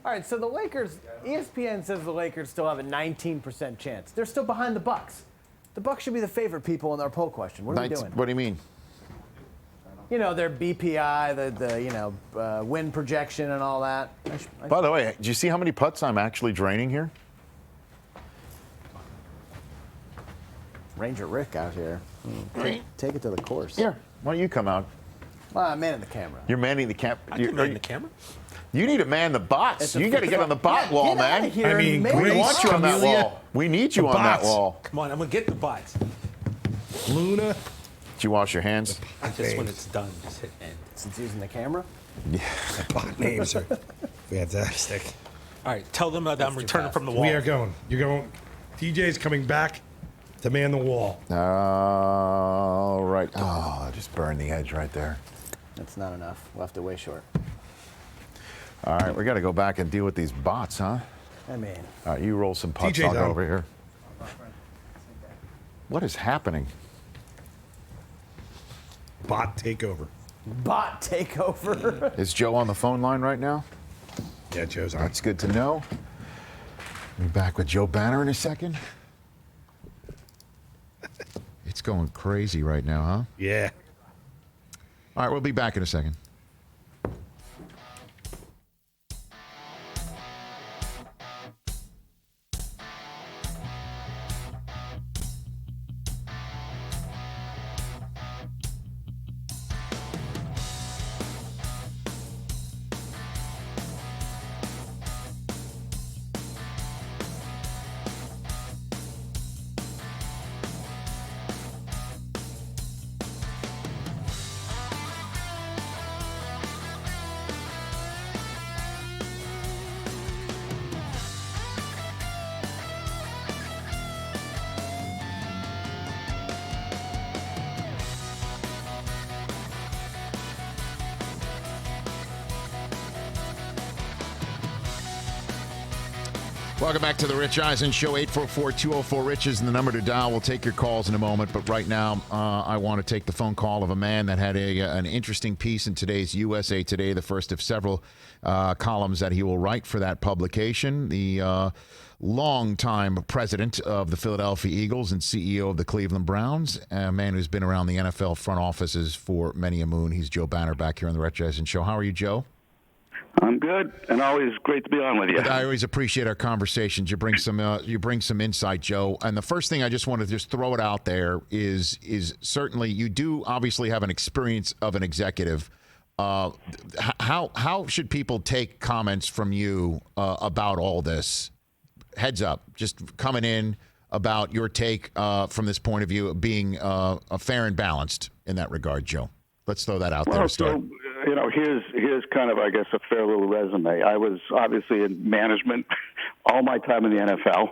All right, so the Lakers, ESPN says the Lakers still have a 19% chance. They're still behind the Bucks. The Bucks should be the favorite people in our poll question. What are we doing? What do you mean? You know, their BPI, the win projection and all that. By the way, do you see how many putts I'm actually draining here? Ranger Rick out here. Take it to the course. Here, why don't you come out? Well, I'm manning the camera. You're manning the camera. I can man the camera. You need to man the bots. You got to get on the bot wall, man. I mean, we want you on that wall. We need you on that wall. Come on, I'm going to get the bots. Luna. Did you wash your hands? Just when it's done, just hit end. Since using the camera? Yeah. Bot names are fantastic. All right, tell them that I'm returning from the wall. We are going. You're going. TJ's coming back to man the wall. All right. Oh, I just burned the edge right there. That's not enough. Left it way short. All right, we got to go back and deal with these bots, huh? I mean. All right, you roll some putts. TJ's I'll go on. over here. What is happening? Bot takeover. Bot takeover. Is Joe on the phone line right now? Yeah, Joe's on. That's good to know. We'll be back with Joe Banner in a second. It's going crazy right now, huh? Yeah. All right, we'll be back in a second. Welcome back to the Rich Eisen Show. 844-204-RICH is the number to dial. We'll take your calls in a moment, but right now I want to take the phone call of a man that had an interesting piece in today's USA Today, the first of several columns that he will write for that publication. The longtime president of the Philadelphia Eagles and CEO of the Cleveland Browns, a man who's been around the NFL front offices for many a moon. He's Joe Banner back here on the Rich Eisen Show. How are you, Joe? I'm good, and always great to be on with you. I always appreciate our conversations. You bring some insight, Joe. And the first thing I just want to just throw it out there is certainly you do obviously have an experience of an executive. How should people take comments from you about all this? Heads up, just coming in about your take from this point of view of being fair and balanced in that regard, Joe. Let's throw that out there to start. So, here's kind of, I guess, a fair little resume. I was obviously in management all my time in the NFL,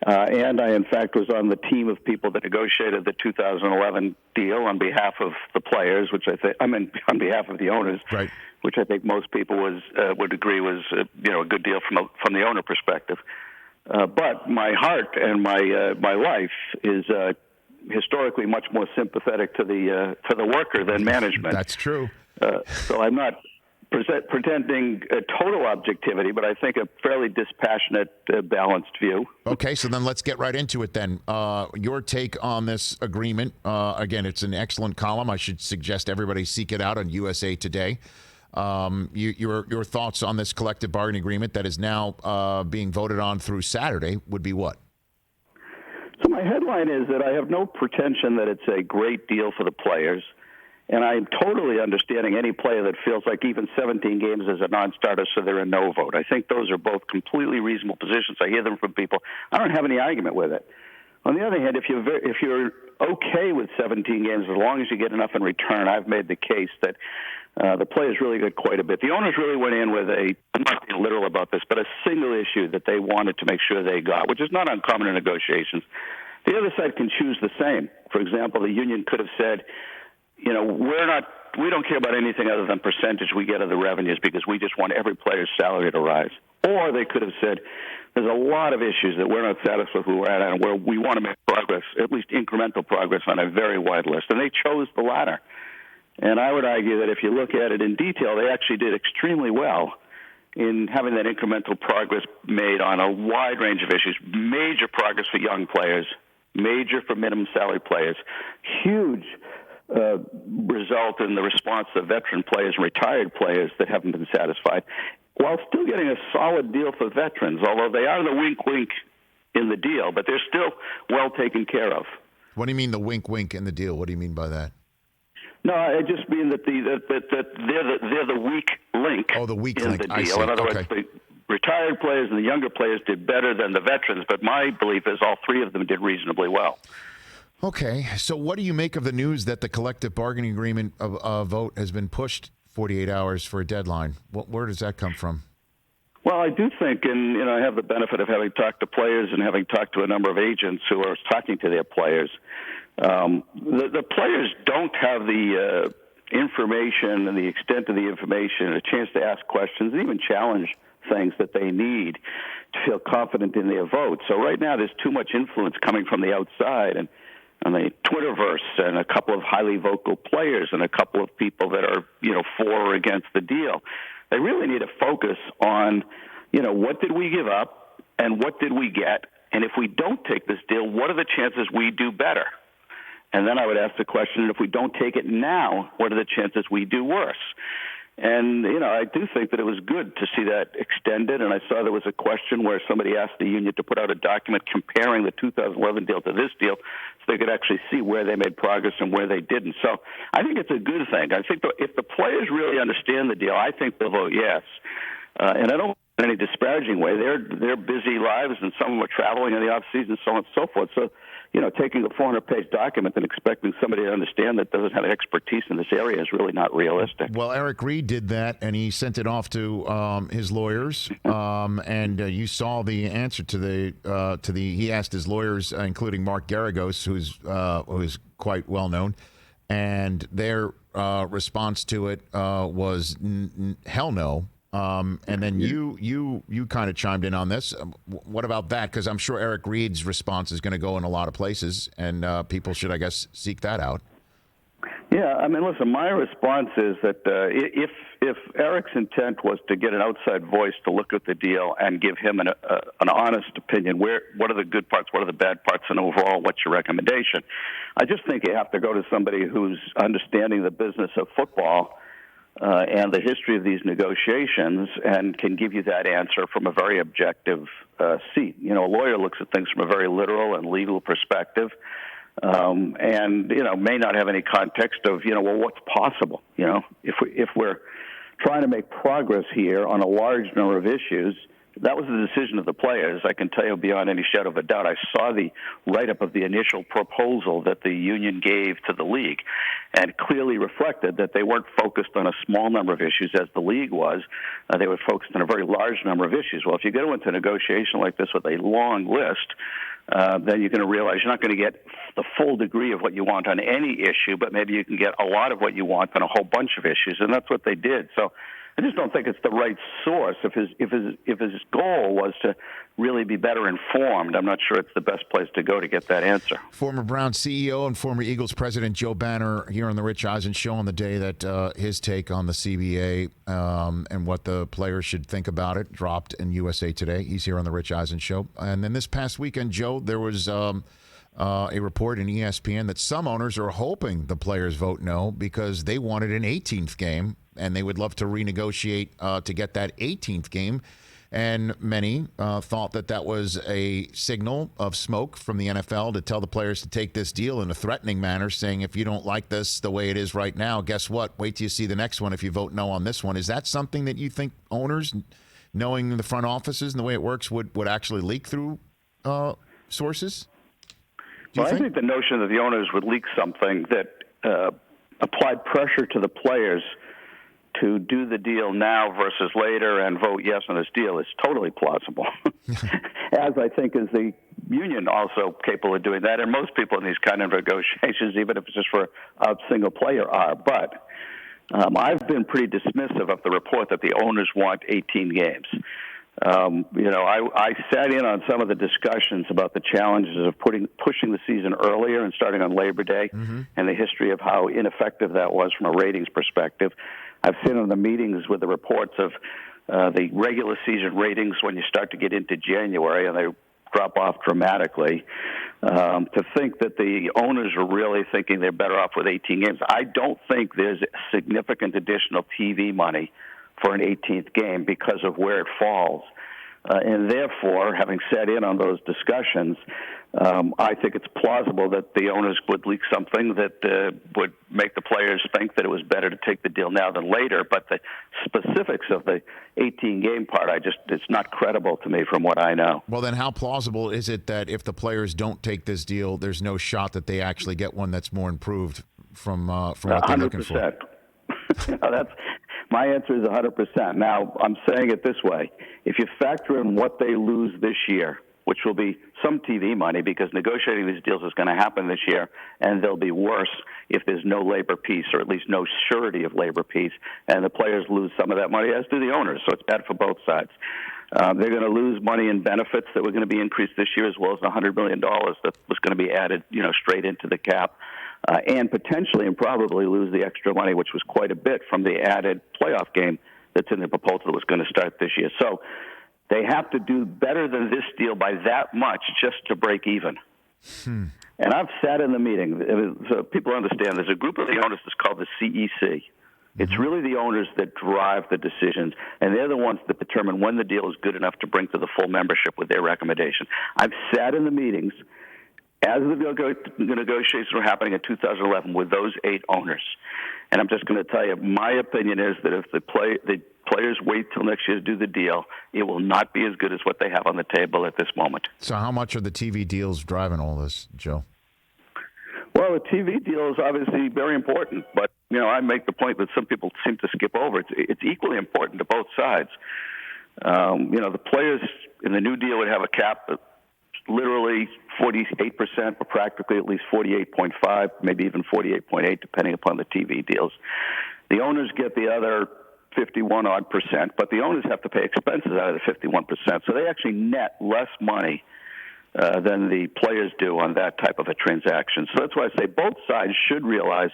and I, in fact, was on the team of people that negotiated the 2011 deal on behalf of the players, which on behalf of the owners, right? Which I think most people would agree was a good deal from the owner perspective. But my heart and my life is historically much more sympathetic to the worker than management. That's true. So I'm not pretending a total objectivity, but I think a fairly dispassionate, balanced view. Okay, so then let's get right into it then. Your take on this agreement. Again, it's an excellent column. I should suggest everybody seek it out on USA Today. Your thoughts on this collective bargaining agreement that is now being voted on through Saturday would be what? So my headline is that I have no pretension that it's a great deal for the players. And I'm totally understanding any player that feels like even 17 games is a non-starter, so they're a no vote. I think those are both completely reasonable positions. I hear them from people. I don't have any argument with it. On the other hand, if you're okay with 17 games, as long as you get enough in return, I've made the case that the players really got quite a bit. The owners really went in with I'm not being literal about this, but a single issue that they wanted to make sure they got, which is not uncommon in negotiations. The other side can choose the same. For example, the union could have said, we don't care about anything other than percentage we get of the revenues because we just want every player's salary to rise. Or they could have said, there's a lot of issues that we're not satisfied with where we're at and where we want to make progress, at least incremental progress on a very wide list. And they chose the latter. And I would argue that if you look at it in detail, they actually did extremely well in having that incremental progress made on a wide range of issues. Major progress for young players, major for minimum salary players, huge result in the response of veteran players and retired players that haven't been satisfied, while still getting a solid deal for veterans, although they are the wink-wink in the deal, but they're still well taken care of. What do you mean the wink-wink in the deal? What do you mean by that? No, I just mean that they're the weak link. Oh, the weak in link. the deal. I see. In other words, the retired players and the younger players did better than the veterans, but my belief is all three of them did reasonably well. Okay, so what do you make of the news that the collective bargaining agreement vote has been pushed 48 hours for a deadline? Where does that come from? Well, I do think, and I have the benefit of having talked to players and having talked to a number of agents who are talking to their players. The players don't have the information and the extent of the information, and a chance to ask questions, and even challenge things that they need to feel confident in their vote. So right now, there's too much influence coming from the outside, and the Twitterverse, and a couple of highly vocal players, and a couple of people that are, for or against the deal. They really need to focus on, what did we give up, and what did we get, and if we don't take this deal, what are the chances we do better? And then I would ask the question, if we don't take it now, what are the chances we do worse? And, I do think that it was good to see that extended, and I saw there was a question where somebody asked the union to put out a document comparing the 2011 deal to this deal so they could actually see where they made progress and where they didn't. So I think it's a good thing. I think if the players really understand the deal, I think they'll vote yes. And I don't in any disparaging way. They're busy lives, and some of them are traveling in the off-season, so on and so forth. So, taking a 400-page document and expecting somebody to understand that doesn't have expertise in this area is really not realistic. Well, Eric Reed did that, and he sent it off to his lawyers, and you saw the answer he asked his lawyers, including Mark Garagos, who's quite well known, and their response to it was hell no. And then you kind of chimed in on this. What about that? Because I'm sure Eric Reed's response is going to go in a lot of places, and people should, I guess, seek that out. Yeah, I mean, listen, my response is that if Eric's intent was to get an outside voice to look at the deal and give him an honest opinion, what are the good parts, what are the bad parts, and overall, what's your recommendation? I just think you have to go to somebody who's understanding the business of football and the history of these negotiations and can give you that answer from a very objective seat. You know, a lawyer looks at things from a very literal and legal perspective. And, you know, may not have any context of, you know, well, what's possible? You know, if we're trying to make progress here on a large number of issues, that was the decision of the players. I can tell you beyond any shadow of a doubt, I saw the write-up of the initial proposal that the union gave to the league and clearly reflected that they weren't focused on a small number of issues as the league was. They were focused on a very large number of issues. Well, if you go into a negotiation like this with a long list, then you're going to realize you're not going to get the full degree of what you want on any issue, but maybe you can get a lot of what you want on a whole bunch of issues, and that's what they did. So I just don't think it's the right source. If his goal was to really be better informed, I'm not sure it's the best place to go to get that answer. Former Browns CEO and former Eagles president Joe Banner here on the Rich Eisen Show on the day that his take on the CBA and what the players should think about it dropped in USA Today. He's here on the Rich Eisen Show. And then this past weekend, Joe, there was a report in ESPN that some owners are hoping the players vote no because they wanted an 18th game and they would love to renegotiate to get that 18th game. And many thought that that was a signal of smoke from the NFL to tell the players to take this deal in a threatening manner, saying, if you don't like this the way it is right now, guess what? Wait till you see the next one if you vote no on this one. Is that something that you think owners, knowing the front offices and the way it works, would actually leak through sources? Well, I think the notion that the owners would leak something that applied pressure to the players to do the deal now versus later and vote yes on this deal is totally plausible. As I think is the union also capable of doing that, and most people in these kind of negotiations, even if it's just for a single player, are. But I've been pretty dismissive of the report that the owners want 18 games. You know, I sat in on some of the discussions about the challenges of pushing the season earlier and starting on Labor Day, and the history of how ineffective that was from a ratings perspective. I've seen in the meetings with the reports of the regular season ratings when you start to get into January, and they drop off dramatically. To think that the owners are really thinking they're better off with 18 games, I don't think there's significant additional TV money for an 18th game because of where it falls. And therefore, having sat in on those discussions, I think it's plausible that the owners would leak something that would make the players think that it was better to take the deal now than later. But the specifics of the 18-game part, it's not credible to me from what I know. Well, then how plausible is it that if the players don't take this deal, there's no shot that they actually get one that's more improved from what they're looking for? 100%. My answer is 100%. Now, I'm saying it this way. If you factor in what they lose this year, which will be some TV money because negotiating these deals is going to happen this year, and they'll be worse if there's no labor peace or at least no surety of labor peace, and the players lose some of that money, as do the owners. So it's bad for both sides. They're going to lose money in benefits that were going to be increased this year, as well as $100 million that was going to be added, straight into the cap. And potentially and probably lose the extra money, which was quite a bit from the added playoff game that's in the proposal that was going to start this year. So they have to do better than this deal by that much just to break even. And I've sat in the meeting. So people understand there's a group of the owners that's called the CEC. It's really the owners that drive the decisions, and they're the ones that determine when the deal is good enough to bring to the full membership with their recommendation. I've sat in the meetings as the negotiations were happening in 2011 with those 8 owners. And I'm just going to tell you, my opinion is that if the players wait till next year to do the deal, it will not be as good as what they have on the table at this moment. So how much are the TV deals driving all this, Joe? Well, the TV deal is obviously very important, but, I make the point that some people seem to skip over. It's equally important to both sides. The players in the new deal would have a cap that literally 48%, or practically at least 48.5, maybe even 48.8, depending upon the TV deals. The owners get the other 51-odd%, but the owners have to pay expenses out of the 51%. So they actually net less money than the players do on that type of a transaction. So that's why I say both sides should realize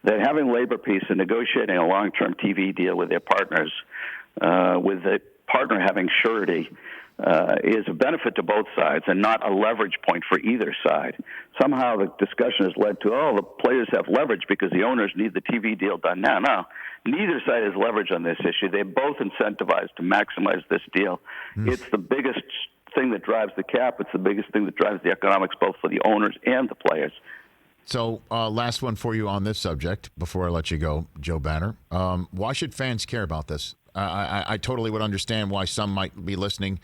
that having labor peace and negotiating a long-term TV deal with their partners, with the partner having surety, is a benefit to both sides and not a leverage point for either side. Somehow the discussion has led to, the players have leverage because the owners need the TV deal done now. No, neither side has leverage on this issue. They're both incentivized to maximize this deal. It's the biggest thing that drives the cap. It's the biggest thing that drives the economics both for the owners and the players. So last one for you on this subject before I let you go, Joe Banner. Why should fans care about this? I totally would understand why some might be listening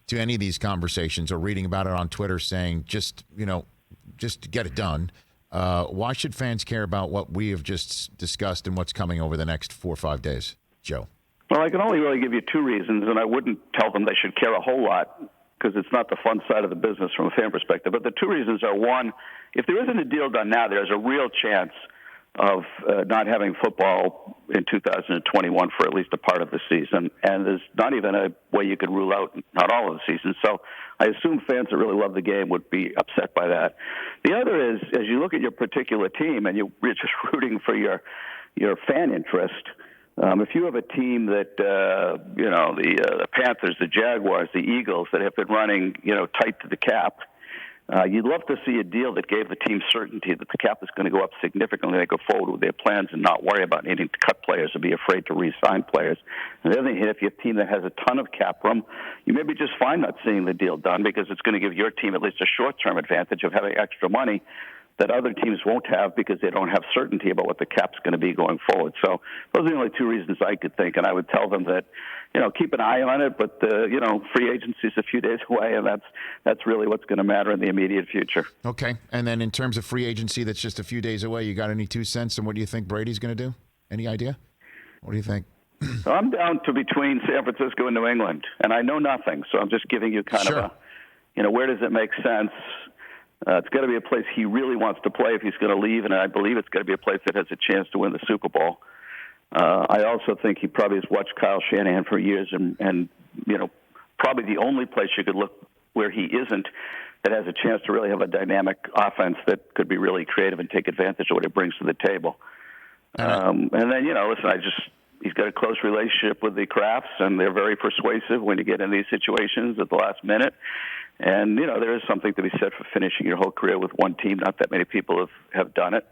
to any of these conversations or reading about it on Twitter saying, just get it done. Why should fans care about what we have just discussed and what's coming over the next 4 or 5 days? Joe? Well, I can only really give you two reasons, and I wouldn't tell them they should care a whole lot because it's not the fun side of the business from a fan perspective. But the two reasons are, one, if there isn't a deal done now, there's a real chance of not having football in 2021 for at least a part of the season. And there's not even a way you could rule out not all of the season. So I assume fans that really love the game would be upset by that. The other is, as you look at your particular team and you're just rooting for your fan interest, if you have a team that, the Panthers, the Jaguars, the Eagles that have been running, tight to the cap, you'd love to see a deal that gave the team certainty that the cap is going to go up significantly. They go forward with their plans and not worry about needing to cut players or be afraid to re-sign players. And the other thing, if you have a team that has a ton of cap room, you may be just fine not seeing the deal done because it's going to give your team at least a short-term advantage of having extra money that other teams won't have because they don't have certainty about what the cap's going to be going forward. So those are the only two reasons I could think, and I would tell them that, keep an eye on it, but, free agency is a few days away, and that's really what's going to matter in the immediate future. Okay, and then in terms of free agency that's just a few days away, you got any 2 cents on what do you think Brady's going to do? Any idea? What do you think? So I'm down to between San Francisco and New England, and I know nothing, so I'm just giving you kind of a, where does it make sense? It's got to be a place he really wants to play if he's going to leave, and I believe it's got to be a place that has a chance to win the Super Bowl. I also think he probably has watched Kyle Shanahan for years, and probably the only place you could look where he isn't that has a chance to really have a dynamic offense that could be really creative and take advantage of what it brings to the table. And then, listen, he's got a close relationship with the Crafts, and they're very persuasive when you get in these situations at the last minute. And, there is something to be said for finishing your whole career with one team. Not that many people have done it.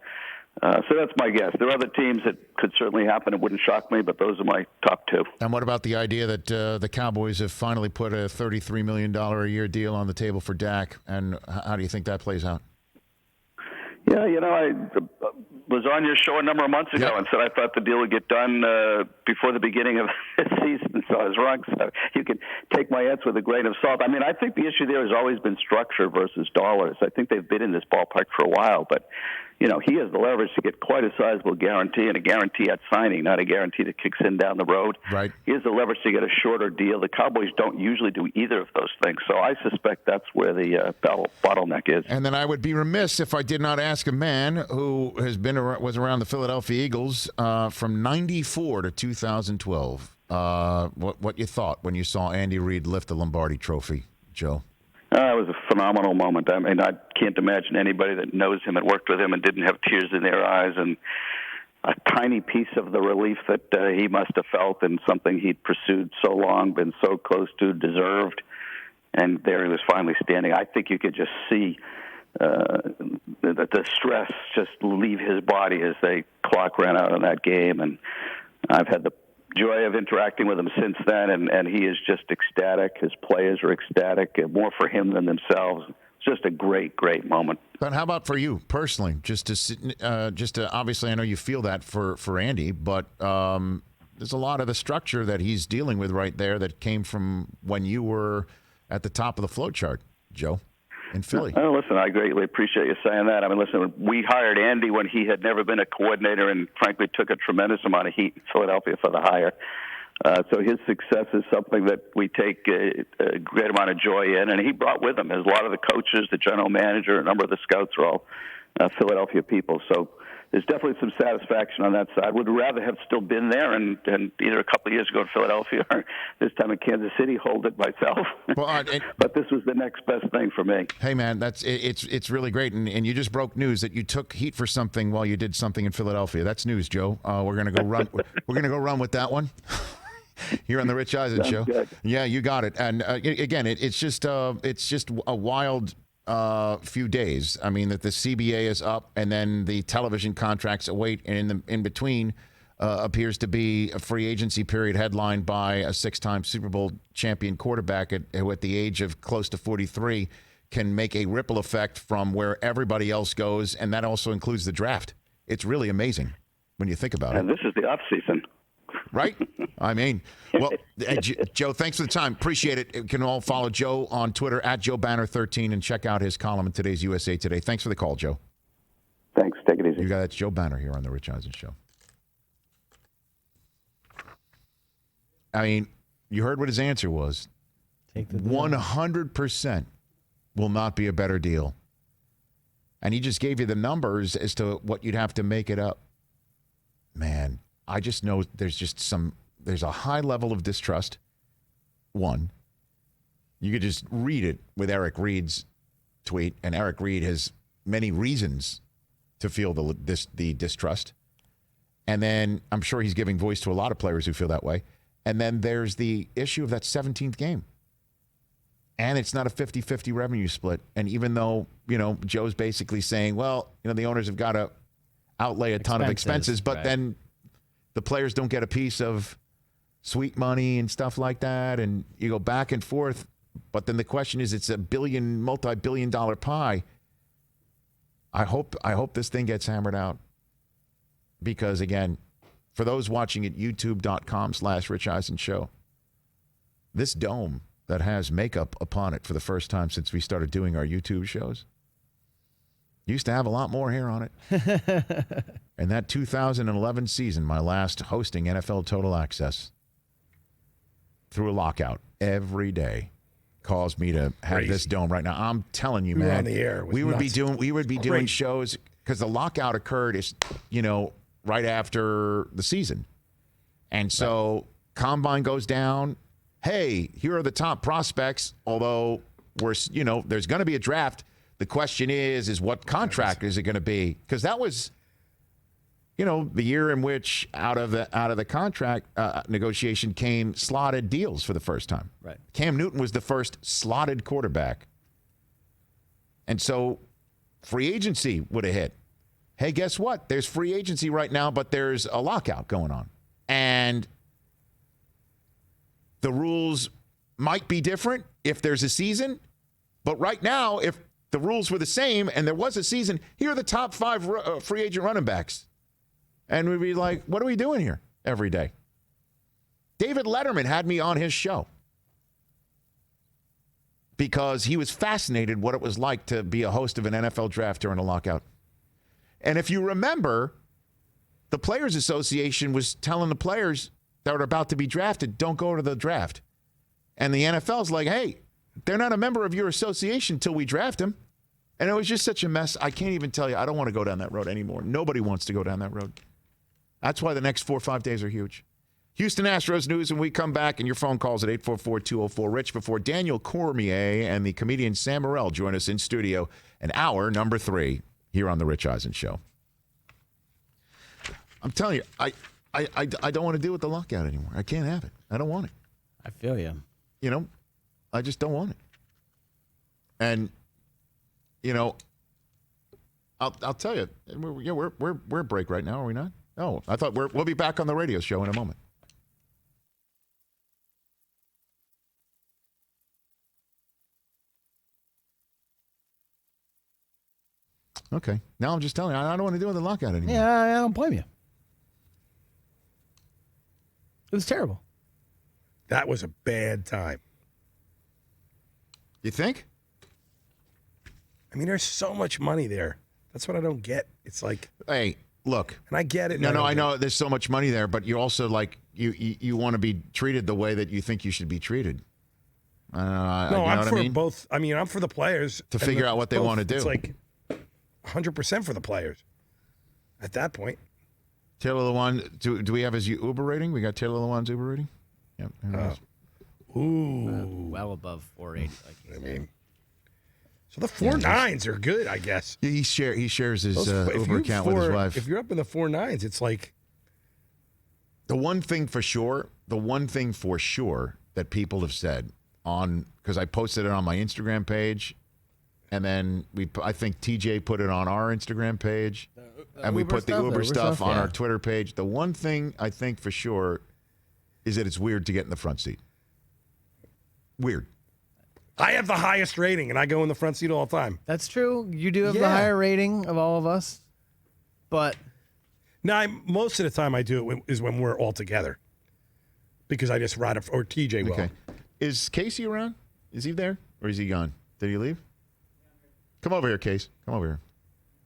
So that's my guess. There are other teams that could certainly happen. It wouldn't shock me, but those are my top two. And what about the idea that the Cowboys have finally put a $33 million a year deal on the table for Dak? And how do you think that plays out? Yeah, I was on your show a number of months ago and said I thought the deal would get done before the beginning of the season, so I was wrong. So you can take my answer with a grain of salt. I mean, I think the issue there has always been structure versus dollars. I think they've been in this ballpark for a while, but he has the leverage to get quite a sizable guarantee, and a guarantee at signing, not a guarantee that kicks in down the road. Right. He has the leverage to get a shorter deal. The Cowboys don't usually do either of those things, so I suspect that's where the bottleneck is. And then I would be remiss if I did not ask a man who was around the Philadelphia Eagles from '94 to 2012. What you thought when you saw Andy Reid lift the Lombardi Trophy, Joe? It was a phenomenal moment. I mean, I can't imagine anybody that knows him and worked with him and didn't have tears in their eyes, and a tiny piece of the relief that he must have felt, and something he'd pursued so long, been so close to, deserved, and there he was finally standing. I think you could just see the stress just leave his body as the clock ran out on that game, and I've had the joy of interacting with him since then, and he is just ecstatic. His players are ecstatic, more for him than themselves. It's just a great, great moment. But how about for you personally? Just to obviously, I know you feel that for Andy, but there's a lot of the structure that he's dealing with right there that came from when you were at the top of the flow chart, Joe, in Philly. Oh, listen, I greatly appreciate you saying that. I mean, listen, we hired Andy when he had never been a coordinator and, frankly, took a tremendous amount of heat in Philadelphia for the hire. So his success is something that we take a great amount of joy in. And he brought with him, as a lot of the coaches, the general manager, a number of the scouts are all Philadelphia people. So there's definitely some satisfaction on that side. Would rather have still been there and either a couple of years ago in Philadelphia or this time in Kansas City hold it myself. Well, but this was the next best thing for me. Hey, man, it's really great. And you just broke news that you took heat for something while you did something in Philadelphia. That's news, Joe. We're going to go run. We're going to go run with that one. Here on the Rich Eisen Show. Good. Yeah, you got it. And again, it's just a wild few days. I mean, that the CBA is up, and then the television contracts await, and in between appears to be a free agency period headlined by a 6-time Super Bowl champion quarterback who, at the age of close to 43, can make a ripple effect from where everybody else goes, and that also includes the draft. It's really amazing when you think about it. And this is the off season. Right? I mean, well, Joe, thanks for the time. Appreciate it. You can all follow Joe on Twitter at JoeBanner13 and check out his column in today's USA Today. Thanks for the call, Joe. Thanks. Take it easy. You got that's Joe Banner here on the Rich Eisen Show. I mean, you heard what his answer was. Take the 100% will not be a better deal. And he just gave you the numbers as to what you'd have to make it up. Man, I just know there's a high level of distrust. One, you could just read it with Eric Reed's tweet, and Eric Reed has many reasons to feel the distrust. And then I'm sure he's giving voice to a lot of players who feel that way. And then there's the issue of that 17th game. And it's not a 50-50 revenue split. And even though, Joe's basically saying, well, the owners have got to outlay a ton of expenses, but then the players don't get a piece of sweet money and stuff like that. And you go back and forth. But then the question is, it's a multi-billion dollar pie. I hope this thing gets hammered out. Because, again, for those watching at youtube.com/Rich Eisen Show, this dome that has makeup upon it for the first time since we started doing our YouTube shows used to have a lot more hair on it. And that 2011 season, my last hosting NFL Total Access, through a lockout every day, caused me to have this dome right now. I'm telling you, man, on the air. We would be doing shows because the lockout occurred, right after the season, and so Combine goes down. Hey, here are the top prospects. Although there's going to be a draft. The question is what contract is it going to be? Because that was, the year in which out of the contract negotiation came slotted deals for the first time. Right. Cam Newton was the first slotted quarterback. And so free agency would have hit. Hey, guess what? There's free agency right now, but there's a lockout going on. And the rules might be different if there's a season. But right now, if the rules were the same and there was a season, here are the top 5 free agent running backs. And we'd be like, what are we doing here every day? David Letterman had me on his show because he was fascinated what it was like to be a host of an NFL draft during a lockout. And if you remember, the Players Association was telling the players that were about to be drafted, don't go to the draft. And the NFL's like, hey, they're not a member of your association until we draft them. And it was just such a mess. I can't even tell you. I don't want to go down that road anymore. Nobody wants to go down that road. That's why the next 4 or 5 days are huge. Houston Astros news when we come back, and your phone calls at 844-204-RICH before Daniel Cormier and the comedian Sam Morril join us in studio in hour number 3 here on The Rich Eisen Show. I'm telling you, I don't want to deal with the lockout anymore. I can't have it. I don't want it. I feel you. I just don't want it. And, I'll tell you, we're at break right now, are we not? Oh, I thought we'll be back on the radio show in a moment. Okay. Now I'm just telling you, I don't want to deal with the lockout anymore. Yeah, I don't blame you. It was terrible. That was a bad time. You think? I mean, there's so much money there. That's what I don't get. It's like, hey, look. And I get it. No, I know there's so much money there, but you also like you want to be treated the way that you think you should be treated. I'm for both. I mean, I'm for the players to figure out what they want to do. It's like 100% for the players. at that point. Taylor Lewan, do we have his Uber rating? We got Taylor Lewan's Uber rating? Yep. Ooh. Well above 480. Like you said. So the 4.9s are good, I guess. Yeah, he shares his Uber account with his wife. If you're up in the 4.9s, it's like the one thing for sure that people have said because I posted it on my Instagram page, and then I think TJ put it on our Instagram page, and we put the Uber stuff on our Twitter page. The one thing I think for sure is that it's weird to get in the front seat. Weird. I have the highest rating, and I go in the front seat all the time. That's true. You do have the higher rating of all of us, but most of the time I do it is when we're all together, because I just ride or TJ will. Okay. Is Casey around? Is he there, or is he gone? Did he leave? Come over here, Case. Come over here.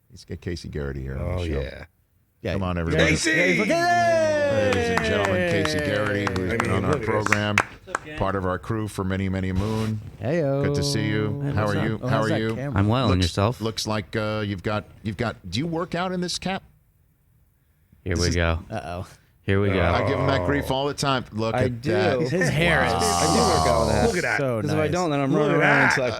Let's get Casey Garrity here on the show. Yeah. Come on, everybody. Casey! Ladies and gentlemen, Casey Garrity, who's been on our program, part of our crew for many, many a moon. Heyo. Good to see you. How are you? How are you? I'm well, and yourself? Looks like you've got. Do you work out in this cap? Here we go. Uh-oh. Here we go. I give him that grief all the time. Look I at do. that. His hair is. I do work out with that. Look at that. So Because nice. if I don't, then I'm running around. It's like,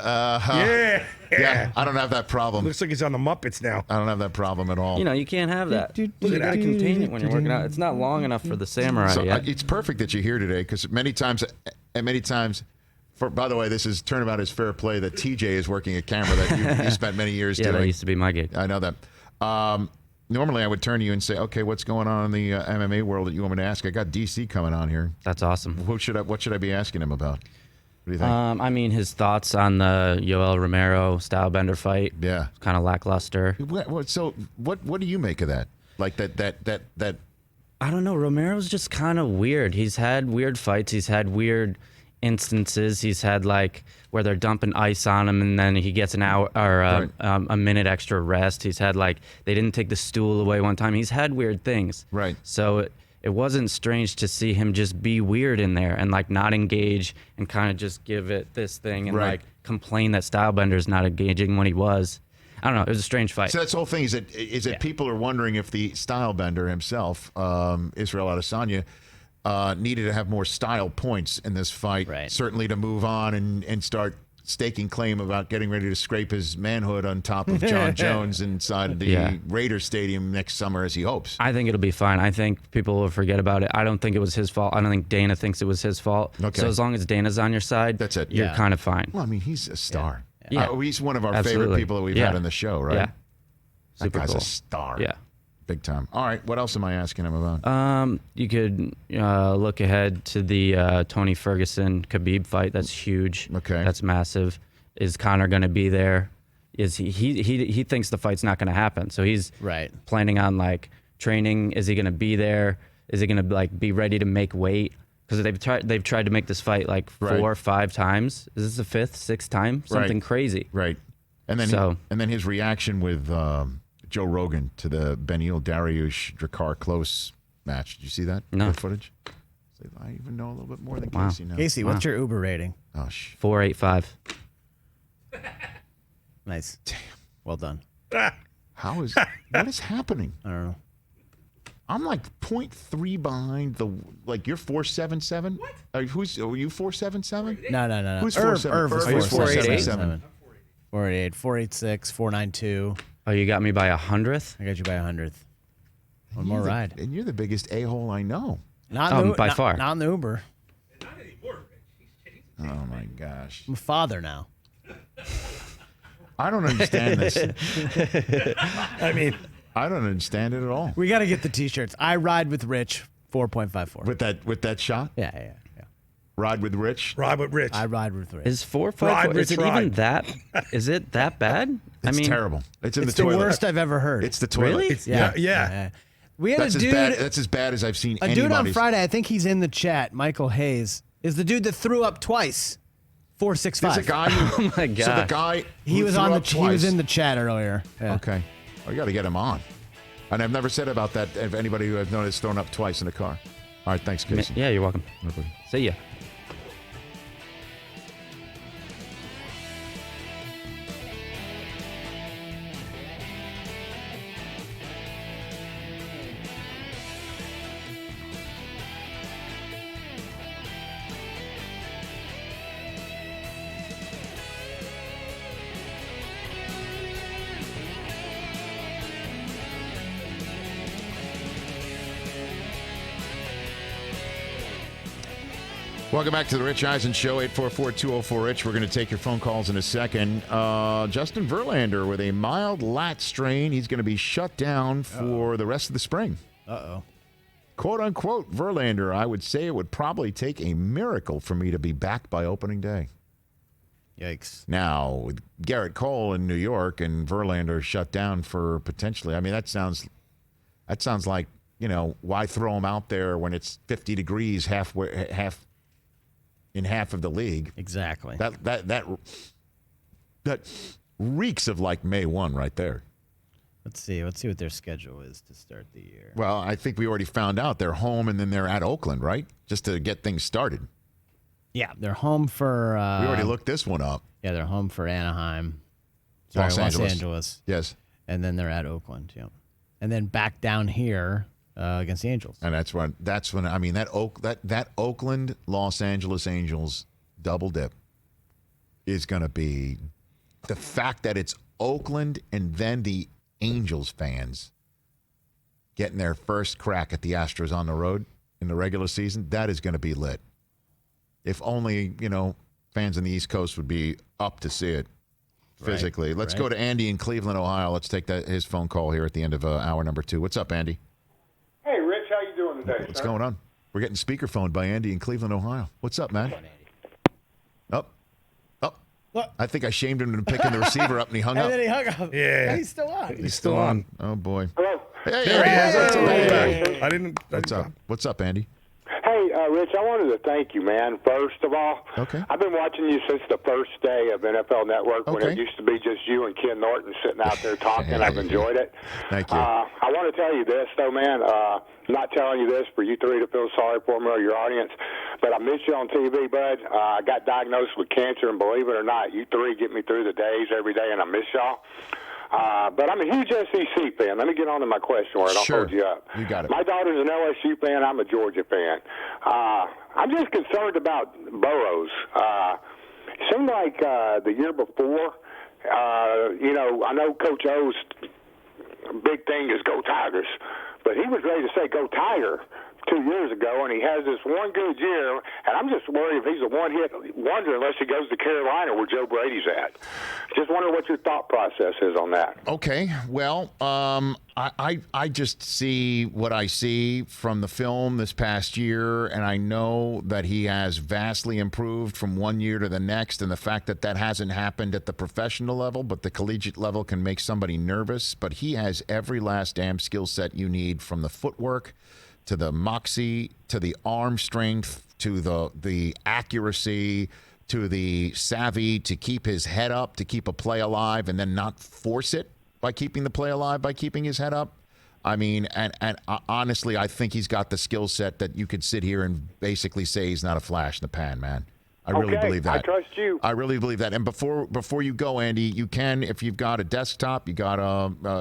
Yeah, I don't have that problem. Looks like he's on the Muppets now. I don't have that problem at all. you know, you can't have that. You Look at got to that. contain it when you're working out. It's not long enough for the samurai So yet. it's perfect that you're here today because many times, by the way, this is Turnabout is fair play that TJ is working a camera that you spent many years doing. That used to be my gig. I know that. Normally, I would turn to you and say, okay, what's going on in the MMA world that you want me to ask? I got DC coming on here. That's awesome. What should I be asking him about? What do you think? I mean, his thoughts on the Yoel Romero Stylebender fight. Yeah. Kind of lackluster. So what do you make of that? Like that I don't know. Romero's just kind of weird. He's had weird fights. He's had weird instances. He's had like where they're dumping ice on him and then he gets an hour or a minute extra rest. He's had like they didn't take the stool away one time. He's had weird things. Right. So it wasn't strange to see him just be weird in there and like not engage and kind of just give it this thing and like complain that Stylebender's not engaging when he was. I don't know. It was a strange fight. So that's the whole thing. Is that people are wondering if the Stylebender himself, Israel Adesanya, needed to have more style points in this fight. Right. Certainly to move on and start staking claim about getting ready to scrape his manhood on top of John Jones inside the Raiders Stadium next summer, as he hopes. I think it'll be fine. I think people will forget about it. I don't think it was his fault. I don't think Dana thinks it was his fault. Okay. So as long as Dana's on your side, that's it. You're kind of fine. Well, I mean, he's a star. Yeah. He's one of our Absolutely. favorite people that we've had on the show, right? Yeah. That Super guy's cool. a star. Yeah. Big time. All right. What else am I asking him about? You could look ahead to the Tony Ferguson Khabib fight. That's huge. Okay. That's massive. Is Conor going to be there? Is he thinks the fight's not going to happen. So he's planning on like training. Is he going to be there? Is he going to like be ready to make weight? Because they've tried to make this fight like 4 or 5 times. Is this the 5th, 6th time? Something crazy. Right. And then his reaction with Joe Rogan to the Beneil Dariush Drakkar Close match. Did you see that? No. That footage? I even know a little bit more than Wow. Casey now. Casey, what's your Uber rating? Oh, 485. Nice. Damn. Well done. What is happening? I don't know. I'm like 0.3 behind you're 477? What? Are you 477? No. Who's Irv 477? 488, 486, 492. Oh, you got me by 100th? I got you by 100th. One more ride. And you're the biggest a-hole I know. Not by far. Not in the Uber. Oh, my gosh. I'm a father now. I don't understand this. I mean, I don't understand it at all. We got to get the T-shirts. I ride with Rich, 4.54. With that shot? Yeah. Ride with Rich? Ride with Rich. I ride with Rich. Is 4.54? Is it even that? Is it that bad? It's terrible. It's in the the toilet. worst I've ever heard. It's the toilet. Really? Yeah. We had That's a dude. That's as bad as I've seen A dude on anybody's. Friday, I think he's in the chat. Michael Hayes is the dude that threw up twice. 465. There's a guy. Oh my God. So the guy He was threw on the. up He was twice. in the chat earlier. Yeah. Okay. Oh, you got to get him on. And I've never said about that if anybody who I've known has thrown up twice in a car. All right, thanks, Casey. Yeah, you're welcome. See ya. Welcome back to the Rich Eisen Show, 844-204-RICH. We're going to take your phone calls in a second. Justin Verlander with a mild lat strain. He's going to be shut down for the rest of the spring. Uh-oh. Quote, unquote, Verlander, I would say it would probably take a miracle for me to be back by opening day. Yikes. Now, with Garrett Cole in New York and Verlander shut down for potentially, I mean, that sounds like, you know, why throw him out there when it's 50 degrees in half of the league? Exactly. That reeks of like May 1 right there. Let's see what their schedule is to start the year. Well, I think we already found out they're home and then they're at Oakland, right? Just to get things started. Yeah, they're home for... we already looked this one up. Yeah, they're home for Anaheim. Los Angeles. Angeles. Yes. And then they're at Oakland, yeah. And then back down here against the Angels. And that's when I mean that Oakland Los Angeles Angels double dip is going to be the fact that it's Oakland and then the Angels fans getting their first crack at the Astros on the road in the regular season. That is going to be lit. If only, you know, fans in the East Coast would be up to see it physically. Right, Let's right. go to Andy in Cleveland, Ohio. Let's take his phone call here at the end of hour number 2. What's up, Andy? Hey, Rich, how you doing today, What's sir? going on? We're getting speakerphoned by Andy in Cleveland, Ohio. What's up, man? Up. I think I shamed him into picking the receiver up, and he hung up. And then he hung up. Yeah. He's still on. He's still on. Oh, boy. Hello. Hey, There he is. That's hey. I didn't. What's up? What's up, Andy? Hey, Rich, I wanted to thank you, man, first of all. Okay. I've been watching you since the first day of NFL Network when Okay. it used to be just you and Ken Norton sitting out there talking. I've enjoyed it. Thank you. I want to tell you this, though, man. I'm not telling you this for you three to feel sorry for me or your audience, but I miss you on TV, bud. I got diagnosed with cancer, and believe it or not, you three get me through the days every day, and I miss y'all. But I'm a huge SEC fan. Let me get on to my question where I don't Sure. hold you up. You got it. My daughter's an LSU fan. I'm a Georgia fan. I'm just concerned about Burrows. It seemed like the year before, you know, I know Coach O's big thing is go Tigers, but he was ready to say go Tiger 2 years ago, and he has this one good year, and I'm just worried if he's a one-hit wonder unless he goes to Carolina where Joe Brady's at. Just wonder what your thought process is on that. Okay, well, I just see what I see from the film this past year, and I know that he has vastly improved from one year to the next, and the fact that that hasn't happened at the professional level, but the collegiate level can make somebody nervous, but he has every last damn skill set you need, from the footwork to the moxie, to the arm strength, to the accuracy, to the savvy to keep his head up, to keep a play alive, and then not force it by keeping the play alive, by keeping his head up. I mean, and honestly, I think he's got the skill set that you could sit here and basically say he's not a flash in the pan, man. I really believe that. I trust you. I really believe that. And before you go, Andy, you can, if you've got a desktop, you got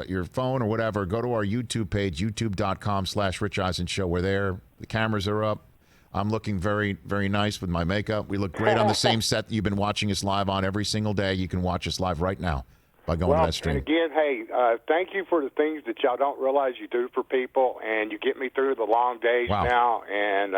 your phone or whatever, go to our YouTube page, youtube.com/Rich Eisen Show. We're there. The cameras are up. I'm looking very, very nice with my makeup. We look great on the same set that you've been watching us live on every single day. You can watch us live right now by going to that stream. And again, hey, thank you for the things that y'all don't realize you do for people, and you get me through the long days now, and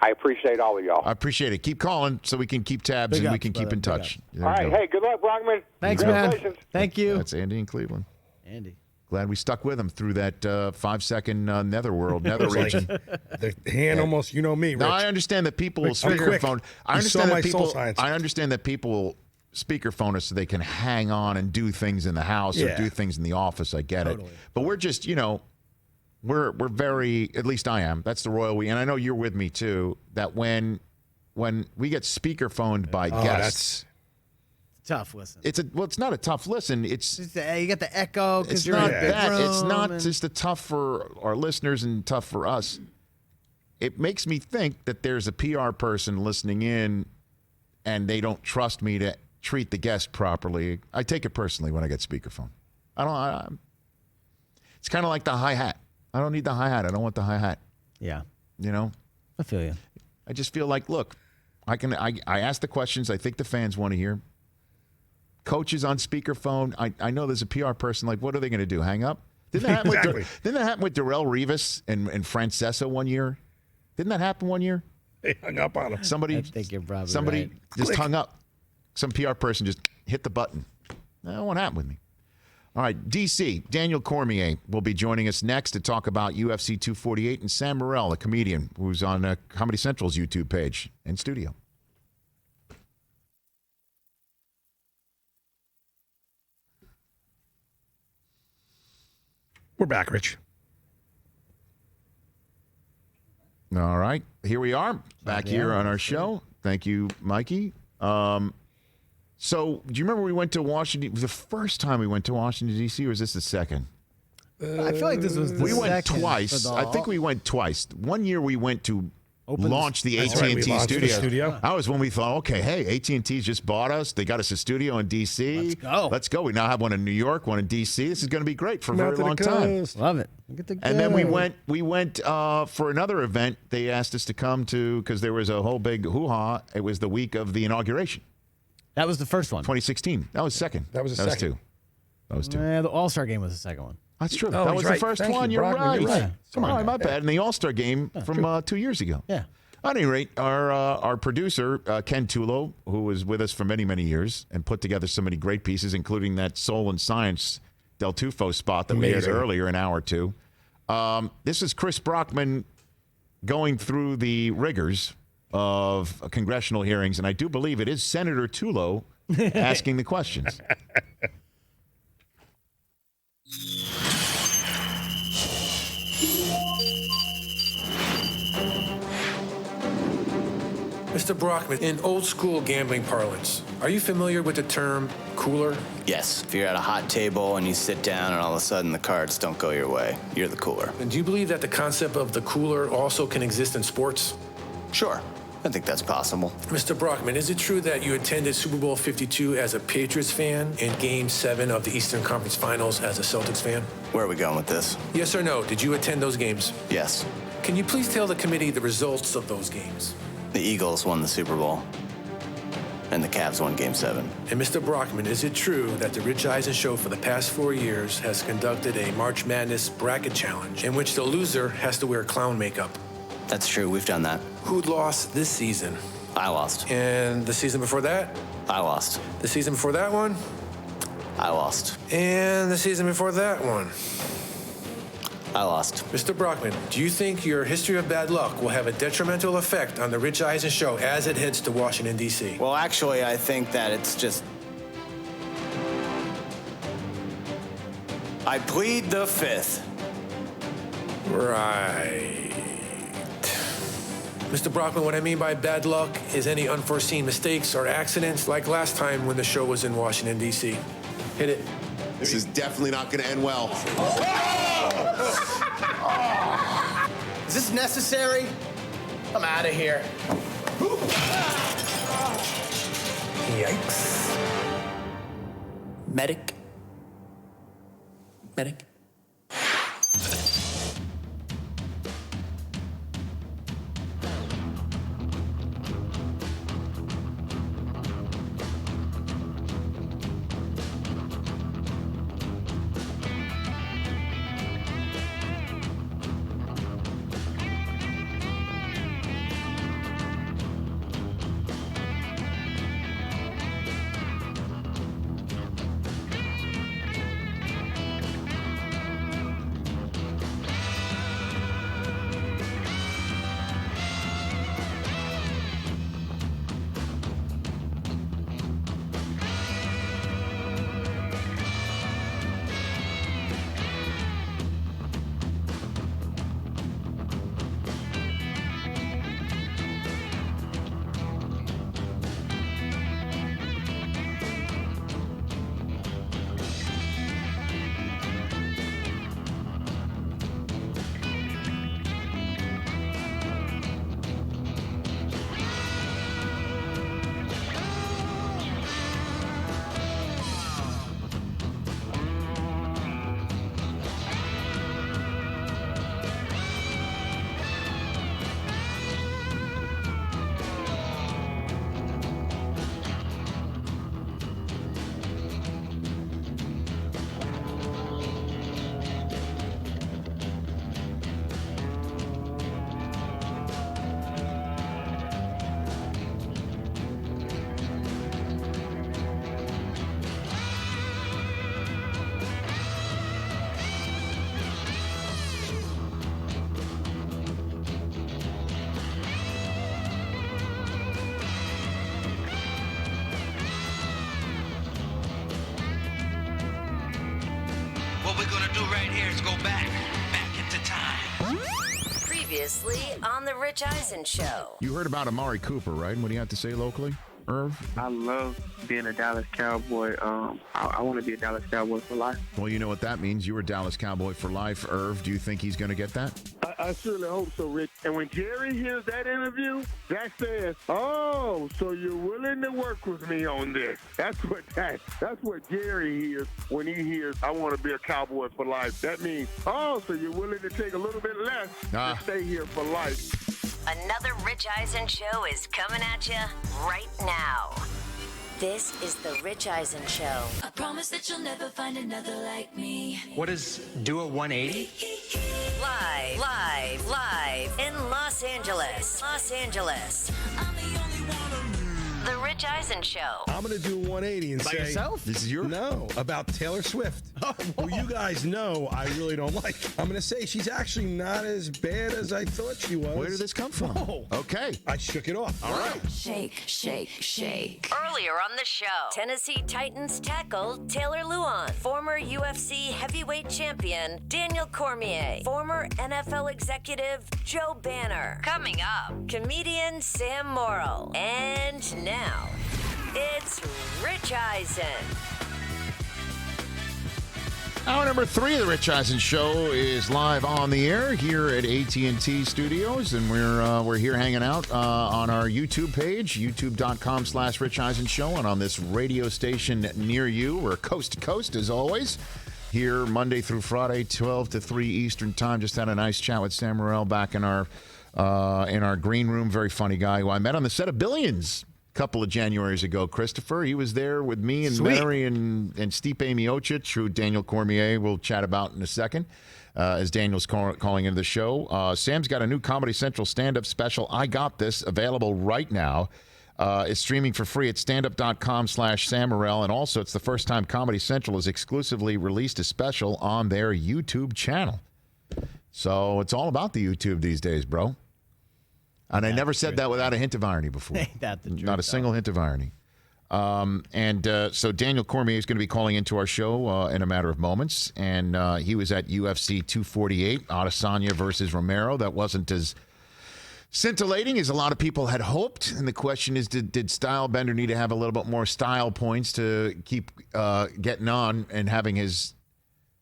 I appreciate all of y'all. I appreciate it. Keep calling so we can keep tabs and we can keep in touch. All right, hey, good luck, Brockman. Thanks, man. Congratulations. Thank you. That's Andy in Cleveland. Andy. Glad we stuck with him through that 5-second nether region. The hand almost, you know me, Rich. Now, I understand that people will I'm quick. speakerphone. I You saw understand my that soul people. science. I understand that people will speakerphone us so they can hang on and do things in the house or Yeah. do things in the office. I get it, but we're just, you know, we're very. At least I am. That's the royal we, and I know you're with me too. That when we get speakerphoned by guests. Tough listen. It's not a tough listen. It's you get the echo it's because you're not in a big that. It's room not and- just a tough for our listeners and tough for us. It makes me think that there's a PR person listening in, and they don't trust me to treat the guest properly. I take it personally when I get speakerphone. It's kind of like the hi-hat. I don't need the hi-hat. I don't want the hi-hat. Yeah. You know? I feel you. I just feel like, look, I ask the questions I think the fans want to hear. Coaches on speakerphone. I know there's a PR person, like, what are they going to do? Hang up? Didn't that happen, didn't that happen with Darrelle Revis and Francesa one year? Didn't that happen one year? They hung up on him. Somebody, I think you're probably somebody right. just Click. hung up. Some PR person just hit the button. That won't happen with me. All right, DC, Daniel Cormier will be joining us next to talk about UFC 248, and Sam Morril, a comedian who's on Comedy Central's YouTube page in studio. We're back, Rich. All right, here we are, back here on our show. Thank you, Mikey. So, do you remember we went to Washington? The first time we went to Washington, D.C., or was this the second? I feel like this was the We went second twice. for I think we went twice. One year we went to launch the That's AT&T right, we launched the studio. studio. That was when we thought, okay, hey, AT&T's just bought us. They got us a studio in D.C. Let's go. We now have one in New York, one in D.C. This is going to be great for a very long time. Love it. And then we went for another event. They asked us to come to, because there was a whole big hoo-ha. It was the week of the inauguration. That was the first one. 2016. That was second. That was the second. Two. That was two. The All-Star game was the second one. That's true. Oh, that he's was right. the first Thank one. you, You're Brockman. right. You're right. Come Sorry on, my about that. bad. And the All-Star game from 2 years ago. Yeah. At any rate, our producer, Ken Tulo, who was with us for many, many years and put together so many great pieces, including that Soul and Science Del Tufo spot that we had Amazing. earlier, an hour or two. This is Chris Brockman going through the rigors of congressional hearings, and I do believe it is Senator Tulo asking the questions. Mr. Brockman, in old school gambling parlance, are you familiar with the term cooler? Yes. If you're at a hot table and you sit down and all of a sudden the cards don't go your way, you're the cooler. And do you believe that the concept of the cooler also can exist in sports? Sure. I think that's possible. Mr. Brockman, is it true that you attended Super Bowl 52 as a Patriots fan and Game 7 of the Eastern Conference Finals as a Celtics fan? Where are we going with this? Yes or no? Did you attend those games? Yes. Can you please tell the committee the results of those games? The Eagles won the Super Bowl, and the Cavs won Game 7. And Mr. Brockman, is it true that the Rich Eisen Show for the past 4 years has conducted a March Madness bracket challenge in which the loser has to wear clown makeup? That's true. We've done that. Who'd lost this season? I lost. And the season before that? I lost. The season before that one? I lost. And the season before that one? I lost. Mr. Brockman, do you think your history of bad luck will have a detrimental effect on the Rich Eisen Show as it heads to Washington, D.C.? Well, actually, I think that it's just... I plead the fifth. Right. Mr. Brockman, what I mean by bad luck is any unforeseen mistakes or accidents like last time when the show was in Washington, D.C. Hit it. This is definitely not going to end well. Is this necessary? I'm out of here. Yikes. Medic. Medic. hairs go back into time. Previously on the Rich Eisen Show. You heard about Amari Cooper, right? What do you have to say locally, Irv? I love being a Dallas Cowboy. I want to be a Dallas Cowboy for life. Well, you know what that means. You were a Dallas Cowboy for life, Irv. Do you think he's going to get that? I certainly hope so, Rich. And when Jerry hears that interview, that says, "Oh, so you're willing to work with me on this." That's what Jerry hears when he hears, "I want to be a Cowboy for life." That means, "Oh, so you're willing to take a little bit less to stay here for life." Another Rich Eisen Show is coming at you right now. This is the Rich Eisen Show. I promise that you'll never find another like me. What is do a 180? Live in Los Angeles. The Rich Eisen Show. I'm going to do 180 and By say... yourself? This is your... No, about Taylor Swift. Who you guys know I really don't like. I'm going to say she's actually not as bad as I thought she was. Where did this come from? Oh. Okay. I shook it off. All right. Shake, shake, shake. Earlier on the show, Tennessee Titans tackle Taylor Lewan, former UFC heavyweight champion Daniel Cormier, former NFL executive Joe Banner. Coming up, comedian Sam Morril. And now, it's Rich Eisen. Hour number 3 of the Rich Eisen Show is live on the air here at AT&T Studios, and we're here hanging out on our YouTube page, youtube.com/Rich Eisen Show, and on this radio station near you. We're coast to coast, as always, here Monday through Friday, 12 to 3 Eastern Time. Just had a nice chat with Sam Morril back in our green room. Very funny guy who I met on the set of Billions a couple of Januaries ago. Christopher, he was there with me and Mary and Stipe Miocic, who Daniel Cormier will chat about in a second, as Daniel's calling into the show. Sam's got a new Comedy Central stand-up special, I Got This, available right now. It's streaming for free at standup.com/Sam Morril, and also it's the first time Comedy Central has exclusively released a special on their YouTube channel. So it's all about the YouTube these days, bro. And I never said that without a hint of irony before. Ain't that the truth, Not a single hint of irony. So Daniel Cormier is going to be calling into our show in a matter of moments. And he was at UFC 248, Adesanya versus Romero. That wasn't as scintillating as a lot of people had hoped. And the question is, did Stylebender need to have a little bit more style points to keep getting on and having his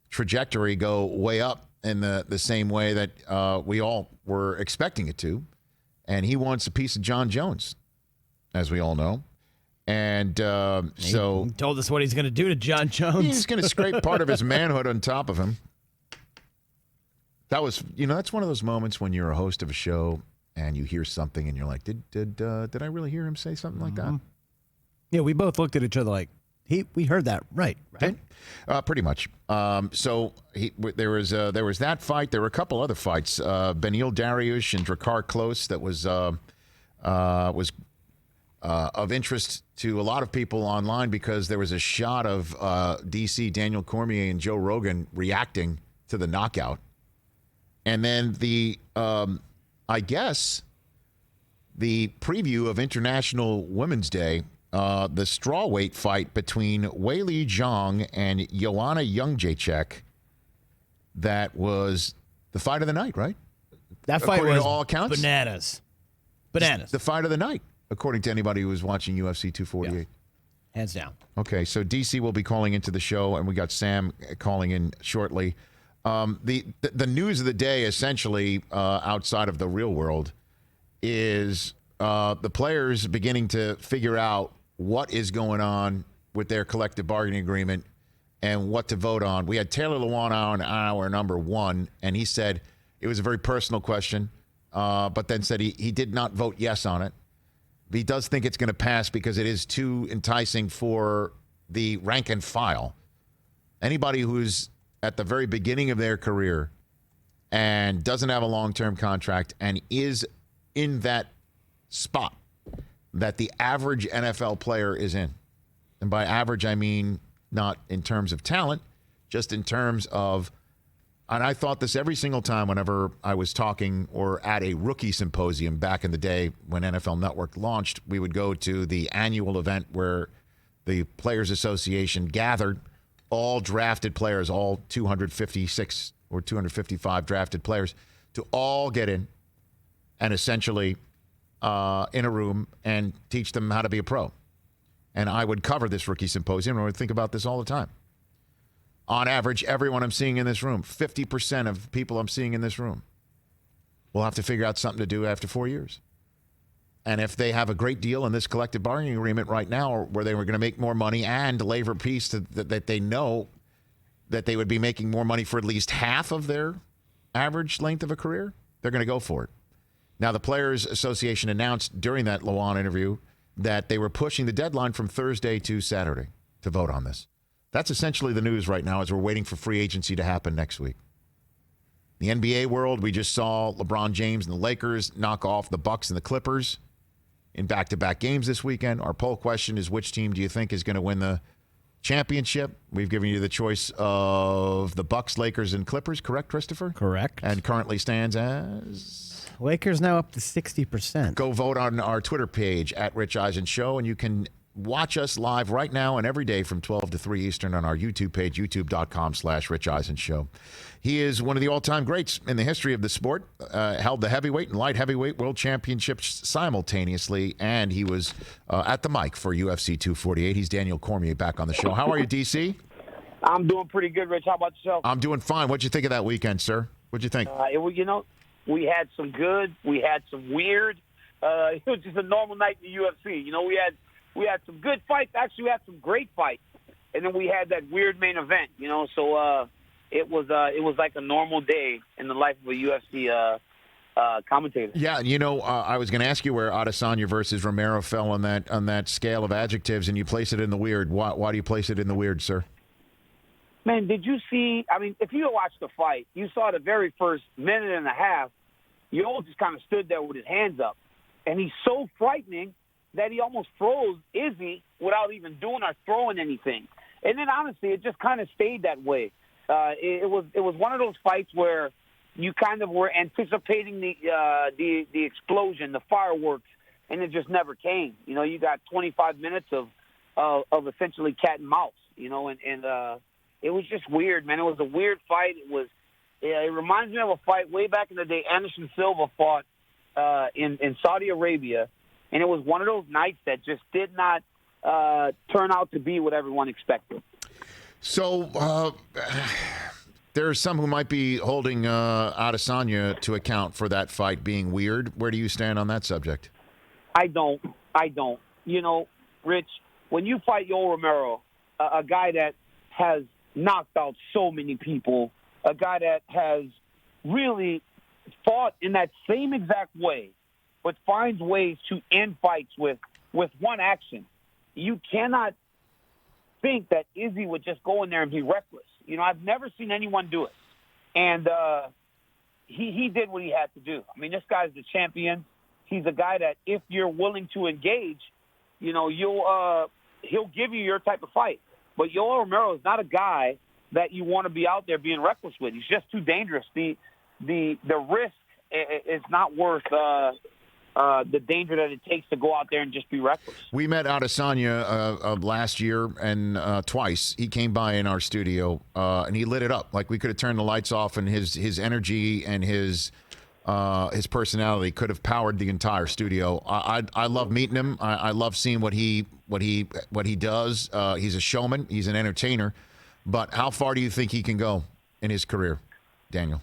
trajectory go way up in the same way that we all were expecting it to? And he wants a piece of John Jones, as we all know. And He told us what he's going to do to John Jones. He's going to scrape part of his manhood on top of him. That was, that's one of those moments when you're a host of a show and you hear something and you're like, did I really hear him say something like that? Yeah, we both looked at each other like, we heard that right? Pretty much. There was that fight. There were a couple other fights. Beneil Dariush and Drakkar Klose that was of interest to a lot of people online because there was a shot of DC Daniel Cormier and Joe Rogan reacting to the knockout, and then I guess the preview of International Women's Day. The strawweight fight between Weili Zhang and Joanna Jędrzejczyk. That was the fight of the night, right? That fight according was to all accounts, bananas. The fight of the night, according to anybody who was watching UFC 248. Yeah. Hands down. Okay, so DC will be calling into the show, and we got Sam calling in shortly. The news of the day, essentially, outside of the real world, is the players beginning to figure out what is going on with their collective bargaining agreement and what to vote on. We had Taylor Lewan on hour number 1, and he said it was a very personal question, but then said he did not vote yes on it. But he does think it's going to pass because it is too enticing for the rank and file. Anybody who's at the very beginning of their career and doesn't have a long-term contract and is in that spot that the average NFL player is in. And by average, I mean not in terms of talent, just in terms of, and I thought this every single time whenever I was talking or at a rookie symposium back in the day when NFL Network launched, we would go to the annual event where the Players Association gathered all drafted players, all 256 or 255 drafted players, to all get in and essentially in a room and teach them how to be a pro. And I would cover this rookie symposium, and I would think about this all the time. On average, everyone I'm seeing in this room, 50% of people I'm seeing in this room, will have to figure out something to do after 4 years. And if they have a great deal in this collective bargaining agreement right now where they were going to make more money and labor peace that they know that they would be making more money for at least half of their average length of a career, they're going to go for it. Now, the Players Association announced during that Lewan interview that they were pushing the deadline from Thursday to Saturday to vote on this. That's essentially the news right now as we're waiting for free agency to happen next week. The NBA world, we just saw LeBron James and the Lakers knock off the Bucks and the Clippers in back-to-back games this weekend. Our poll question is, which team do you think is going to win the championship? We've given you the choice of the Bucks, Lakers, and Clippers. Correct, Christopher? Correct. And currently stands as... Lakers now up to 60%. Go vote on our Twitter page at Rich Eisen Show, and you can watch us live right now and every day from 12 to 3 Eastern on our YouTube page, youtube.com/Rich Eisen Show. He is one of the all-time greats in the history of the sport, held the heavyweight and light heavyweight world championships simultaneously, and he was at the mic for UFC 248. He's Daniel Cormier back on the show. How are you, DC? I'm doing pretty good, Rich. How about yourself? I'm doing fine. What'd you think of that weekend, sir? What'd you think? We had some good. We had some weird. It was just a normal night in the UFC. We had some good fights. Actually, we had some great fights, and then we had that weird main event. So it was like a normal day in the life of a UFC commentator. Yeah, I was going to ask you where Adesanya versus Romero fell on that scale of adjectives, and you place it in the weird. Why do you place it in the weird, sir? Man, did you see? I mean, if you watched the fight, you saw the very first minute and a half. Yoel just kind of stood there with his hands up, and he's so frightening that he almost froze Izzy without even doing or throwing anything. And then, honestly, it just kind of stayed that way. It was one of those fights where you kind of were anticipating the explosion, the fireworks, and it just never came. You got 25 minutes of essentially cat and mouse. And it was just weird, man. It was a weird fight. It reminds me of a fight way back in the day. Anderson Silva fought in Saudi Arabia, and it was one of those nights that just did not turn out to be what everyone expected. So there are some who might be holding Adesanya to account for that fight being weird. Where do you stand on that subject? I don't. Rich, when you fight Yoel Romero, a guy that has knocked out so many people, a guy that has really fought in that same exact way, but finds ways to end fights with one action, you cannot think that Izzy would just go in there and be reckless. I've never seen anyone do it. And he did what he had to do. I mean, this guy's the champion. He's a guy that if you're willing to engage, he'll give you your type of fight. But Yoel Romero is not a guy that you want to be out there being reckless with. He's just too dangerous. The risk is not worth the danger that it takes to go out there and just be reckless. We met Adesanya last year, and twice he came by in our studio, and he lit it up. Like we could have turned the lights off, and his energy and his personality could have powered the entire studio. I love meeting him. I love seeing what he does. He's a showman. He's an entertainer. But how far do you think he can go in his career, Daniel?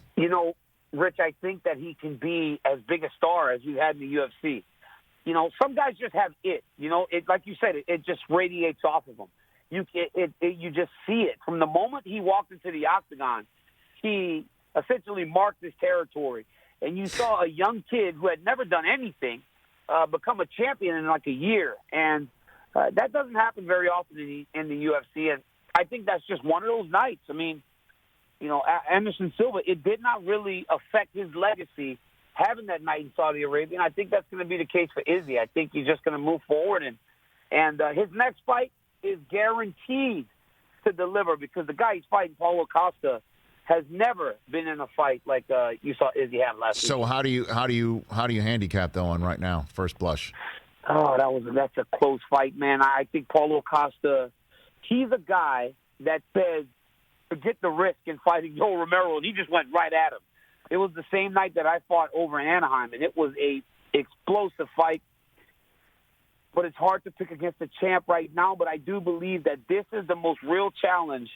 Rich, I think that he can be as big a star as you had in the UFC. Some guys just have it. It like you said, it just radiates off of them. You just see it from the moment he walked into the octagon. He essentially marked his territory, and you saw a young kid who had never done anything become a champion in like a year, and that doesn't happen very often in the UFC. And I think that's just one of those nights. I mean, Anderson Silva, it did not really affect his legacy having that night in Saudi Arabia, and I think that's going to be the case for Izzy. I think he's just going to move forward, and his next fight is guaranteed to deliver because the guy he's fighting, Paulo Costa, has never been in a fight like you saw Izzy have last week. So how do you handicap that one right now, first blush? Oh, that's a close fight, man. I think Paulo Costa, he's a guy that says, forget the risk in fighting Yoel Romero, and he just went right at him. It was the same night that I fought over in Anaheim, and it was a explosive fight. But it's hard to pick against the champ right now, but I do believe that this is the most real challenge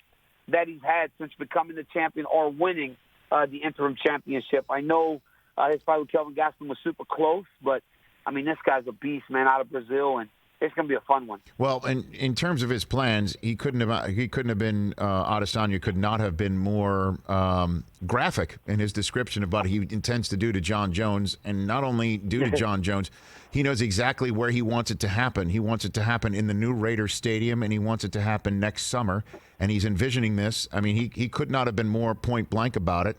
that he's had since becoming the champion or winning the interim championship. I know his fight with Kelvin Gastelum was super close, but, I mean, this guy's a beast, man, out of Brazil, and it's going to be a fun one. Well, in terms of his plans, he couldn't have been Adesanya could not have been more graphic in his description of what he intends to do to John Jones, and not only do to John Jones, he knows exactly where he wants it to happen. He wants it to happen in the new Raiders Stadium, and he wants it to happen next summer. And he's envisioning this. I mean, he could not have been more point blank about it.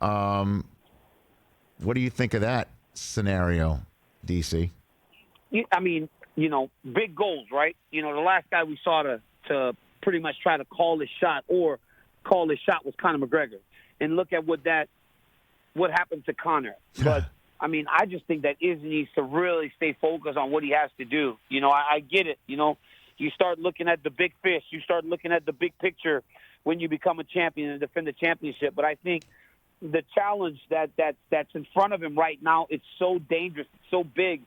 What do you think of that scenario, DC? I mean, you know, big goals, right? You know, the last guy we saw to pretty much try to call his shot was Conor McGregor. And look at what happened to Conor. But, I mean, I just think that Izzy needs to really stay focused on what he has to do. You know, I get it. You know, you start looking at the big fish. You start looking at the big picture when you become a champion and defend the championship. But I think the challenge that's in front of him right now, it's so dangerous, it's so big,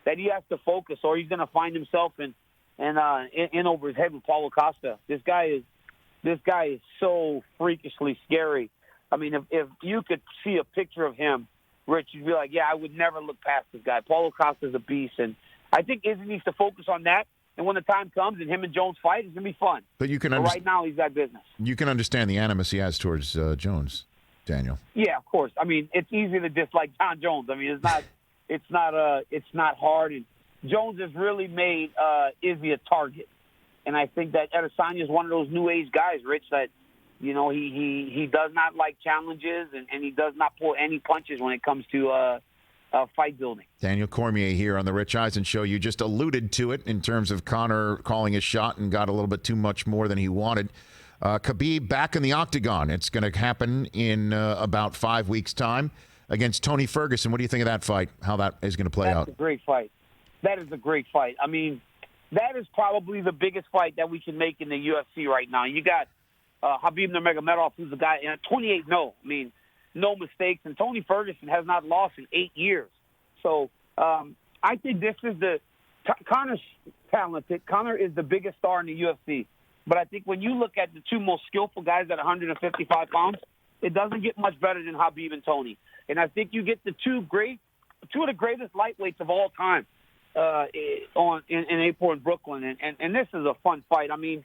that he has to focus, or he's going to find himself in over his head with Paulo Costa. This guy is so freakishly scary. I mean, if you could see a picture of him, Rich, you'd be like, yeah, I would never look past this guy. Paulo Costa's a beast, and I think Izzy needs to focus on that. And when the time comes and him and Jones fight, it's going to be fun. But right now, he's got business. You can understand the animus he has towards Jones, Daniel. Yeah, of course. I mean, it's easy to dislike John Jones. I mean, it's not hard. And Jones has really made Izzy a target. And I think that Adesanya is one of those new age guys, Rich, that, you know, he does not like challenges and he does not pull any punches when it comes to fight building. Daniel Cormier here on the Rich Eisen Show. You just alluded to it in terms of Conor calling his shot and got a little bit too much more than he wanted. Khabib back in the octagon. It's going to happen in about 5 weeks' time against Tony Ferguson. What do you think of that fight, how that is going to play out? That's a great fight. That is a great fight. I mean, that is probably the biggest fight that we can make in the UFC right now. You got Khabib Nurmagomedov, who's a guy, and 28-0. I mean, no mistakes. And Tony Ferguson has not lost in 8 years. So I think this is Conor's talented. Conor is the biggest star in the UFC. But I think when you look at the two most skillful guys at 155 pounds, it doesn't get much better than Khabib and Tony. And I think you get the two of the greatest lightweights of all time in April in Brooklyn. And this is a fun fight. I mean,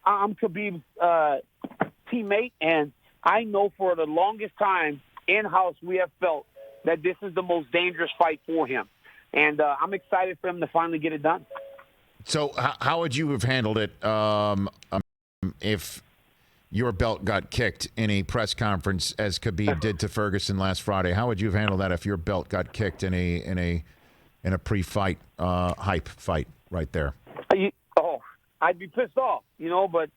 I'm Khabib's teammate, and I know for the longest time in-house we have felt that this is the most dangerous fight for him. And I'm excited for him to finally get it done. So how would you have handled it if your belt got kicked in a press conference as Khabib did to Ferguson last Friday? How would you have handled that if your belt got kicked in a pre-fight hype fight right there? I'd be pissed off, you know. But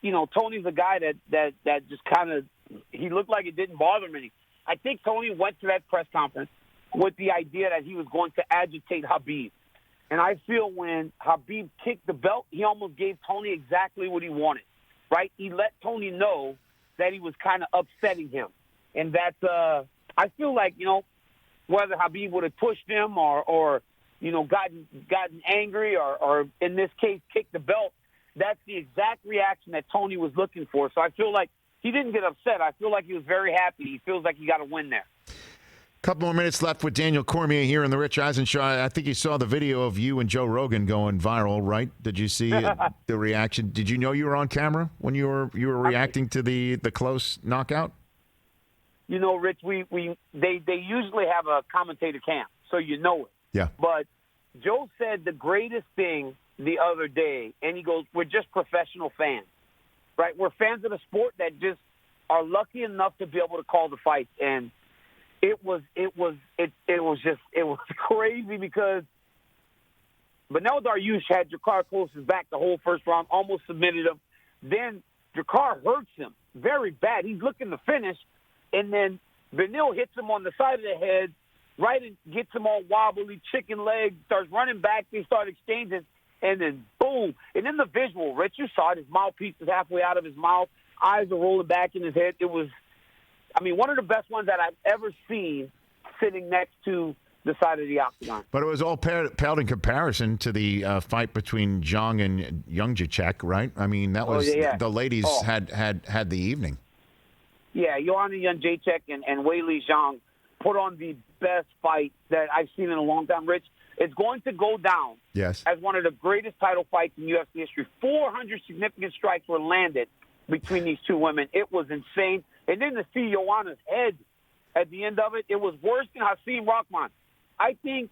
you know, Tony's a guy that just kind of, he looked like it didn't bother him any. I think Tony went to that press conference with the idea that he was going to agitate Khabib. And I feel when Khabib kicked the belt, he almost gave Tony exactly what he wanted, right? He let Tony know that he was kind of upsetting him. And that's, I feel like, you know, whether Khabib would have pushed him or you know, gotten angry or in this case, kicked the belt, that's the exact reaction that Tony was looking for. So I feel like he didn't get upset. I feel like he was very happy. He feels like he got a win there. Couple more minutes left with Daniel Cormier here on the Rich Eisen Show. I think you saw the video of you and Joe Rogan going viral, right? Did you see the reaction? Did you know you were on camera when you were reacting to the close knockout? You know, Rich, they usually have a commentator cam, so you know it. Yeah. But Joe said the greatest thing the other day, and he goes, "We're just professional fans, right? We're fans of the sport that just are lucky enough to be able to call the fights." And it was crazy because Beneil Dariush had Jakar Close's back the whole first round, almost submitted him. Then Jakar hurts him very bad. He's looking to finish, and then Beneil hits him on the side of the head, right, and gets him all wobbly, chicken leg, starts running back. They start exchanging, and then boom. And then the visual, Rich, you saw it. His mouthpiece was halfway out of his mouth. Eyes are rolling back in his head. It was, one of the best ones that I've ever seen sitting next to the side of the octagon. But it was all paled in comparison to the fight between Zhang and Jędrzejczyk, right? I mean, that was the ladies had the evening. Yeah, Joanna Jędrzejczyk and Weili Zhang put on the best fight that I've seen in a long time, Rich. It's going to go down as one of the greatest title fights in UFC history. 400 significant strikes were landed between these two women. It was insane. And then to see Joanna's head at the end of it, it was worse than Hasim Rahman. I think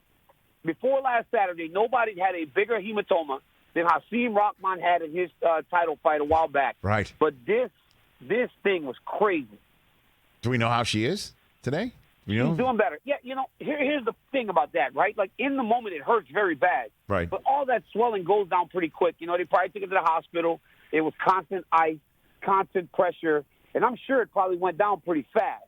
before last Saturday, nobody had a bigger hematoma than Hasim Rahman had in his title fight a while back. Right. But this thing was crazy. Do we know how she is today? She's doing better. Yeah, here's the thing about that, right? Like, in the moment, it hurts very bad. Right. But all that swelling goes down pretty quick. They probably took it to the hospital. It was constant ice, constant pressure, and I'm sure it probably went down pretty fast.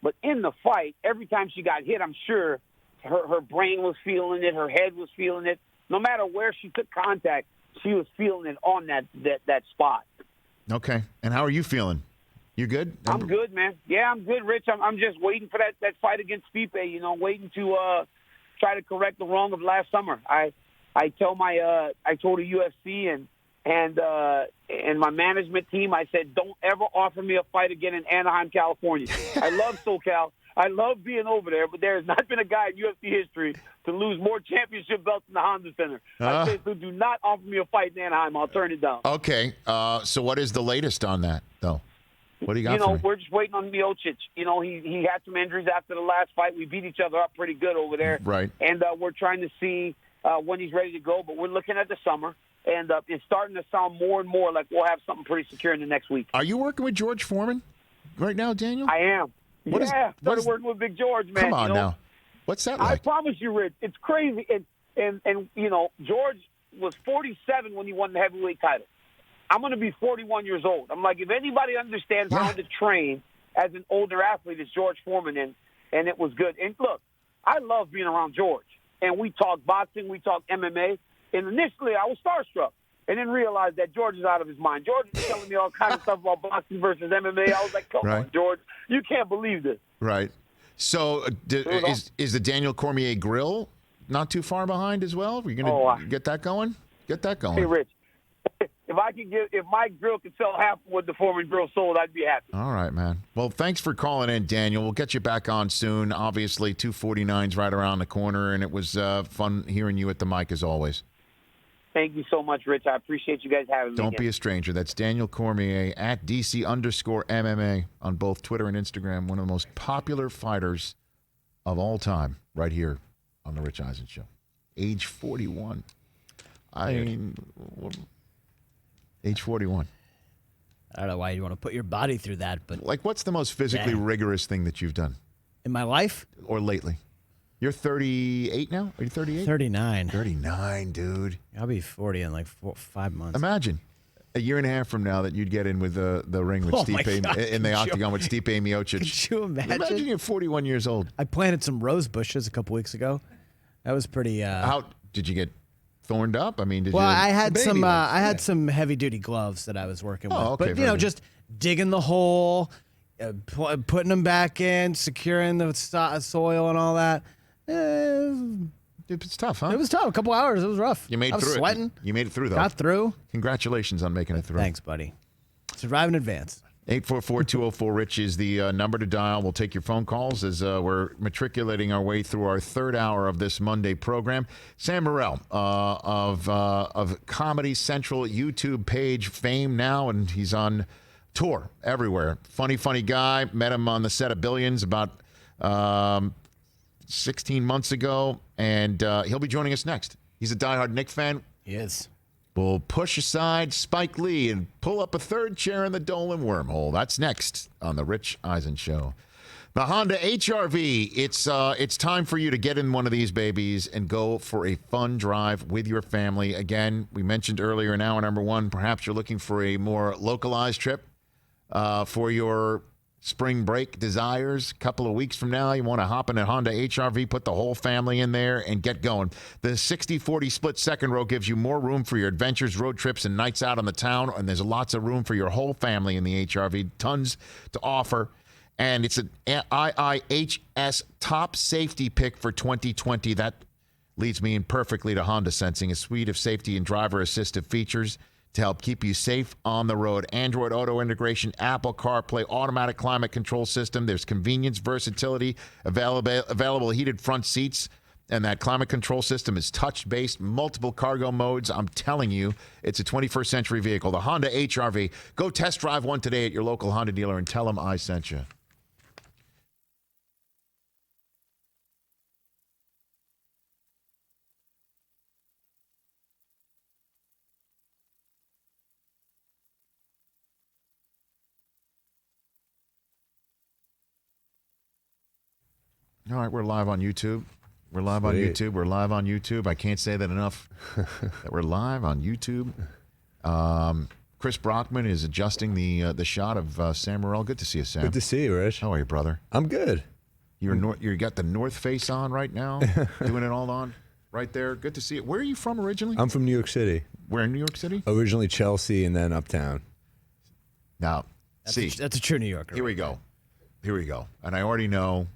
But in the fight, every time she got hit, I'm sure her brain was feeling it, her head was feeling it. No matter where she took contact, she was feeling it on that spot. Okay. And how are you feeling? You good? I'm good, man. Yeah, I'm good, Rich. I'm just waiting for that fight against Stipe, waiting to try to correct the wrong of last summer. I told the UFC and my management team, I said, don't ever offer me a fight again in Anaheim, California. I love SoCal. I love being over there, but there has not been a guy in UFC history to lose more championship belts in the Honda Center. I say, so do not offer me a fight in Anaheim. I'll turn it down. Okay. So what is the latest on that, though? What do you got for me? We're just waiting on Miocic. He had some injuries after the last fight. We beat each other up pretty good over there. Right. And we're trying to see when he's ready to go, but we're looking at the summer. And it's starting to sound more and more like we'll have something pretty secure in the next week. Are you working with George Foreman right now, Daniel? I am. Started working with Big George, man. Come on now. What's that like? I promise you, Rich, it's crazy. And George was 47 when he won the heavyweight title. I'm going to be 41 years old. I'm like, if anybody understands how to train as an older athlete, it's George Foreman, and it was good. And look, I love being around George. And we talk boxing, we talk MMA. And initially, I was starstruck, and then realized that George is out of his mind. George is telling me all kinds of stuff about boxing versus MMA. I was like, come on, George. You can't believe this. Right. So is the Daniel Cormier grill not too far behind as well? Are you going to get that going? Get that going. Hey, Rich, if my grill could sell half of what the Foreman grill sold, I'd be happy. All right, man. Well, thanks for calling in, Daniel. We'll get you back on soon. Obviously, 249's right around the corner, and it was fun hearing you at the mic as always. Thank you so much, Rich. I appreciate you guys having me. Don't be a stranger. That's Daniel Cormier at DC_MMA on both Twitter and Instagram. One of the most popular fighters of all time right here on The Rich Eisen Show. Age 41. Age 41. I don't know why you want to put your body through that, but... Like, what's the most physically rigorous thing that you've done? In my life? Or lately? You're 38 now? Are you 38? 39. 39, dude. I'll be 40 in like 5 months. Imagine a year and a half from now that you'd get in with the ring with Stipe in the octagon with Stipe Miocic. Could you imagine? Imagine you're 41 years old. I planted some rose bushes a couple weeks ago. That was pretty. How did you get thorned up? I mean, I had some. I had some heavy duty gloves that I was working with. Okay, but just digging the hole, putting them back in, securing the soil and all that. It's tough, huh? It was tough. A couple hours. It was rough. You made I was through sweating. it. You made it through, though. Got through. Congratulations on making it through. Thanks, buddy. Survive in advance. 844-204-RICH is the number to dial. We'll take your phone calls as we're matriculating our way through our third hour of this Monday program. Sam Morril of Comedy Central YouTube page fame now, and he's on tour everywhere. Funny guy. Met him on the set of Billions about 16 months ago, and he'll be joining us next. He's a diehard Knicks fan. He is. We'll push aside Spike Lee and pull up a third chair in the Dolan wormhole. That's next on The Rich Eisen Show. The Honda HR-V, it's time for you to get in one of these babies and go for a fun drive with your family. Again, we mentioned earlier in hour number one, perhaps you're looking for a more localized trip for your spring break desires. A couple of weeks from now, you want to hop in a Honda HR-V, put the whole family in there, and get going. The 60-40 split second row gives you more room for your adventures, road trips, and nights out on the town, and there's lots of room for your whole family in the HR-V. Tons to offer, and it's an IIHS top safety pick for 2020. That leads me in perfectly to Honda Sensing, a suite of safety and driver assistive features to help keep you safe on the road. Android Auto integration, Apple CarPlay, automatic climate control system. There's convenience, versatility, available heated front seats, and that climate control system is touch-based, multiple cargo modes. I'm telling you, it's a 21st century vehicle. The Honda HR-V. Go test drive one today at your local Honda dealer and tell them I sent you. All right, we're live on YouTube. We're live on YouTube. We're live on YouTube. I can't say that enough. That we're live on YouTube. Chris Brockman is adjusting the shot of Sam Morril. Good to see you, Sam. Good to see you, Rich. How are you, brother? I'm good. You got the North Face on right now, doing it all on right there. Good to see you. Where are you from originally? I'm from New York City. Where in New York City? Originally Chelsea and then Uptown. Now, That's a true New Yorker. Here we go. And I already know.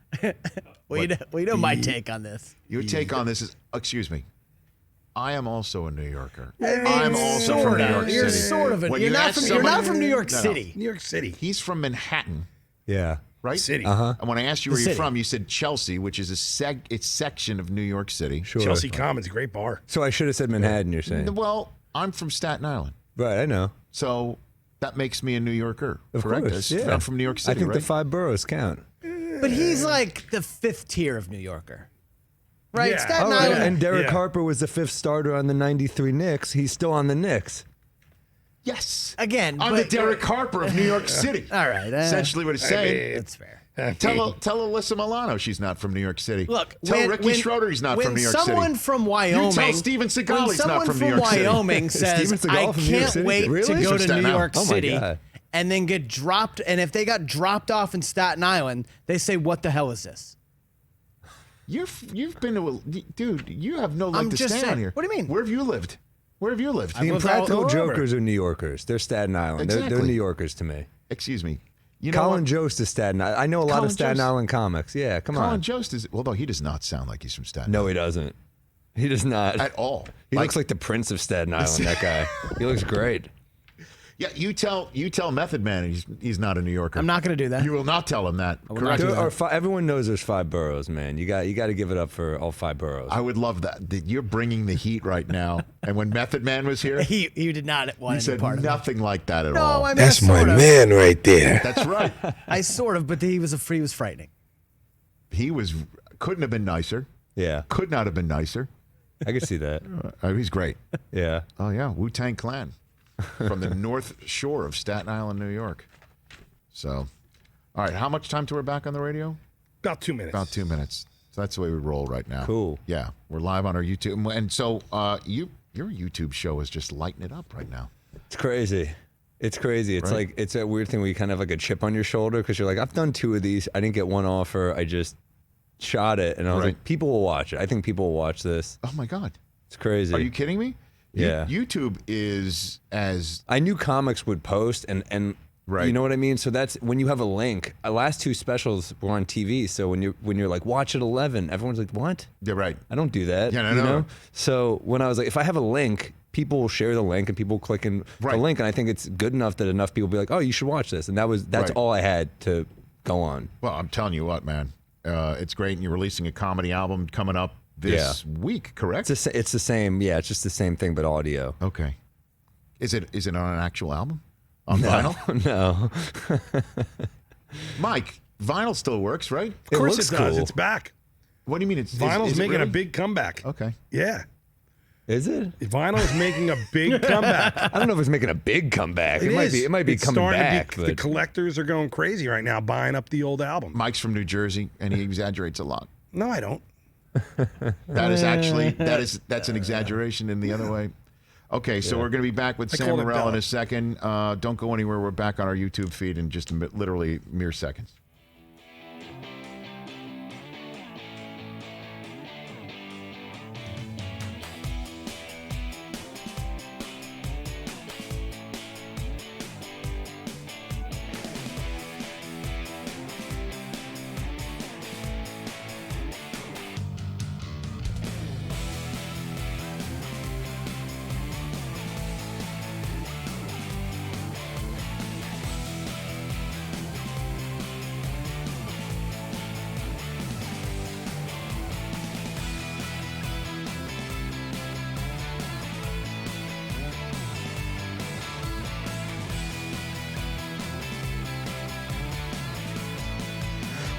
Well, you know my take on this. Your take on this is, excuse me, I am also a New Yorker. I mean, I'm also from New York City. You're sort of. You're not from New York City. New York City. He's from Manhattan. Yeah. Right? City. Uh-huh. And when I asked you where you're from, you said Chelsea, which is it's section of New York City. Sure. Chelsea Commons, a great bar. So I should have said Manhattan, you're saying. Well, I'm from Staten Island. Right, I know. So that makes me a New Yorker. Of correct? course, yeah. I'm from New York City, I think right? the 5 boroughs count. But he's like the 5th tier of New Yorker. Right? Yeah. Staten Oh, Island. and Derek Harper was the 5th starter on the 93 Knicks. He's still on the Knicks. Yes. Again, I'm the Derek Harper of New York City. All right. Essentially what he's saying. That's fair. Tell Alyssa Milano she's not from New York City. Look, tell Ricky Schroeder he's not from New York City. When someone from Wyoming, you tell Steven Seagal he's not from New York City. Wyoming says, "I can't wait to go to New York City," and then get dropped, and if they got dropped off in Staten Island, they say, "What the hell is this?" You've been to dude. You have no leg to just stand saying. here. What do you mean? Where have you lived? Where have you lived? The Impractical Jokers are New Yorkers. They're Staten Island. Exactly. They're New Yorkers to me. Excuse me. You know Colin what? Jost is Staten Island. I know a lot Colin of Staten Jost- Island comics. Yeah, come on. Colin Jost is, although he does not sound like he's from Staten No, Island. he doesn't. He does not. At all. He looks like the Prince of Staten Island, that guy. He looks great. Yeah, you tell Method Man he's not a New Yorker. I'm not going to do that. You will not tell him that. Correct. Everyone knows there's 5 boroughs, man. You got to give it up for all 5 boroughs. I would love that. You're bringing the heat right now. And when Method Man was here, he did not want he any said part of it. nothing like that at No, all. I mean, That's I my sort of. man right there. That's right. I sort of, but he was frightening. He couldn't have been nicer. Yeah. Could not have been nicer. I can see that. He's great. Yeah. Oh yeah, Wu-Tang Clan from the North Shore of Staten Island, New York. So, all right, how much time till we're back on the radio? About 2 minutes. About 2 minutes. So that's the way we roll right now. Cool. Yeah, we're live on our YouTube, and so your YouTube show is just lighting it up right now. It's crazy. It's crazy. It's Right. like it's a weird thing where you kind of have like a chip on your shoulder because you're like, I've done 2 of these. I didn't get one offer. I just shot it, and I was Right. like, people will watch it. I think people will watch this. Oh my God, it's crazy. Are you kidding me? Yeah. YouTube is as I knew comics would post and Right. You know what I mean? So that's when you have a link. Our last 2 specials were on TV. So when you're like, watch at 11, everyone's like, what? Yeah, right. I don't do that. Yeah, you no. know? So when I was like, if I have a link, people will share the link and people click in the link. And I think it's good enough that enough people be like, oh, you should watch this. And that's Right. all I had to go on. Well, I'm telling you what, man. It's great, and you're releasing a comedy album coming up this week, correct? It's the same. Yeah, it's just the same thing, but audio. Okay. Is it on an actual album? On vinyl? No. Mike, vinyl still works, right? Of course it does. It's back. What do you mean? Vinyl's is it making a really? big comeback. Okay. Yeah. Is it? Vinyl is making a big comeback. I don't know if it's making a big comeback. It might be It's coming starting back. to be, the collectors are going crazy right now buying up the old album. Mike's from New Jersey, and he exaggerates a lot. No, I don't. That is actually that's an exaggeration in the other way. Okay, so we're going to be back with Sam Morril in a second. Don't go anywhere. We're back on our YouTube feed in just literally mere seconds.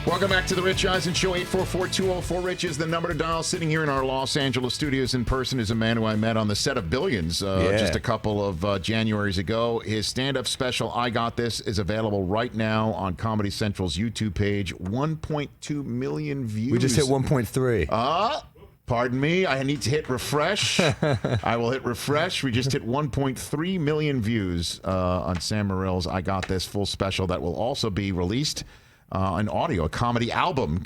Welcome back to the Rich Eisen Show. 844-204-RICH is the number to dial. Sitting here in our Los Angeles studios in person is a man who I met on the set of Billions just a couple of Januaries ago. His stand-up special, I Got This, is available right now on Comedy Central's YouTube page. 1.2 million views. We just hit 1.3. Pardon me. I need to hit refresh. I will hit refresh. We just hit 1.3 million views on Sam Morril's I Got This full special that will also be released an audio, a comedy album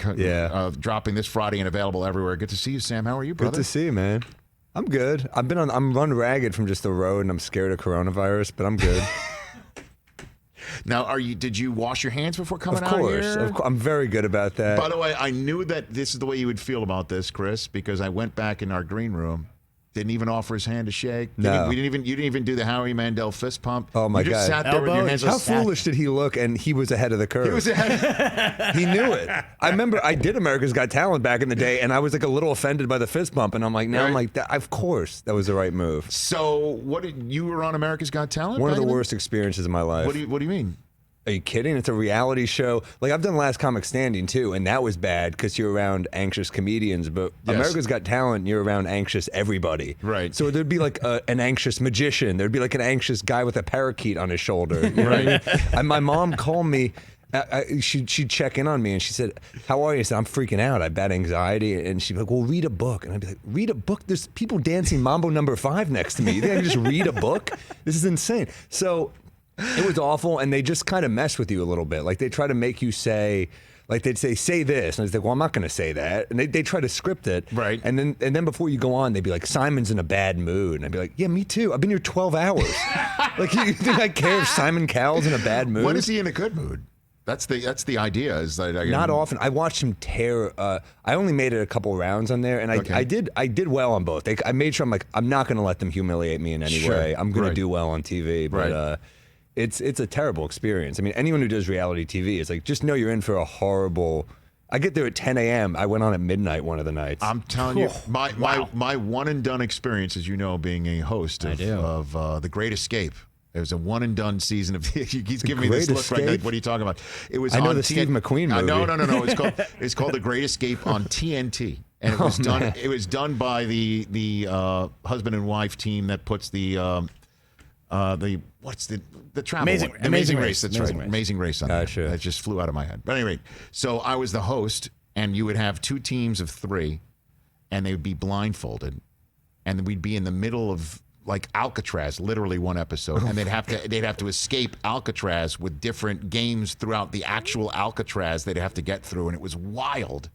dropping this Friday and available everywhere. Good to see you, Sam. How are you, brother? Good to see you, man. I'm good. I'm run ragged from just the road, and I'm scared of coronavirus, but I'm good. Now, did you wash your hands before coming out here? Of course. I'm very good about that. By the way, I knew that this is the way you would feel about this, Chris, because I went back in our green room. Didn't even offer his hand to shake. No. You didn't even do the Howie Mandel fist pump. Oh, my God. You just sat there with your hands. How foolish did he look? And he was ahead of the curve. He was ahead. He knew it. I remember I did America's Got Talent back in the day, and I was like a little offended by the fist bump. And I'm like, now I'm like, of course, that was the right move. So you were on America's Got Talent? One of the worst experiences of my life. What do you mean? Are you kidding? It's a reality show. Like, I've done Last Comic Standing, too, and that was bad because you're around anxious comedians. But America's Got Talent, you're around anxious everybody. Right. So there'd be, like, an anxious magician. There'd be, like, an anxious guy with a parakeet on his shoulder. You know what I mean? And my mom called me. She'd check in on me, and she said, how are you? I said, I'm freaking out. I have bad anxiety. And she'd be like, well, read a book. And I'd be like, read a book? There's people dancing Mambo No. 5 next to me. You think I can just read a book? This is insane. So... it was awful, and they just kind of mess with you a little bit. Like, they try to make you say, like, they'd say this, and I was like, well, I'm not going to say that. And they try to script it. Right. And then before you go on, they'd be like, Simon's in a bad mood. And I'd be like, yeah, me too. I've been here 12 hours. Like, you think I care if Simon Cowell's in a bad mood? When is he in a good mood? That's the idea. Is that not often. I watched him tear. I only made it a couple rounds on there, and I did well on both. I made sure I'm not going to let them humiliate me in any way. I'm going to do well on TV. But it's a terrible experience. I mean, anyone who does reality TV is like, just know you're in for a horrible. I get there at 10 a.m. I went on at midnight one of the nights. I'm telling you, my one and done experience, as you know, being a host of The Great Escape. It was a one and done season of. He's giving me this look right now. What are you talking about? It was. I know on the Steve McQueen movie. No. It's called The Great Escape on TNT, and it was done. It was done by the husband and wife team that puts the travel Amazing Race. That's right. Amazing Race on that. Sure. That just flew out of my head. But anyway, so I was the host, and you would have two teams of three, and they would be blindfolded, and we'd be in the middle of like Alcatraz, literally one episode, and they'd have to escape Alcatraz with different games throughout the actual Alcatraz they'd have to get through, and it was wild.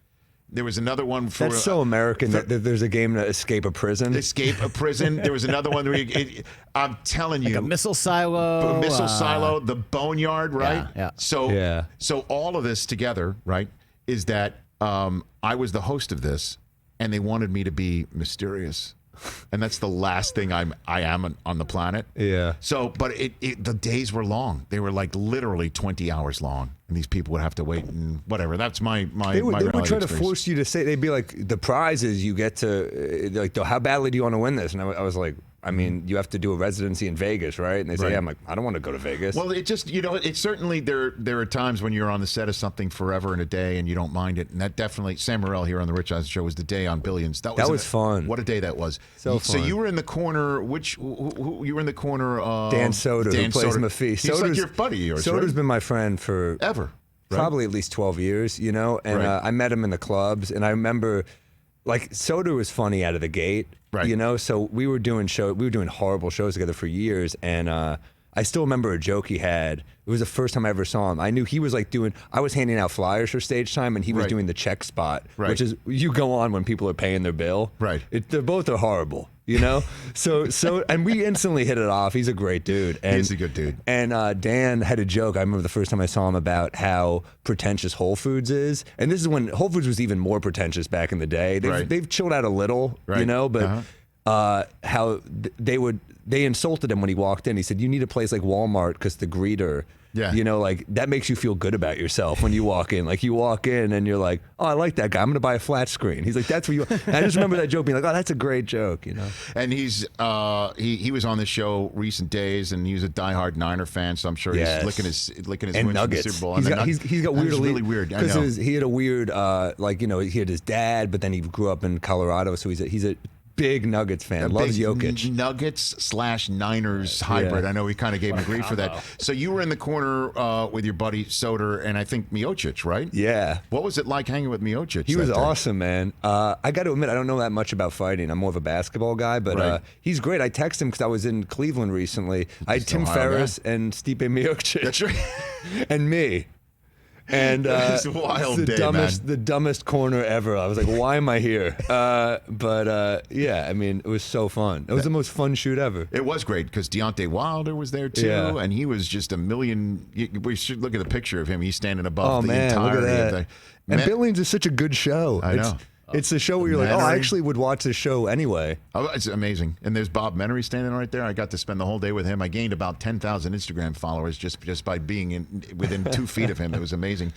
There was another one for... That's so American that there's a game to escape a prison. Escape a prison. There was another one where I'm telling you... Like a missile silo. The boneyard, right? Yeah. So all of this together, right, is that I was the host of this, and they wanted me to be mysterious. And that's the last thing I am on the planet. Yeah. So, but the days were long. They were like literally 20 hours long, and these people would have to wait and whatever. That's my. They would try to force you to say. They'd be like, the prize is you get to like, how badly do you want to win this? And I was like, I mean, you have to do a residency in Vegas, right? And they say, I'm like, I don't want to go to Vegas. Well, it just, it's certainly there are times when you're on the set of something forever and a day and you don't mind it. And that definitely, Sam Morril here on the Rich Eisen Show was the day on Billions. That was fun. What a day that was. So fun. So you were in the corner, who you were in the corner of Dan Soder, who plays Mafi. He's like your buddy of yours, Soder's been my friend for ever. Probably at least 12 years, and I met him in the clubs, and I remember like Soder was funny out of the gate, right? You know, so we were doing horrible shows together for years, and I still remember a joke he had. It was the first time I ever saw him. I knew he was like I was handing out flyers for stage time, and he was doing the check spot, which is you go on when people are paying their bill. Right. They're both are horrible, you know? so and we instantly hit it off. He's a great dude. And, He's a good dude. And Dan had a joke, I remember the first time I saw him, about how pretentious Whole Foods is. And this is when Whole Foods was even more pretentious back in the day. They've chilled out a little, you know, but how they insulted him when he walked in. He said, you need a place like Walmart because the greeter, you know, like that makes you feel good about yourself when you walk in. Like you walk in and you're like, oh, I like that guy. I'm going to buy a flat screen. He's like, that's what you and I just remember that joke being like, oh, that's a great joke, you know. And he's he was on the show recent days, and he was a diehard Niner fan, so I'm sure he's licking his and wins from the Nuggets. Super Bowl. He's got weird, really weird. Because he had a weird, like, you know, he had his dad, but then he grew up in Colorado, so he's a big Nuggets fan. Loves Jokic. Nuggets/Niners hybrid. I know we kind of gave him grief for that. So you were in the corner with your buddy Soder and I think Miocic, right? Yeah. What was it like hanging with Miocic? He was awesome, man. I got to admit, I don't know that much about fighting. I'm more of a basketball guy, but he's great. I texted him because I was in Cleveland recently. I had Tim Ferriss and Stipe Miocic. That's right. And me. And it's a wild day, the dumbest corner ever. I was like, why am I here? But yeah, I mean, it was so fun. It was the most fun shoot ever. It was great because Deontay Wilder was there too, and he was just a million. We should look at the picture of him. He's standing above the entirety of the. And Billings is such a good show. I know. It's a show where you're like, oh, I actually would watch this show anyway. Oh, it's amazing. And there's Bob Menery standing right there. I got to spend the whole day with him. I gained about 10,000 Instagram followers just by being within 2 feet of him. It was amazing.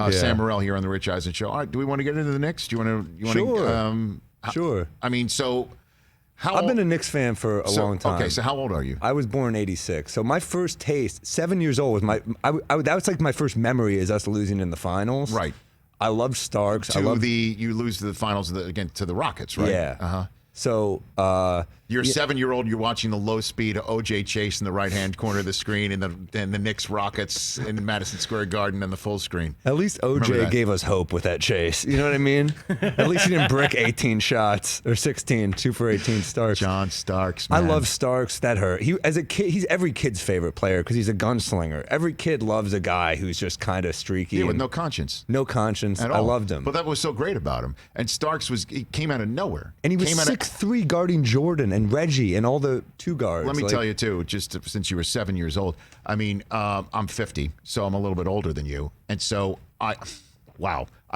Sam Morril here on the Rich Eisen Show. All right, do we want to get into the Knicks? Do you want to? Sure. Sure. I mean, so. I've been a Knicks fan for a long time. Okay, so how old are you? I was born in '86. So my first taste, 7 years old, was that was like my first memory is us losing in the finals. Right. I loved Starks. You lose the finals again to the Rockets, right? Yeah. So you're a 7-year-old. You're watching the low speed OJ chase in the right hand corner of the screen, and the Knicks Rockets in Madison Square Garden and the full screen. At least OJ gave us hope with that chase. You know what I mean? At least he didn't brick 18 shots or 16, 2 for 18 Starks. John Starks, man. I love Starks. That hurt. As a kid, he's every kid's favorite player because he's a gunslinger. Every kid loves a guy who's just kind of streaky. Yeah, with no conscience. No conscience. At all. I loved him. But that was so great about him. And Starks he came out of nowhere. And he was 6'3", guarding Jordan and Reggie and all the two guards. Let me tell you, too, just since you were 7 years old, I mean, I'm 50, so I'm a little bit older than you. And so I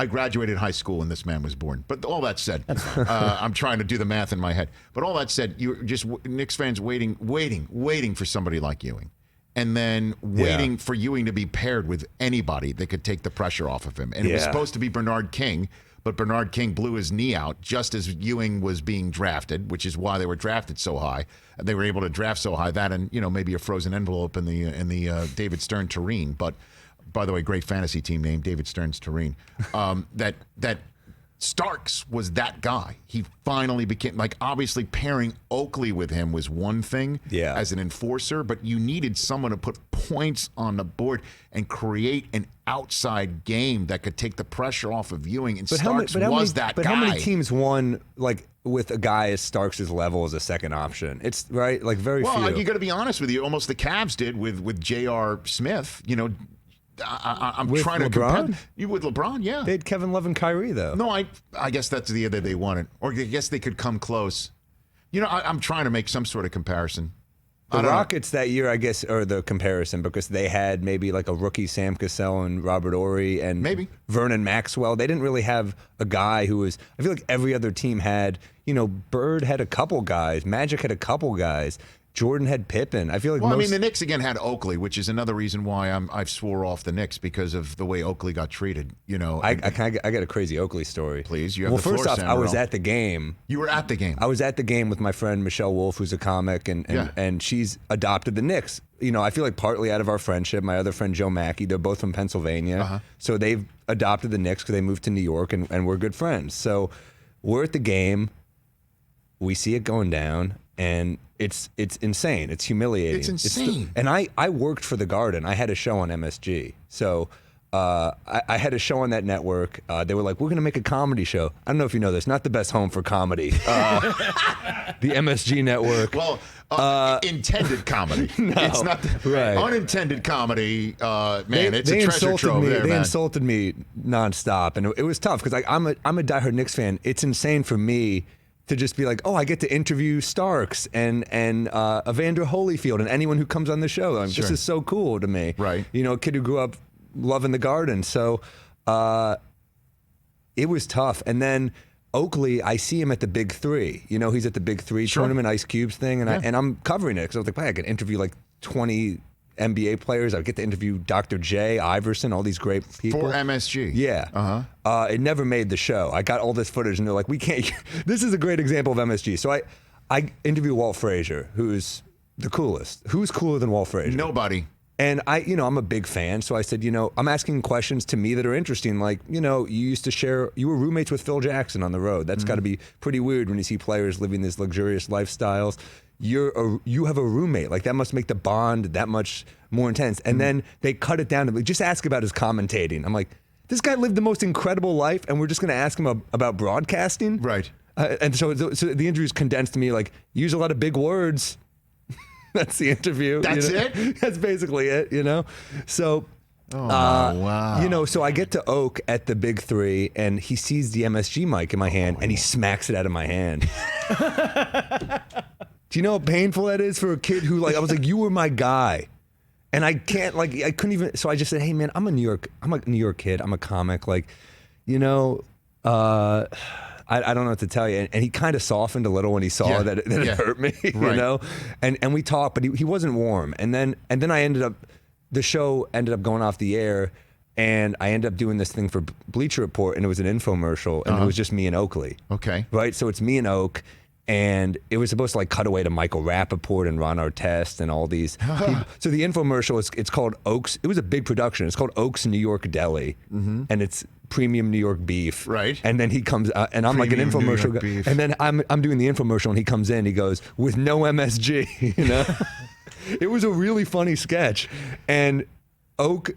graduated high school when this man was born. But all that said, I'm trying to do the math in my head. But all that said, you're just Knicks fans waiting for somebody like Ewing. And then waiting for Ewing to be paired with anybody that could take the pressure off of him. And it was supposed to be Bernard King, but Bernard King blew his knee out just as Ewing was being drafted, which is why they were drafted so high. They were able to draft so high that, and maybe a frozen envelope in the David Stern Tureen. But by the way, great fantasy team name, David Stern's Tureen. That Starks was that guy. He finally became, like, obviously pairing Oakley with him was one thing as an enforcer, but you needed someone to put points on the board and create an outside game that could take the pressure off of Ewing, and Starks was that guy. But how many teams won, like, with a guy as Starks' level as a second option? It's, right, like, very few. Well, you got to be honest with you. Almost the Cavs did with J.R. Smith, I'm with trying to LeBron? compare you with LeBron, yeah. They had Kevin Love and Kyrie, though. No, I guess that's the year that they won it, or I guess they could come close. I'm trying to make some sort of comparison. The Rockets that year, I guess, are the comparison because they had maybe like a rookie Sam Cassell and Robert Horry and maybe Vernon Maxwell. They didn't really have a guy who was. I feel like every other team had. Bird had a couple guys. Magic had a couple guys. Jordan had Pippen. I feel like the Knicks again had Oakley, which is another reason why I've swore off the Knicks because of the way Oakley got treated. I got a crazy Oakley story. Please, you have the floor. Well, first off, Sam I was Morril. at the game. You were at the game. I was at the game with my friend Michelle Wolf, who's a comic, and she's adopted the Knicks. I feel like partly out of our friendship. My other friend Joe Mackey, they're both from Pennsylvania, so they've adopted the Knicks because they moved to New York, and we're good friends. So we're at the game. We see it going down, and it's insane. It's humiliating. It's insane. And I worked for the Garden. I had a show on MSG. So I had a show on that network. They were like, we're going to make a comedy show. I don't know if you know this. Not the best home for comedy. The MSG network. Well, intended comedy. No, it's not right. Unintended comedy. Man, it's they a treasure insulted trove me. there, They man. insulted me nonstop, and it was tough because I'm a diehard Knicks fan. It's insane for me to just be like, oh, I get to interview Starks and Evander Holyfield and anyone who comes on the show. This is so cool to me. Right. You know, a kid who grew up loving the Garden. So it was tough. And then Oakley, I see him at the Big Three. You know, he's at the Big Three tournament, Ice Cube's thing, and I'm covering it because I was like, hey, I could interview like 20 NBA players. I get to interview Dr. J, Iverson, all these great people. For MSG. Yeah. It never made the show. I got all this footage and they're like, we can't. This is a great example of MSG. So I interview Walt Frazier, who's the coolest. Who's cooler than Walt Frazier? Nobody. And I'm a big fan. So I said, I'm asking questions to me that are interesting. Like, you were roommates with Phil Jackson on the road. That's got to be pretty weird when you see players living these luxurious lifestyles. You have a roommate. Like, that must make the bond that much more intense. And then they cut it down to just ask about his commentating. I'm like, this guy lived the most incredible life, and we're just going to ask him about broadcasting? Right. And so the interview's condensed to me, like, use a lot of big words. That's the interview. That's it? That's basically it, So, wow. So I get to Oak at the Big Three, and he sees the MSG mic in my hand, and he smacks it out of my hand. Do you know how painful that is for a kid who, I was like, you were my guy. And I can't, I couldn't even, so I just said, hey, man, I'm a New York kid. I'm a comic. I don't know what to tell you. And he kind of softened a little when he saw that it hurt me, Right. And we talked, but he wasn't warm. And then the show ended up going off the air, and I ended up doing this thing for Bleacher Report, and it was an infomercial, and it was just me and Oakley. Okay. Right? So it's me and Oak, and it was supposed to cut away to Michael Rappaport and Ron Artest and all these people. So the infomercial, it's called Oaks. It was a big production. It's called Oaks New York Deli, and it's premium New York beef. Right. And then he comes out, and I'm like an Premium New infomercial York guy. beef. And then I'm doing the infomercial, and he comes in, he goes, with no MSG, It was a really funny sketch. And Oak,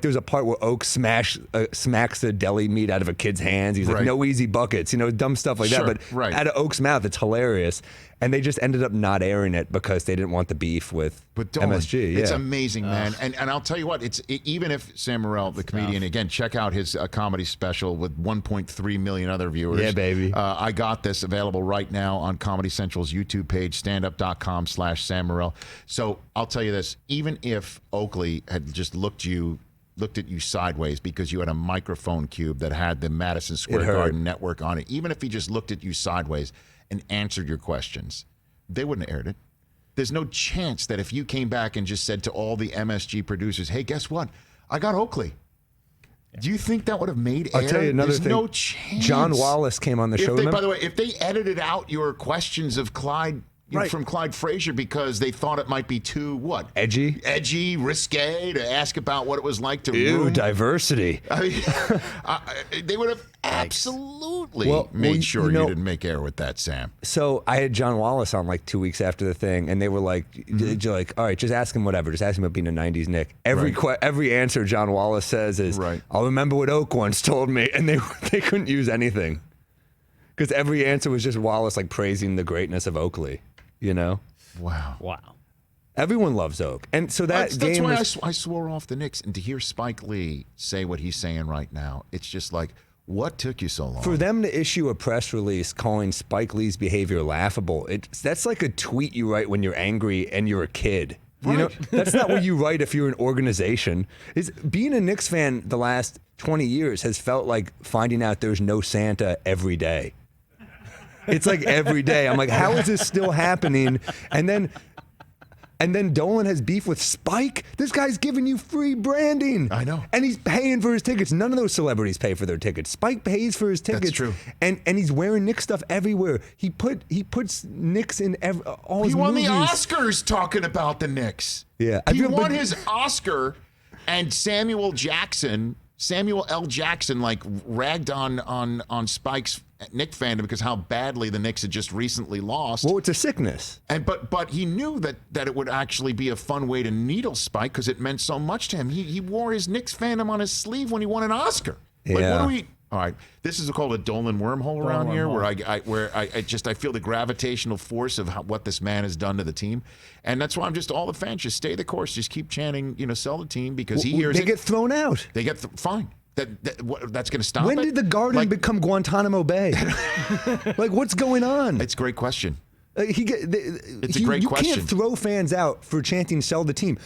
there's a part where Oak smacks the deli meat out of a kid's hands. He's like, Right. no easy buckets, dumb stuff like Sure, that. But right. out of Oak's mouth, it's hilarious. And they just ended up not airing it because they didn't want the beef with Dolan, MSG. it's Yeah. amazing, man. And I'll tell you what, even if Sam Morril, the comedian, again, check out his comedy special with 1.3 million other viewers. Yeah, baby. I Got This, available right now on Comedy Central's YouTube page, standup.com/Sam Morril. So I'll tell you this, even if Oakley had just looked at you sideways because you had a microphone cube that had the Madison Square Garden network on it, even if he just looked at you sideways and answered your questions, they wouldn't have aired it. There's no chance that if you came back and just said to all the MSG producers, hey, guess what? I got Oakley. Do you think that would have made air? I'll tell you another There's thing. no chance. John Wallace came on the show. By the way, if they edited out your questions of Clyde from Clyde Frazier because they thought it might be too, edgy, risque to ask about what it was like to room. Diversity. I mean, they would have absolutely made sure you didn't make air with that, Sam. So I had John Wallace on 2 weeks after the thing, and they were like, all right, just ask him whatever. Just ask him about being a 90s Knick. Every answer John Wallace says is, I'll remember what Oak once told me, and they couldn't use anything. Because every answer was just Wallace praising the greatness of Oakley, Wow. Everyone loves Oak. And so that's game why was, I swore off the Knicks. And to hear Spike Lee say what he's saying right now, it's just what took you so long? For them to issue a press release calling Spike Lee's behavior laughable, that's like a tweet you write when you're angry and you're a kid. That's not what you write if you're an organization. Being a Knicks fan the last 20 years has felt like finding out there's no Santa every day. It's every day. I'm like, how is this still happening? And then Dolan has beef with Spike. This guy's giving you free branding. I know. And he's paying for his tickets. None of those celebrities pay for their tickets. Spike pays for his tickets. That's true. And he's wearing Knicks stuff everywhere. He puts Knicks in all his movies. He won the Oscars talking about the Knicks. Yeah. He won his Oscar, and Samuel Jackson Samuel L. Jackson ragged on Spike's Knick fandom because how badly the Knicks had just recently lost. Well, it's a sickness. And but he knew that it would actually be a fun way to needle Spike because it meant so much to him. He wore his Knicks fandom on his sleeve when he won an Oscar. Yeah. Like, what do we? All right, this is called a Dolan wormhole around here, where I feel the gravitational force of what this man has done to the team, and that's why I'm just all the fans just stay the course, just keep chanting, sell the team because he hears they get thrown out. They get fine. That's going to stop. When it? did the Garden become Guantanamo Bay? What's going on? It's a great question. It's a great question. You can't throw fans out for chanting "sell the team."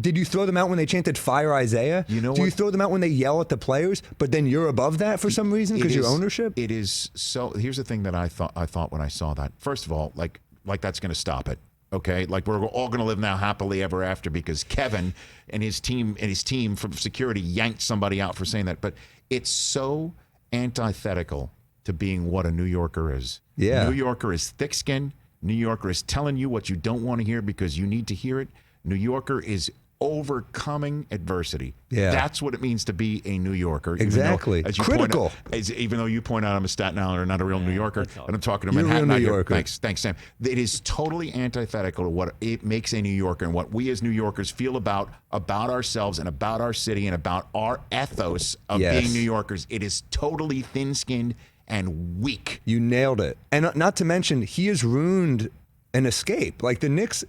Did you throw them out when they chanted "Fire Isaiah"? Do you throw them out when they yell at the players? But then you're above that for some reason because your ownership. It is so. Here's the thing that I thought when I saw that. First of all, like that's going to stop it. Okay, like we're all going to live now happily ever after because Kevin and his team from security yanked somebody out for saying that. But it's so antithetical to being what a New Yorker is. Yeah, New Yorker is thick-skinned. New Yorker is telling you what you don't want to hear because you need to hear it. New Yorker is overcoming adversity. Yeah. That's what it means to be a New Yorker. Exactly. Critical. Even though you point out I'm a Staten Islander, not a real New Yorker, and I'm talking to You're a Manhattan. real New Yorker. Thanks, Sam. It is totally antithetical to what it makes a New Yorker and what we as New Yorkers feel about ourselves and about our city and about our ethos of being New Yorkers. It is totally thin-skinned and weak. You nailed it. And not to mention, he has ruined an escape. Like the Knicks,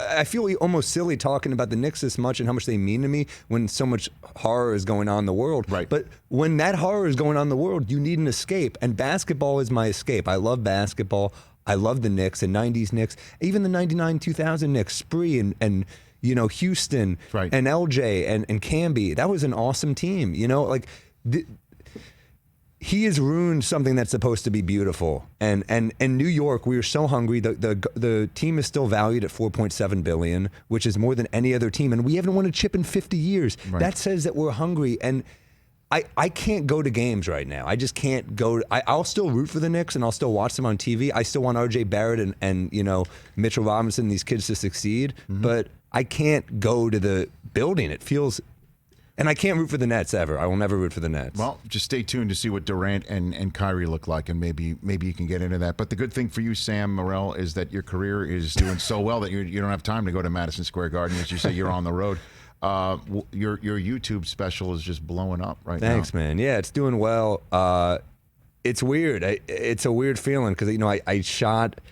I feel almost silly talking about the Knicks this much and how much they mean to me when so much horror is going on in the world. Right. But when that horror is going on in the world, you need an escape. And basketball is my escape. I love basketball. I love the Knicks, the 90s Knicks, even the 99-2000 Knicks, Spree and Houston and LJ and Camby. That was an awesome team. He has ruined something that's supposed to be beautiful. And in New York, we are so hungry. The team is still valued at $4.7 billion, which is more than any other team. And we haven't won a chip in 50 years. Right. That says that we're hungry. And I can't go to games right now. I just can't go. I'll still root for the Knicks and I'll still watch them on TV. I still want RJ Barrett and Mitchell Robinson, these kids to succeed. Mm-hmm. But I can't go to the building. It feels. And I can't root for the Nets ever. I will never root for the Nets. Well, just stay tuned to see what Durant and Kyrie look like, and maybe you can get into that. But the good thing for you, Sam Morril, is that your career is doing so well that you don't have time to go to Madison Square Garden. As you say, you're on the road. Your YouTube special is just blowing up right now. Thanks, man. Yeah, it's doing well. It's weird. It's a weird feeling because I shot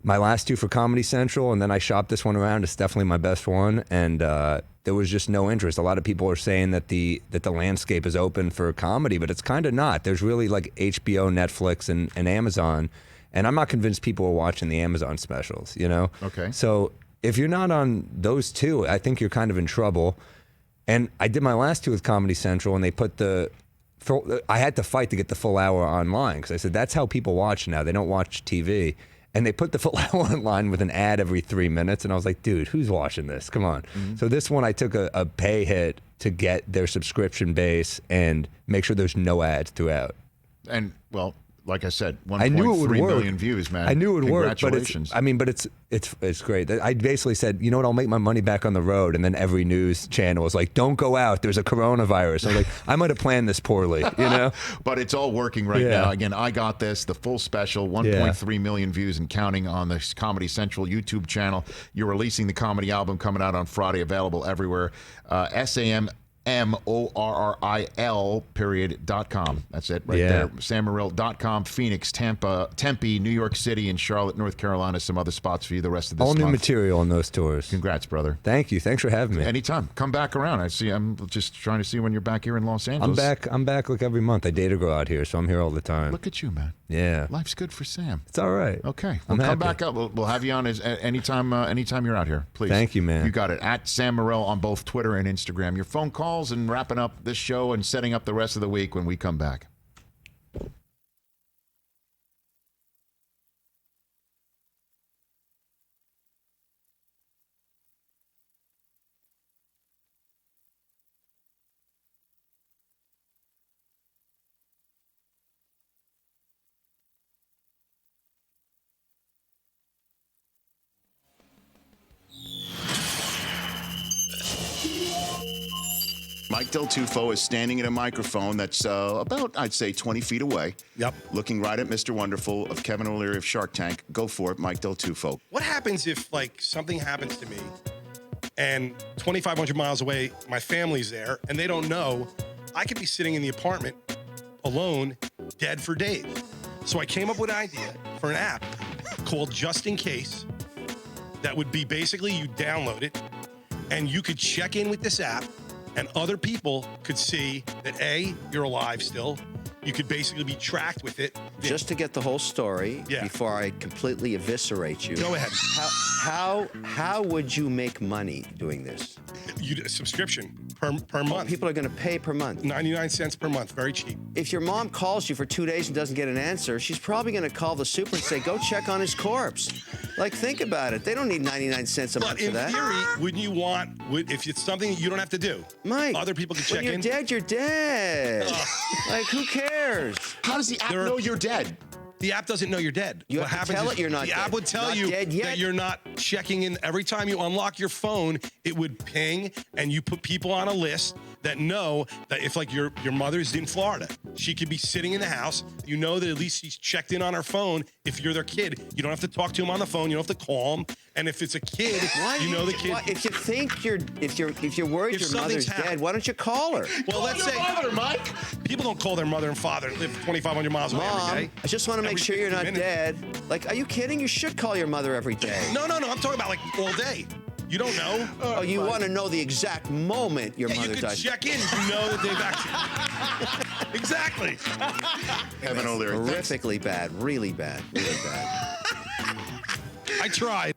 my last two for Comedy Central, and then I shopped this one around. It's definitely my best one, and there was just no interest. A lot of people are saying that the landscape is open for comedy, but it's kind of not. There's really like HBO, Netflix, and Amazon, and I'm not convinced people are watching the Amazon specials, Okay. So if you're not on those two, I think you're kind of in trouble. And I did my last two with Comedy Central, and they put I had to fight to get the full hour online because I said, that's how people watch now. They don't watch TV. And they put the full hour online with an ad every 3 minutes. And I was like, dude, who's watching this? Come on. Mm-hmm. So this one, I took a pay hit to get their subscription base and make sure there's no ads throughout. And, well, like I said, 1.3 million views, man. I knew it would work. Congratulations. But it's great. I basically said, you know what, I'll make my money back on the road. And then every news channel was like, don't go out. There's a coronavirus. I was like, I might have planned this poorly, But it's all working right now. Again, I got this, the full special, 1.3 million views and counting on the Comedy Central YouTube channel. You're releasing the comedy album coming out on Friday, available everywhere. SamMorril.com. That's it right there. SamMorril.com, Phoenix, Tampa, Tempe, New York City, and Charlotte, North Carolina. Some other spots for you the rest of this month. All new material on those tours. Congrats, brother. Thank you. Thanks for having me. Anytime. Come back around. I'm just trying to see when you're back here in Los Angeles. I'm back like every month. I date a girl out here, so I'm here all the time. Look at you, man. Yeah. Life's good for Sam. It's all right. Okay. Well, come back up. We'll have you on anytime you're out here, please. Thank you, man. You got it. At Sam Morril on both Twitter and Instagram. Your phone calls and wrapping up this show and setting up the rest of the week when we come back. Mike Del Tufo is standing at a microphone that's about, I'd say, 20 feet away. Yep. Looking right at Mr. Wonderful of Kevin O'Leary of Shark Tank. Go for it, Mike Del Tufo. What happens if, like, something happens to me and 2,500 miles away, my family's there, and they don't know? I could be sitting in the apartment alone, dead for days. So I came up with an idea for an app called Just In Case that would be basically you download it, and you could check in with this app, and other people could see that, A, you're alive still. You could basically be tracked with it. Just to get the whole story, before I completely eviscerate you. Go ahead. How would you make money doing this? You do a subscription per month. People are going to pay per month. 99 cents per month. Very cheap. If your mom calls you for 2 days and doesn't get an answer, she's probably going to call the super and say, go check on his corpse. Like, think about it. They don't need 99 cents a month for that. But in theory, wouldn't you want, if it's something you don't have to do? Mike, other people can check when you're in. dead, you're dead. Like, who cares? How does the app know you're dead? The app doesn't know you're dead. You what have to happens tell is it you're not the dead. app would tell Not you dead yet. that you're not checking in. Every time you unlock your phone, it would ping, and you put people on a list that know that if, like, your mother's in Florida, she could be sitting in the house. You know that at least she's checked in on her phone. If you're their kid, you don't have to talk to him on the phone. You don't have to call him. And if it's a kid, you know the kid. If you think if you're worried your mother's dead, why don't you call her? Well, let's say mother, Mike. People don't call their mother and father and live 2,500 miles away Mom, every day. I just want to make Every sure you're 50 not minutes. dead. Like, are you kidding? You should call your mother every day. No. I'm talking about, like, all day. You don't know. Oh, you want to know the exact moment your mother you could dies. check in. You know that they've actually. Exactly. Kevin O'Leary. Horrifically bad. Really bad. Really bad. I tried.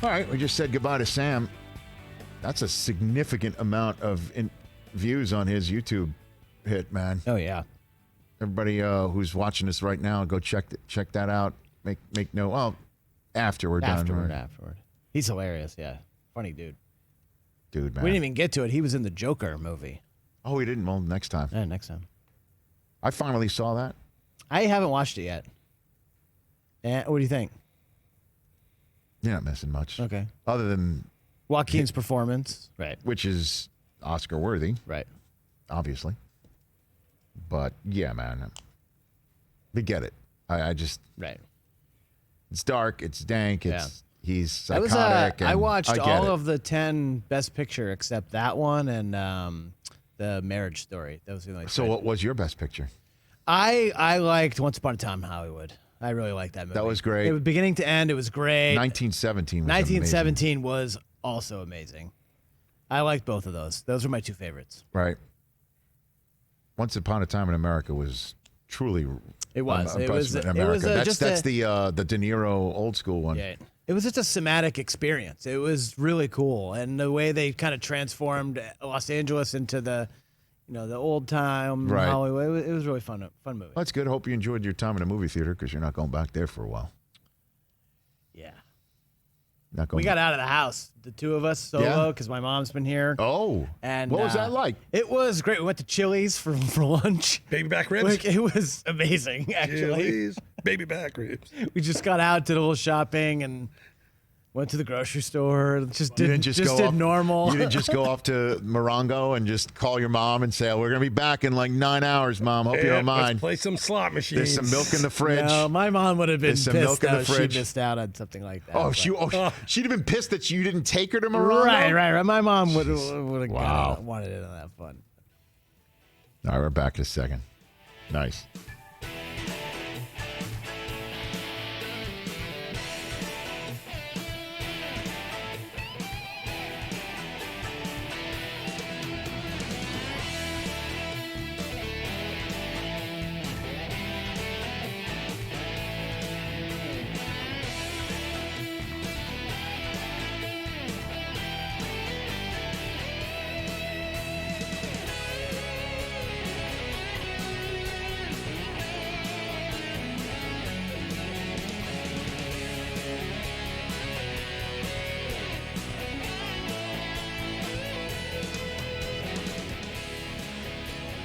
All right, we just said goodbye to Sam. That's a significant amount of views on his YouTube hit, man. Oh, yeah. Everybody who's watching this right now, go check that out. Make no. Well, after we're done. Afterward. He's hilarious. Yeah, funny dude. Dude, man. We didn't even get to it. He was in the Joker movie. Oh, we didn't. Well, next time. Yeah, next time. I finally saw that. I haven't watched it yet. And what do you think? You're not missing much. Okay. Other than Joaquin's performance, right? Which is Oscar worthy, right? Obviously. But yeah, man, we get it. I just right. It's dark. It's dank. It's he's That was, psychotic. I watched all it. of the 10 Best Picture except that one and the Marriage Story. Those were like. So, what was your best picture? I liked Once Upon a Time in Hollywood. I really liked that movie. That was great. It was beginning to end. It was great. 1917 was 1917 was also amazing. I liked both of those. Those were my two favorites. Right. Once Upon a Time in America was truly. It was. It was America. That's the De Niro old school one. Yeah. It was just a cinematic experience. It was really cool, and the way they kind of transformed Los Angeles into the old time Hollywood. It was really fun movie. Well, that's good. Hope you enjoyed your time in a movie theater because you're not going back there for a while. Yeah. Not going. We got out of the house, the two of us solo, because my mom's been here. Oh. And what was that like? It was great. We went to Chili's for lunch. Baby back ribs. Like, it was amazing, actually. Chili's, baby back ribs. We just got out, did a little shopping, and went to the grocery store. Just did normal. You didn't just go off to Morongo and just call your mom and say, "We're going to be back in like 9 hours, Mom. Hope you don't mind." Let's play some slot machines. There's some milk in the fridge. No, my mom would have been There's some milk pissed in the out. fridge. She missed out on something like that. Oh, she'd have been pissed that you didn't take her to Morongo? Right. My mom would have Wow. wanted it on that fun. All right, we're back in a second. Nice.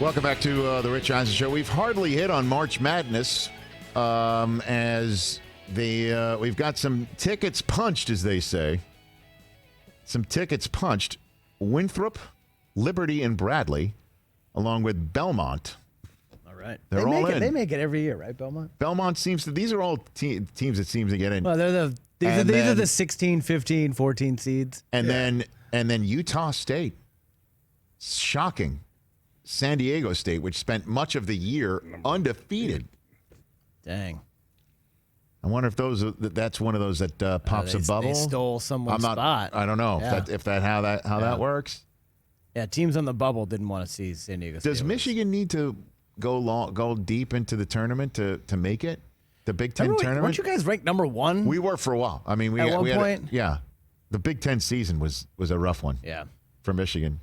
Welcome back to the Rich Eisen Show. We've hardly hit on March Madness as we've got some tickets punched, as they say. Some tickets punched. Winthrop, Liberty, and Bradley, along with Belmont. All right. They're all in. They make it every year, right, Belmont? Belmont seems to. These are all teams that seem to get in. Well, these are the 16, 15, 14 seeds. And then Utah State. Shocking. San Diego State, which spent much of the year undefeated. Dang. I wonder if that's one of those that pops a bubble. They stole someone's spot. I don't know if that works. Yeah, teams on the bubble didn't want to see San Diego State. Does Michigan need to go deep into the tournament to make it? The Big Ten tournament? Weren't you guys ranked number 1? We were for a while. I mean, at one point. The Big Ten season was a rough one. Yeah. For Michigan.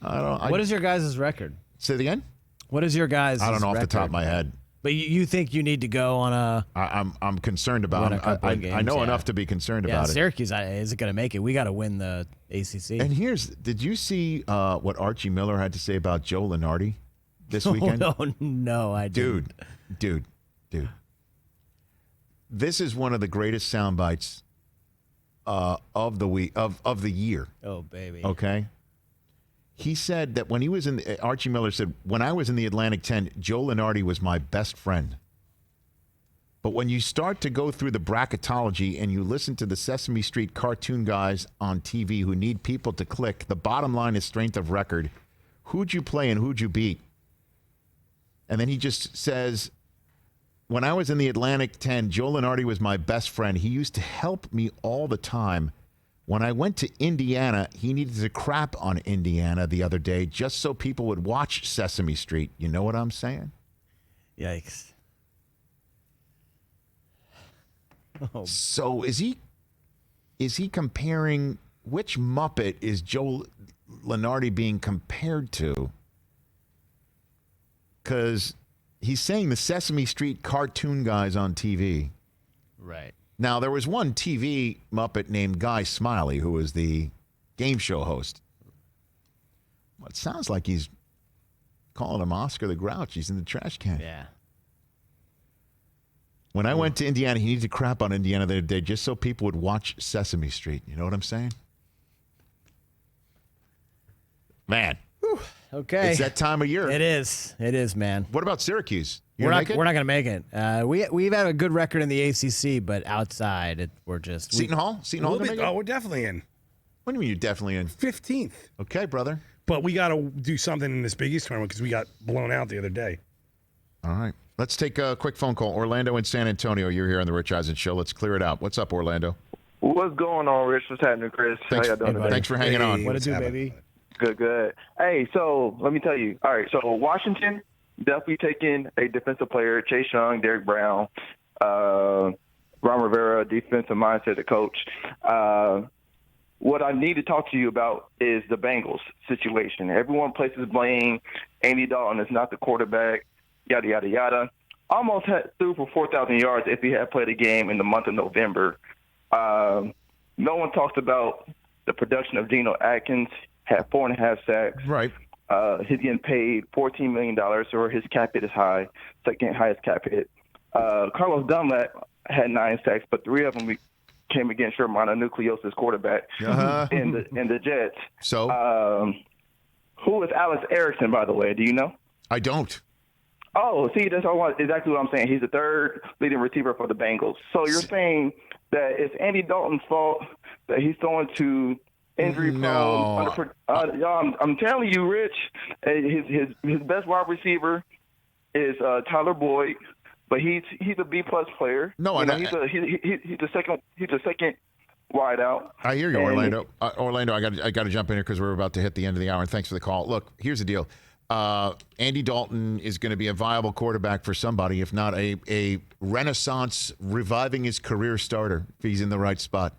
What is your guys' record? Say it again. What is your guys' I don't know record? off the top of my head. But you think you need to go on a? I'm concerned about it. I know enough to be concerned about it. Syracuse isn't going to make it. We got to win the ACC. And did you see what Archie Miller had to say about Joe Lunardi this weekend? No, I didn't. Dude. This is one of the greatest sound bites of the week of the year. Oh, baby. Okay. He said that when he was Archie Miller said, when I was in the Atlantic 10, Joe Lunardi was my best friend. But when you start to go through the bracketology and you listen to the Sesame Street cartoon guys on TV who need people to click, the bottom line is strength of record. Who'd you play and who'd you beat? And then he just says, when I was in the Atlantic 10, Joe Lunardi was my best friend. He used to help me all the time. When I went to Indiana, he needed to crap on Indiana the other day just so people would watch Sesame Street. You know what I'm saying? Yikes. Oh. So is he comparing, which Muppet is Joe Lunardi being compared to? Because he's saying the Sesame Street cartoon guys on TV. Right. Now, there was one TV Muppet named Guy Smiley who was the game show host. Well, it sounds like he's calling him Oscar the Grouch. He's in the trash can. Yeah. When I went to Indiana, he needed to crap on Indiana the other day just so people would watch Sesame Street. You know what I'm saying? Man. Whew. Okay. It's that time of year. It is. It is, man. What about Syracuse? We're not going to make it. We've had a good record in the ACC, but outside, we're just Seton Hall. Seton Hall. We're definitely in. What do you mean you're definitely in? 15th. Okay, brother. But we got to do something in this Big East tournament because we got blown out the other day. All right. Let's take a quick phone call. Orlando and San Antonio. You're here on the Rich Eisen Show. Let's clear it out. What's up, Orlando? What's going on, Rich? What's happening, Chris? Thanks, How y'all doing today? Thanks for hanging on. What it do, baby? Good. Hey, so let me tell you. All right, so Washington definitely taking a defensive player, Chase Young, Derek Brown, Ron Rivera, defensive mindset, the coach. What I need to talk to you about is the Bengals situation. Everyone places blame. Andy Dalton is not the quarterback, yada, yada, yada. Almost threw for 4,000 yards if he had played a game in the month of November. No one talks about the production of Geno Atkins, had 4.5 sacks. Right. He's getting paid $14 million, or his cap hit is high, second highest cap hit. Carlos Dunlap had 9 sacks, but 3 of them came against your mononucleosis quarterback in the Jets. So? Who is Alex Erickson, by the way? Do you know? I don't. Oh, see, that's exactly what I'm saying. He's the third leading receiver for the Bengals. So you're saying that it's Andy Dalton's fault that he's throwing to injury prone. No. I'm telling you, Rich, his best wide receiver is Tyler Boyd, but he's a B+ player. No, he's the second wide out. I hear you, Orlando. Orlando, I got to jump in here because we're about to hit the end of the hour, and thanks for the call. Look, here's the deal. Andy Dalton is going to be a viable quarterback for somebody, if not a renaissance, reviving his career starter, if he's in the right spot.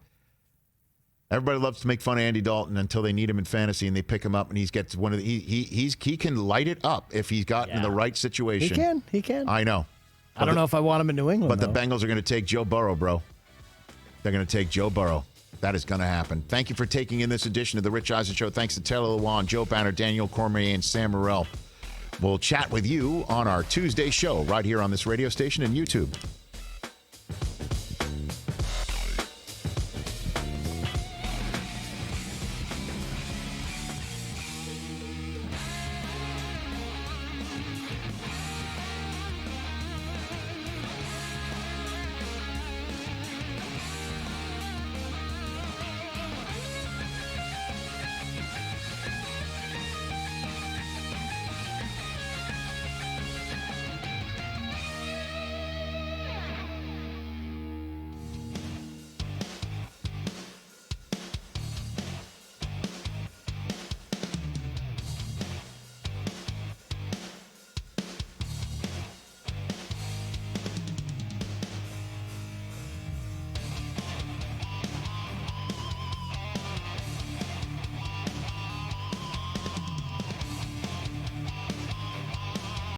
Everybody loves to make fun of Andy Dalton until they need him in fantasy and they pick him up and he gets one of the he can light it up if he's gotten in the right situation. He can. I know. I don't know if I want him in New England. But the Bengals are going to take Joe Burrow, bro. They're going to take Joe Burrow. That is going to happen. Thank you for taking in this edition of the Rich Eisen Show. Thanks to Taylor Lewan, Joe Banner, Daniel Cormier, and Sam Morril. We'll chat with you on our Tuesday show right here on this radio station and YouTube.